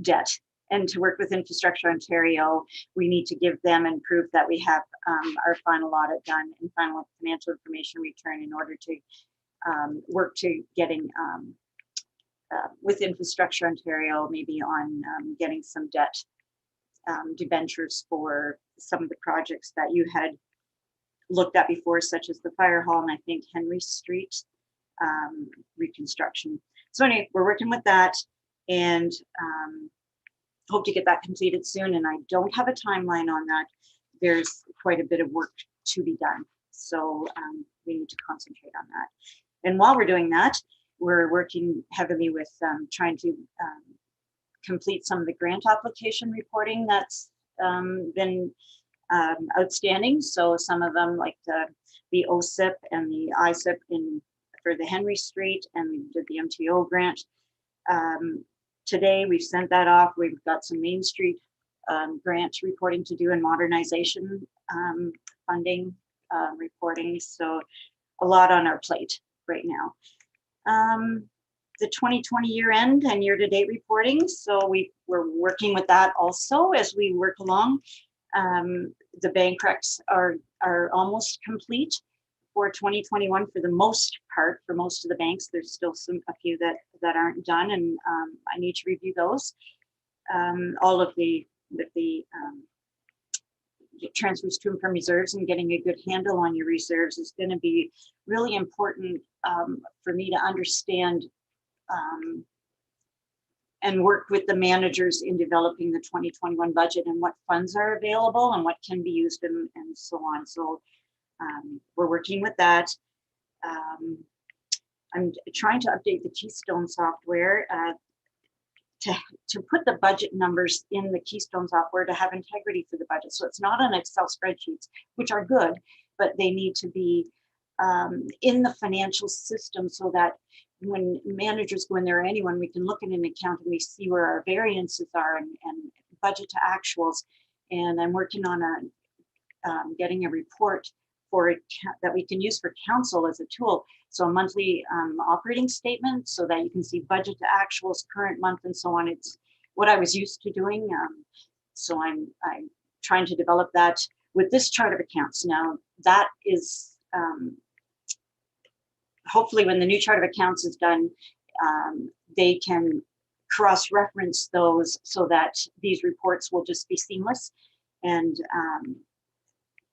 debt, and to work with Infrastructure Ontario. We need to give them and prove that we have our final audit done and final financial information return in order to work to getting with Infrastructure Ontario, maybe on getting some debt debentures for some of the projects that you had looked at before, such as the fire hall and I think Henry Street reconstruction. So anyway, we're working with that and hope to get that completed soon. And I don't have a timeline on that. There's quite a bit of work to be done. So we need to concentrate on that. And while we're doing that, we're working heavily with trying to complete some of the grant application reporting that's been outstanding. So some of them, like the OSIP and the ISIP for the Henry Street, and we did the MTO grant. Today we've sent that off. We've got some Main Street grant reporting to do and modernization funding reporting. So a lot on our plate right now. The 2020 year end and year to date reporting. So we're working with that also as we work along. The bank recs are almost complete for 2021 for the most part. For most of the banks, there's still a few that aren't done, and I need to review those. All of the transfers to and from reserves and getting a good handle on your reserves is going to be really important for me to understand and work with the managers in developing the 2021 budget and what funds are available and what can be used and so on. So we're working with that. I'm trying to update the Keystone software to put the budget numbers in the Keystone software to have integrity for the budget. So it's not on Excel spreadsheets, which are good, but they need to be in the financial system so that when managers go in there or anyone, we can look at an account and we see where our variances are and budget to actuals. And I'm working on getting a report for it that we can use for council as a tool. So a monthly operating statement so that you can see budget to actuals, current month, and so on. It's what I was used to doing. So I'm trying to develop that with this chart of accounts. Now that is hopefully when the new chart of accounts is done, they can cross-reference those so that these reports will just be seamless. And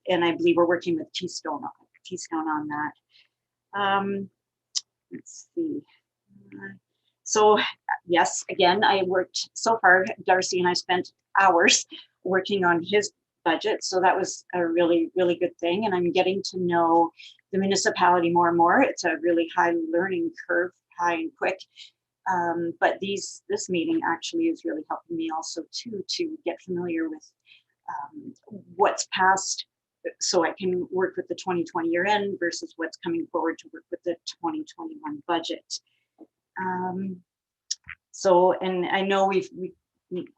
I believe we're working with Keystone on that. Let's see. So yes, again, I worked so far. Darcy and I spent hours working on his budget. So that was a really, really good thing. And I'm getting to know the municipality more and more. It's a really high learning curve, high and quick. But this meeting actually is really helping me also too, to get familiar with what's past, so I can work with the 2020 year end versus what's coming forward to work with the 2021 budget. So, and I know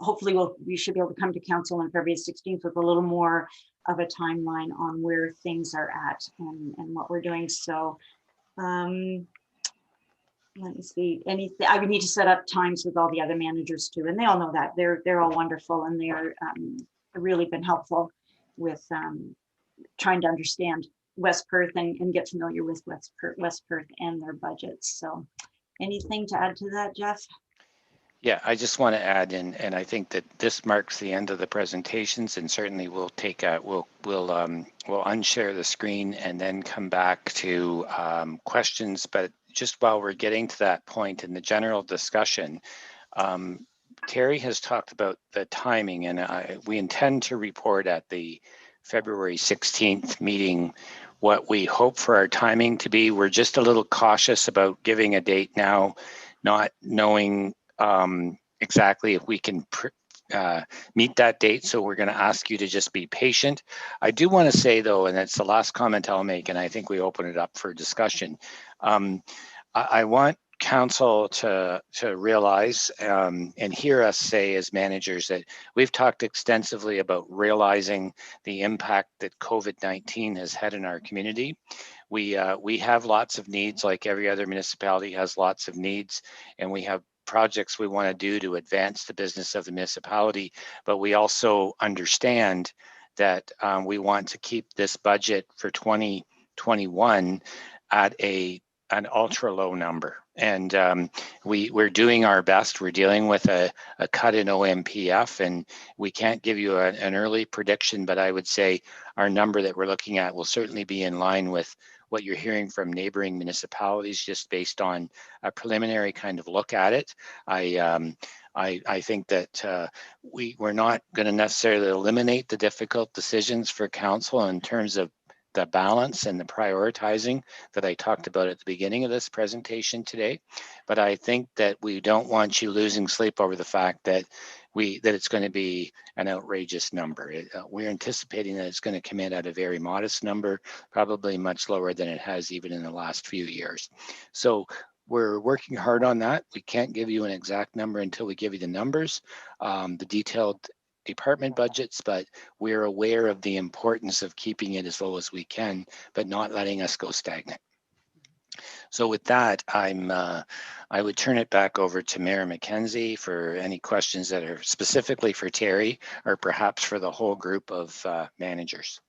hopefully we should be able to come to council on February 16th with a little more of a timeline on where things are at and what we're doing. So let me see, anything, I would need to set up times with all the other managers too. And they all know that they're all wonderful, and they're really been helpful with trying to understand West Perth and get familiar with West Perth and their budgets. So anything to add to that, Jeff? Yeah, I just want to add in, and I think that this marks the end of the presentations, and certainly we'll take we'll unshare the screen and then come back to questions. But just while we're getting to that point in the general discussion, Terry has talked about the timing, and we intend to report at the February 16th meeting what we hope for our timing to be. We're just a little cautious about giving a date now, not knowing exactly if we can meet that date. So we're going to ask you to just be patient. I do want to say though, and it's the last comment I'll make, and I think we open it up for discussion. I want council to realize and hear us say as managers that we've talked extensively about realizing the impact that COVID-19 has had in our community. We have lots of needs, like every other municipality has lots of needs, and we have projects we want to do to advance the business of the municipality, but we also understand that we want to keep this budget for 2021 at a an ultra low number. And we're doing our best. We're dealing with a cut in OMPF, and we can't give you an early prediction, but I would say our number that we're looking at will certainly be in line with what you're hearing from neighboring municipalities, just based on a preliminary kind of look at it. I think that we're not going to necessarily eliminate the difficult decisions for council in terms of the balance and the prioritizing that I talked about at the beginning of this presentation today. But I think that we don't want you losing sleep over the fact that it's going to be an outrageous number. We're anticipating that it's going to come in at a very modest number, probably much lower than it has even in the last few years. So we're working hard on that. We can't give you an exact number until we give you the numbers, the detailed department budgets, but we're aware of the importance of keeping it as low as we can, but not letting us go stagnant. So with that, I would turn it back over to Mayor McKenzie for any questions that are specifically for Terry, or perhaps for the whole group of managers.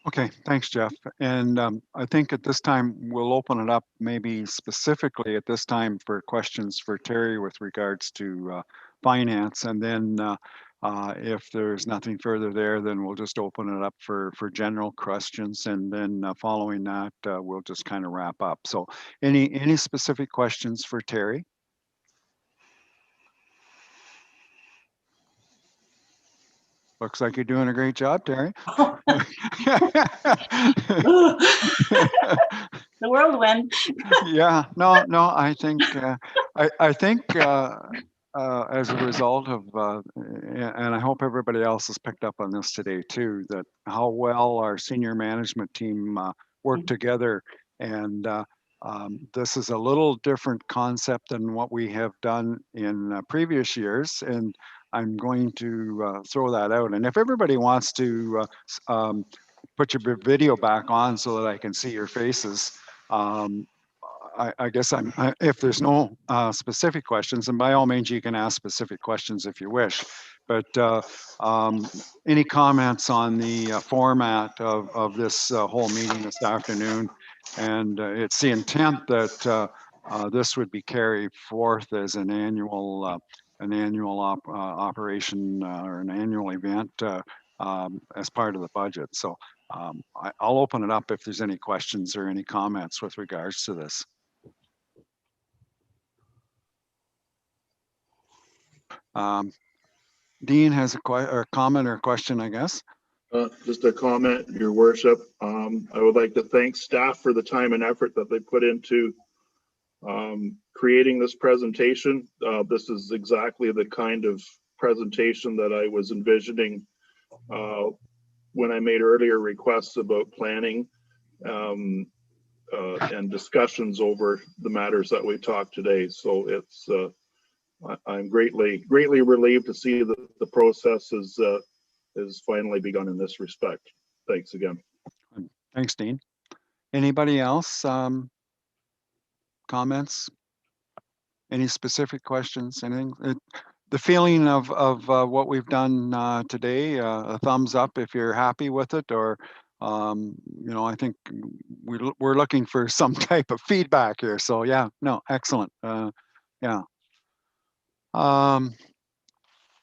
Okay, thanks, Jeff. And I think at this time, we'll open it up maybe specifically at this time for questions for Terry with regards to finance. And then if there's nothing further there, then we'll just open it up for general questions. And then following that, we'll just kind of wrap up. So any specific questions for Terry? Looks like you're doing a great job, Terry. The whirlwind. Yeah, no, I think I think as a result of, and I hope everybody else has picked up on this today too, that how well our senior management team worked together. And this is a little different concept than what we have done in previous years. And I'm going to throw that out. And if everybody wants to put your video back on so that I can see your faces, I guess if there's no specific questions, and by all means, you can ask specific questions if you wish. But any comments on the format of this whole meeting this afternoon? And it's the intent that this would be carried forth as an annual operation or an annual event as part of the budget. So I'll open it up if there's any questions or any comments with regards to this. Dean has a comment or a question, I guess. Just a comment, Your Worship. I would like to thank staff for the time and effort that they put into creating this presentation. This is exactly the kind of presentation that I was envisioning when I made earlier requests about planning and discussions over the matters that we talked today. So it's I'm greatly relieved to see that the process is finally begun in this respect. Thanks again. Thanks, Dean. Anybody else? Comments? Any specific questions? Anything? The feeling of what we've done today, a thumbs up if you're happy with it, or I think we're looking for some type of feedback here. So yeah, no, excellent. Yeah.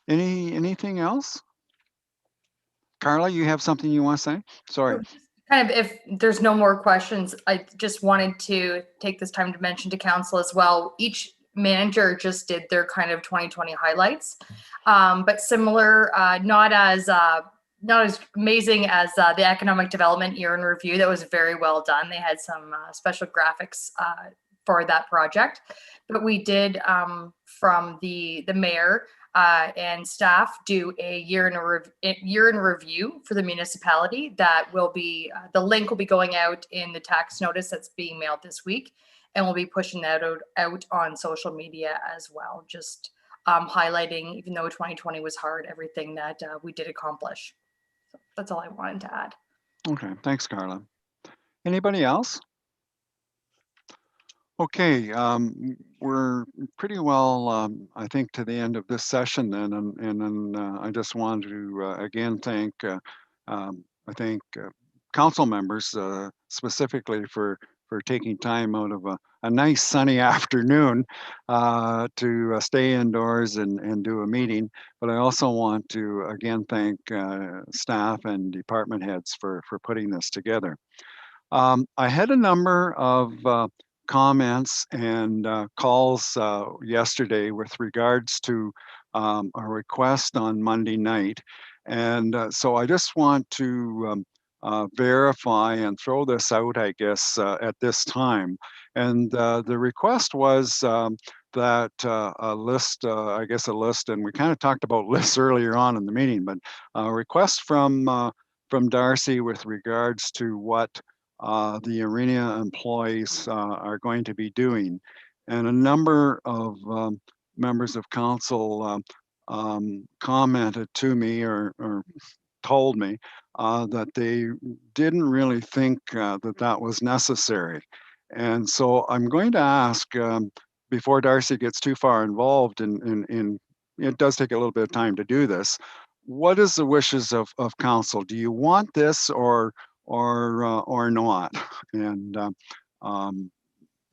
Anything else? Carla, you have something you want to say? Sorry. Kind of, if there's no more questions, I just wanted to take this time to mention to council as well. Each manager just did their kind of 2020 highlights, but similar, not as amazing as the economic development year in review. That was very well done. They had some special graphics for that project, but we did from the mayor and staff do a year in review for the municipality. That will be the link will be going out in the tax notice that's being mailed this week, and we'll be pushing that out on social media as well, just highlighting, even though 2020 was hard, everything that we did accomplish. So that's all I wanted to add. Okay, thanks, Carla. Anybody else? Okay, we're pretty well, I think, to the end of this session then, and then I just wanted to again thank, I think, council members specifically for taking time out of a nice sunny afternoon to stay indoors and do a meeting. But I also want to again thank staff and department heads for putting this together. I had a number of comments and calls yesterday with regards to a request on Monday night. And so I just want to verify and throw this out, I guess, at this time. And the request was that a list, I guess a list, and we kind of talked about lists earlier on in the meeting, but a request from Darcy with regards to what the arena employees are going to be doing. And a number of members of council commented to me or told me that they didn't really think that that was necessary. And so I'm going to ask, before Darcy gets too far involved in it does take a little bit of time to do this, what is the wishes of council? Do you want this or not? And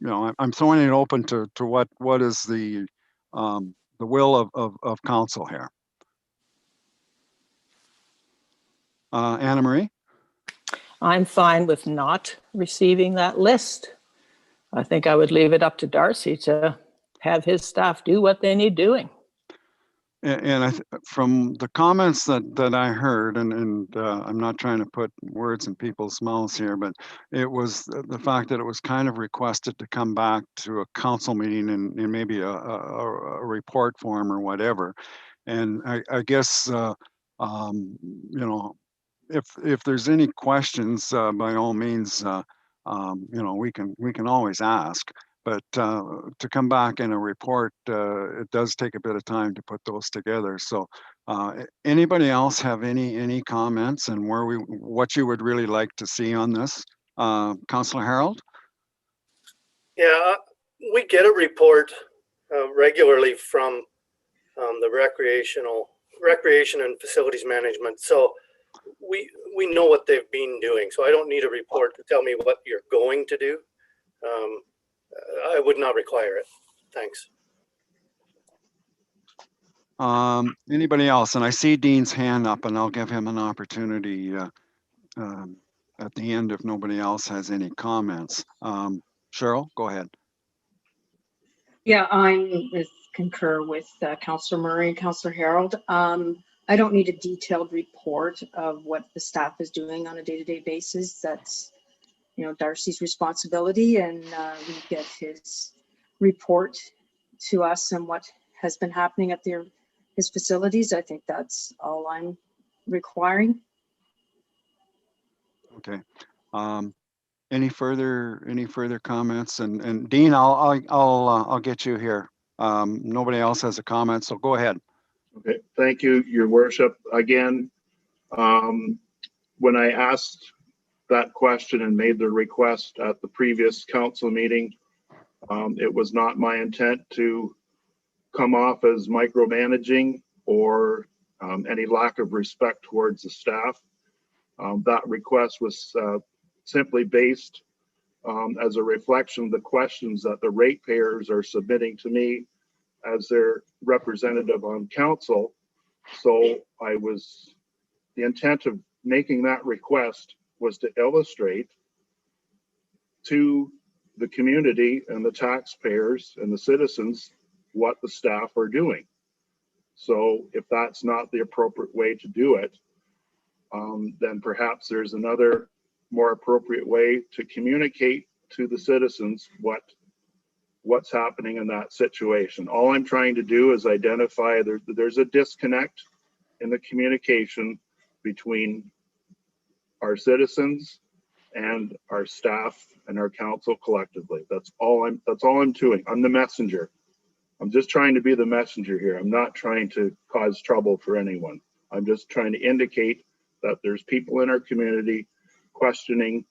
you know, I'm throwing it open to what is the will of council here. Anna Marie? I'm fine with not receiving that list. I think I would leave it up to Darcy to have his staff do what they need doing. And from the comments that I heard, and I'm not trying to put words in people's mouths here, but it was the fact that it was kind of requested to come back to a council meeting and maybe a report form or whatever. And I guess, you know, if there's any questions, by all means, you know, we can always ask. But to come back in a report, it does take a bit of time to put those together. So, anybody else have any comments and what you would really like to see on this, Councillor Harold? Yeah, we get a report regularly from the recreation and facilities management. So we know what they've been doing. So I don't need a report to tell me what you're going to do. I would not require it. Thanks. Anybody else? And I see Dean's hand up, and I'll give him an opportunity at the end if nobody else has any comments. Cheryl, go ahead. Yeah, I concur with Councillor Murray and Councillor Harold. I don't need a detailed report of what the staff is doing on a day-to-day basis. That's, you know, Darcy's responsibility, and we get his report to us and what has been happening at his facilities. I think that's all I'm requiring. Okay. Any further comments? And Dean, I'll get you here. Nobody else has a comment, so go ahead. Okay, thank you, Your Worship. Again, when I asked that question and made the request at the previous council meeting, it was not my intent to come off as micromanaging or any lack of respect towards the staff. That request was simply based as a reflection of the questions that the ratepayers are submitting to me as their representative on council. So the intent of making that request was to illustrate to the community and the taxpayers and the citizens what the staff are doing. So if that's not the appropriate way to do it, then perhaps there's another more appropriate way to communicate to the citizens what's happening in that situation. All I'm trying to do is identify there's a disconnect in the communication between our citizens and our staff and our council collectively. That's all I'm doing. I'm the messenger. I'm just trying to be the messenger here. I'm not trying to cause trouble for anyone. I'm just trying to indicate that there's people in our community questioning,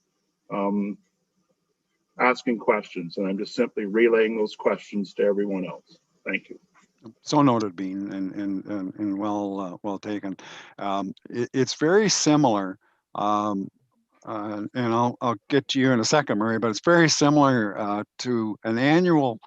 asking questions, and I'm just simply relaying those questions to everyone else. Thank you. So noted, Bean, and well taken. It's very similar. and I'll get to you in a second, Murray, but it's very similar to an annual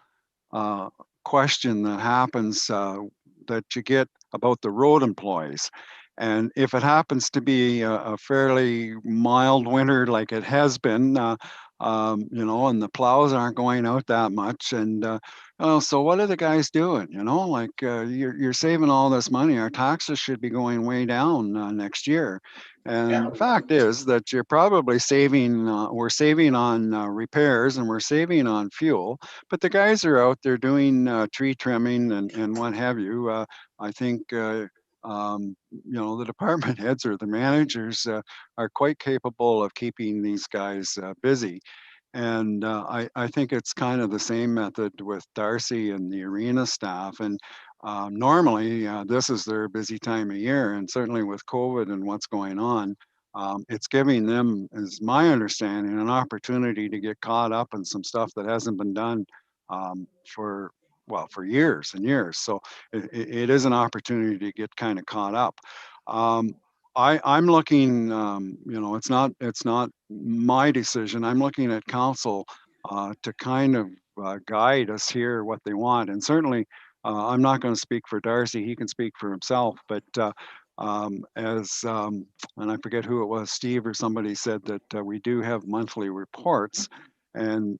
question that happens that you get about the road employees. And if it happens to be a fairly mild winter like it has been, you know, and the plows aren't going out that much, and oh, so what are the guys doing? You know, like you're saving all this money. Our taxes should be going way down next year. And the fact is that you're probably saving, we're saving on repairs and we're saving on fuel, but the guys are out there doing tree trimming and what have you. I think, you know, the department heads or the managers are quite capable of keeping these guys busy. And I think it's kind of the same method with Darcy and the arena staff. And normally this is their busy time of year. And certainly with COVID and what's going on, it's giving them, is my understanding, an opportunity to get caught up in some stuff that hasn't been done for, well, for years and years. So it is an opportunity to get kind of caught up. I'm looking, you know, it's not my decision. I'm looking at council to kind of guide us here what they want. And certainly, I'm not going to speak for Darcy. He can speak for himself. But and I forget who it was, Steve or somebody said that we do have monthly reports, and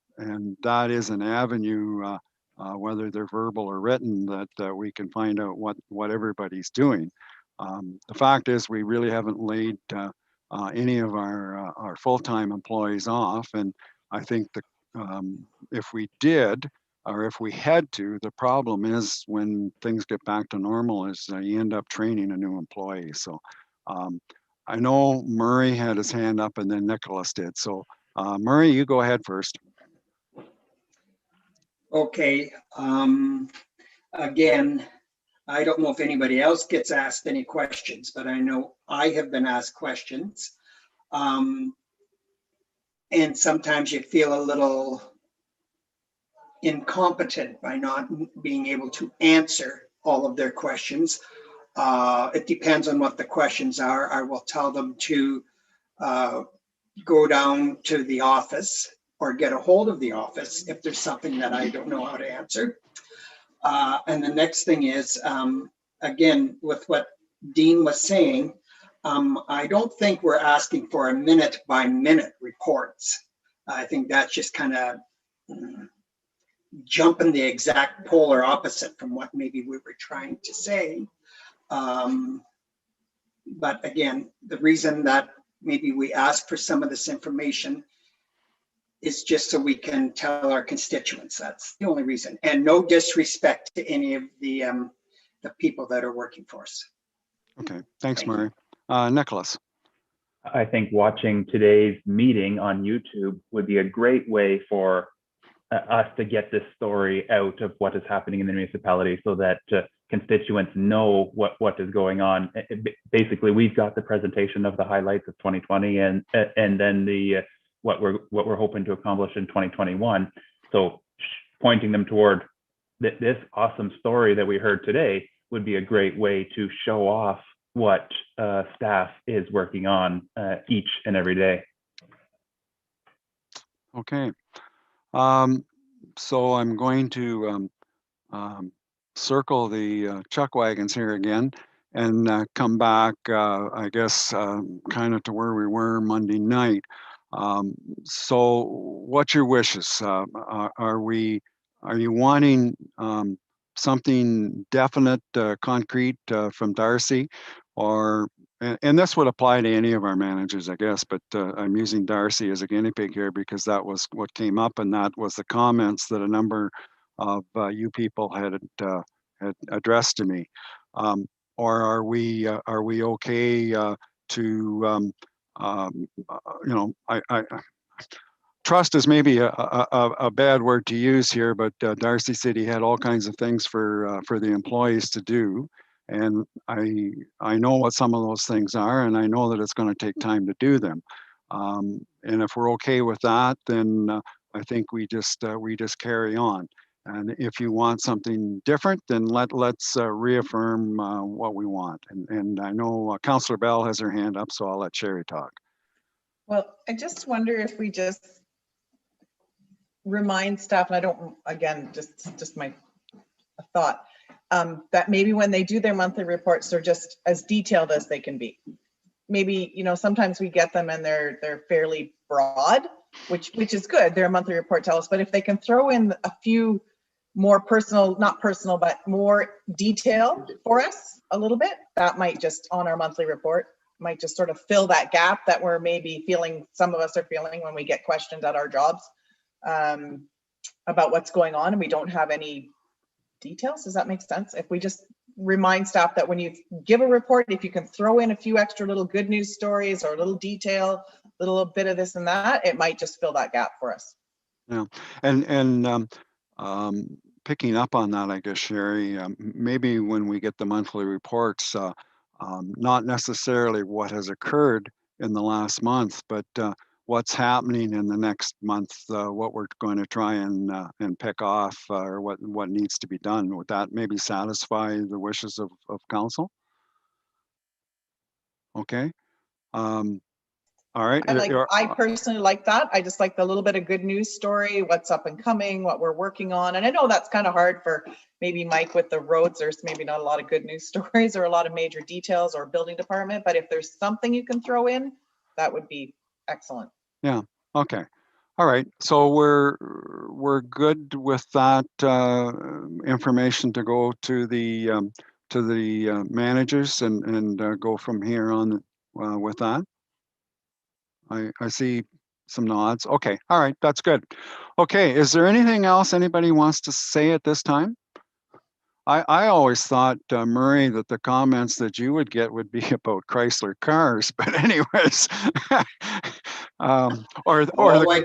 that is an avenue, whether they're verbal or written, that we can find out what everybody's doing. The fact is, we really haven't laid any of our full-time employees off, and I think that if we did, or if we had to, the problem is when things get back to normal is you end up training a new employee. So I know Murray had his hand up and then Nicholas did. So Murray, you go ahead first. Okay. Again, I don't know if anybody else gets asked any questions, but I know I have been asked questions. And sometimes you feel a little incompetent by not being able to answer all of their questions. It depends on what the questions are. I will tell them to go down to the office or get a hold of the office if there's something that I don't know how to answer. And the next thing is, again, with what Dean was saying, I don't think we're asking for a minute by minute reports. I think that's just kind of jumping the exact polar opposite from what maybe we were trying to say. But again, the reason that maybe we ask for some of this information is just so we can tell our constituents. That's the only reason. And no disrespect to any of the people that are working for us. Okay, thanks, Murray. Nicholas. I think watching today's meeting on YouTube would be a great way for us to get this story out of what is happening in the municipality so that constituents know what is going on. Basically, we've got the presentation of the highlights of 2020 and then the what we're hoping to accomplish in 2021. So pointing them toward this awesome story that we heard today would be a great way to show off what staff is working on each and every day. Okay. So I'm going to circle the chuck wagons here again and come back, I guess, kind of to where we were Monday night. So what's your wishes? Are you wanting something definite, concrete from Darcy, or and this would apply to any of our managers, I guess, but I'm using Darcy as a guinea pig here because that was what came up, and that was the comments that a number of you people had addressed to me. Or are we okay to you know, I trust is maybe a bad word to use here, but Darcy said he had all kinds of things for the employees to do. And I know what some of those things are, and I know that it's going to take time to do them. And if we're okay with that, then I think we just carry on. And if you want something different, then let's reaffirm what we want. And I know Councillor Bell has her hand up, so I'll let Sherry talk. Well, I just wonder if we just remind staff, and I don't, again, just my thought, that maybe when they do their monthly reports, they're just as detailed as they can be. Maybe, you know, sometimes we get them and they're fairly broad, which is good. Their monthly report tell us, but if they can throw in a few more personal, not personal, but more detail for us a little bit, that might just, on our monthly report, might just sort of fill that gap that we're maybe feeling, some of us are feeling when we get questioned at our jobs about what's going on and we don't have any details. Does that make sense? If we just remind staff that when you give a report, if you can throw in a few extra little good news stories or a little detail, a little bit of this and that, it might just fill that gap for us. Yeah, and picking up on that, I guess, Sherry, maybe when we get the monthly reports, not necessarily what has occurred in the last month, but what's happening in the next month, what we're going to try and pick off, or what needs to be done. Would that maybe satisfy the wishes of council? Okay. All right. I personally like that. I just like the little bit of good news story, what's up and coming, what we're working on. And I know that's kind of hard for maybe Mike with the roads. There's maybe not a lot of good news stories or a lot of major details or building department, but if there's something you can throw in, that would be excellent. Yeah. Okay. All right. So we're good with that information to go to the managers and go from here on with that. I see some nods. Okay. All right. That's good. Okay. Is there anything else anybody wants to say at this time? I always thought, Murray, that the comments that you would get would be about Chrysler cars, but anyways, I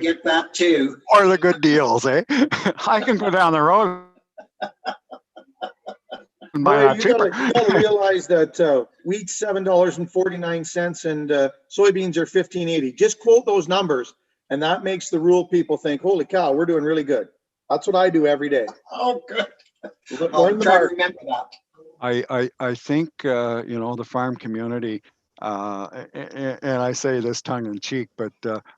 get that too. Or the good deals, eh? I can go down the road and buy that cheaper. You gotta realize that wheat's $7.49 and soybeans are $15.80. Just quote those numbers, and that makes the rural people think, "Holy cow, we're doing really good." That's what I do every day. Oh, good. I'll try to remember that. I think you know, the farm community, and I say this tongue in cheek, but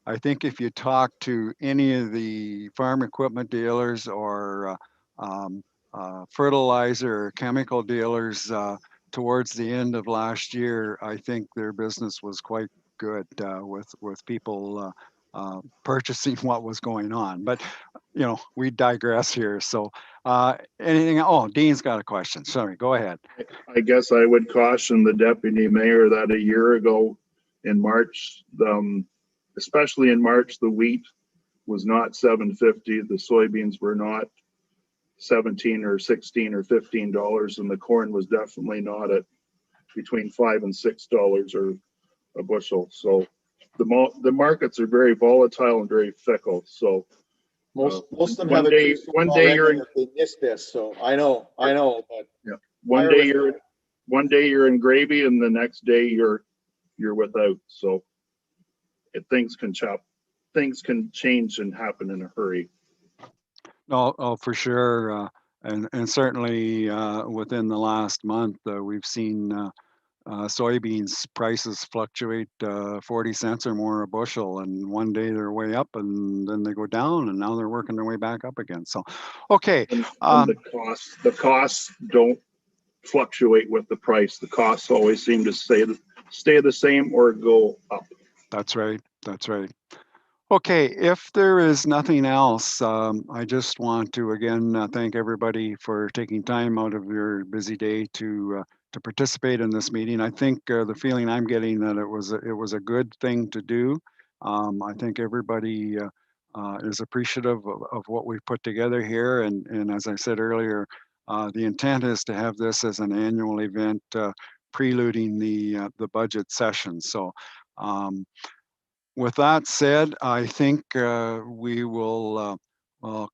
I think if you talk to any of the farm equipment dealers or fertilizer or chemical dealers towards the end of last year, I think their business was quite good with people purchasing what was going on. But you know, we digress here. So anything? Oh, Dean's got a question. Sorry, go ahead. I guess I would caution the deputy mayor that a year ago in March, especially in March, the wheat was not $7.50. The soybeans were not $17 or $16 or $15, and the corn was definitely not at between $5 and $6 or a bushel. So the markets are very volatile and very fickle. So most of them one have day you're in, they missed this. So I know, but yeah. One day you're in gravy, and the next day you're without. So things can change and happen in a hurry. Oh, for sure. And certainly within the last month, we've seen soybeans prices fluctuate 40 cents or more a bushel, and one day they're way up and then they go down, and now they're working their way back up again. So, okay. And the costs don't fluctuate with the price. The costs always seem to stay the same or go up. That's right. That's right. Okay, if there is nothing else, I just want to again thank everybody for taking time out of your busy day to participate in this meeting. I think the feeling I'm getting that it was a good thing to do. I think everybody is appreciative of what we've put together here, and as I said earlier, the intent is to have this as an annual event preluding the budget session. So. With that said, I think we will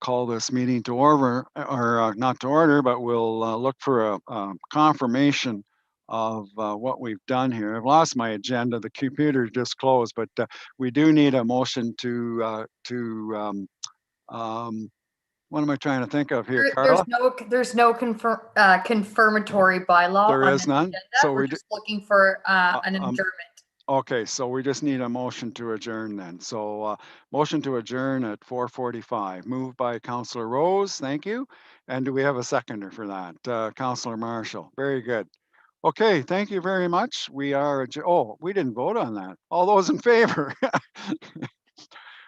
call this meeting to order, or not to order, but we'll look for a confirmation of what we've done here. I've lost my agenda. The computer just closed, but we do need a motion to what am I trying to think of here, Carla? There's no confirmatory bylaw. There on is this none. agenda. So we're just looking for an adjournment. Okay, so we just need a motion to adjourn then. So motion to adjourn at 4:45, moved by Councillor Rose, thank you. And do we have a seconder for that? Councillor Marshall, very good. Okay, thank you very much. We are, we didn't vote on that. All those in favor?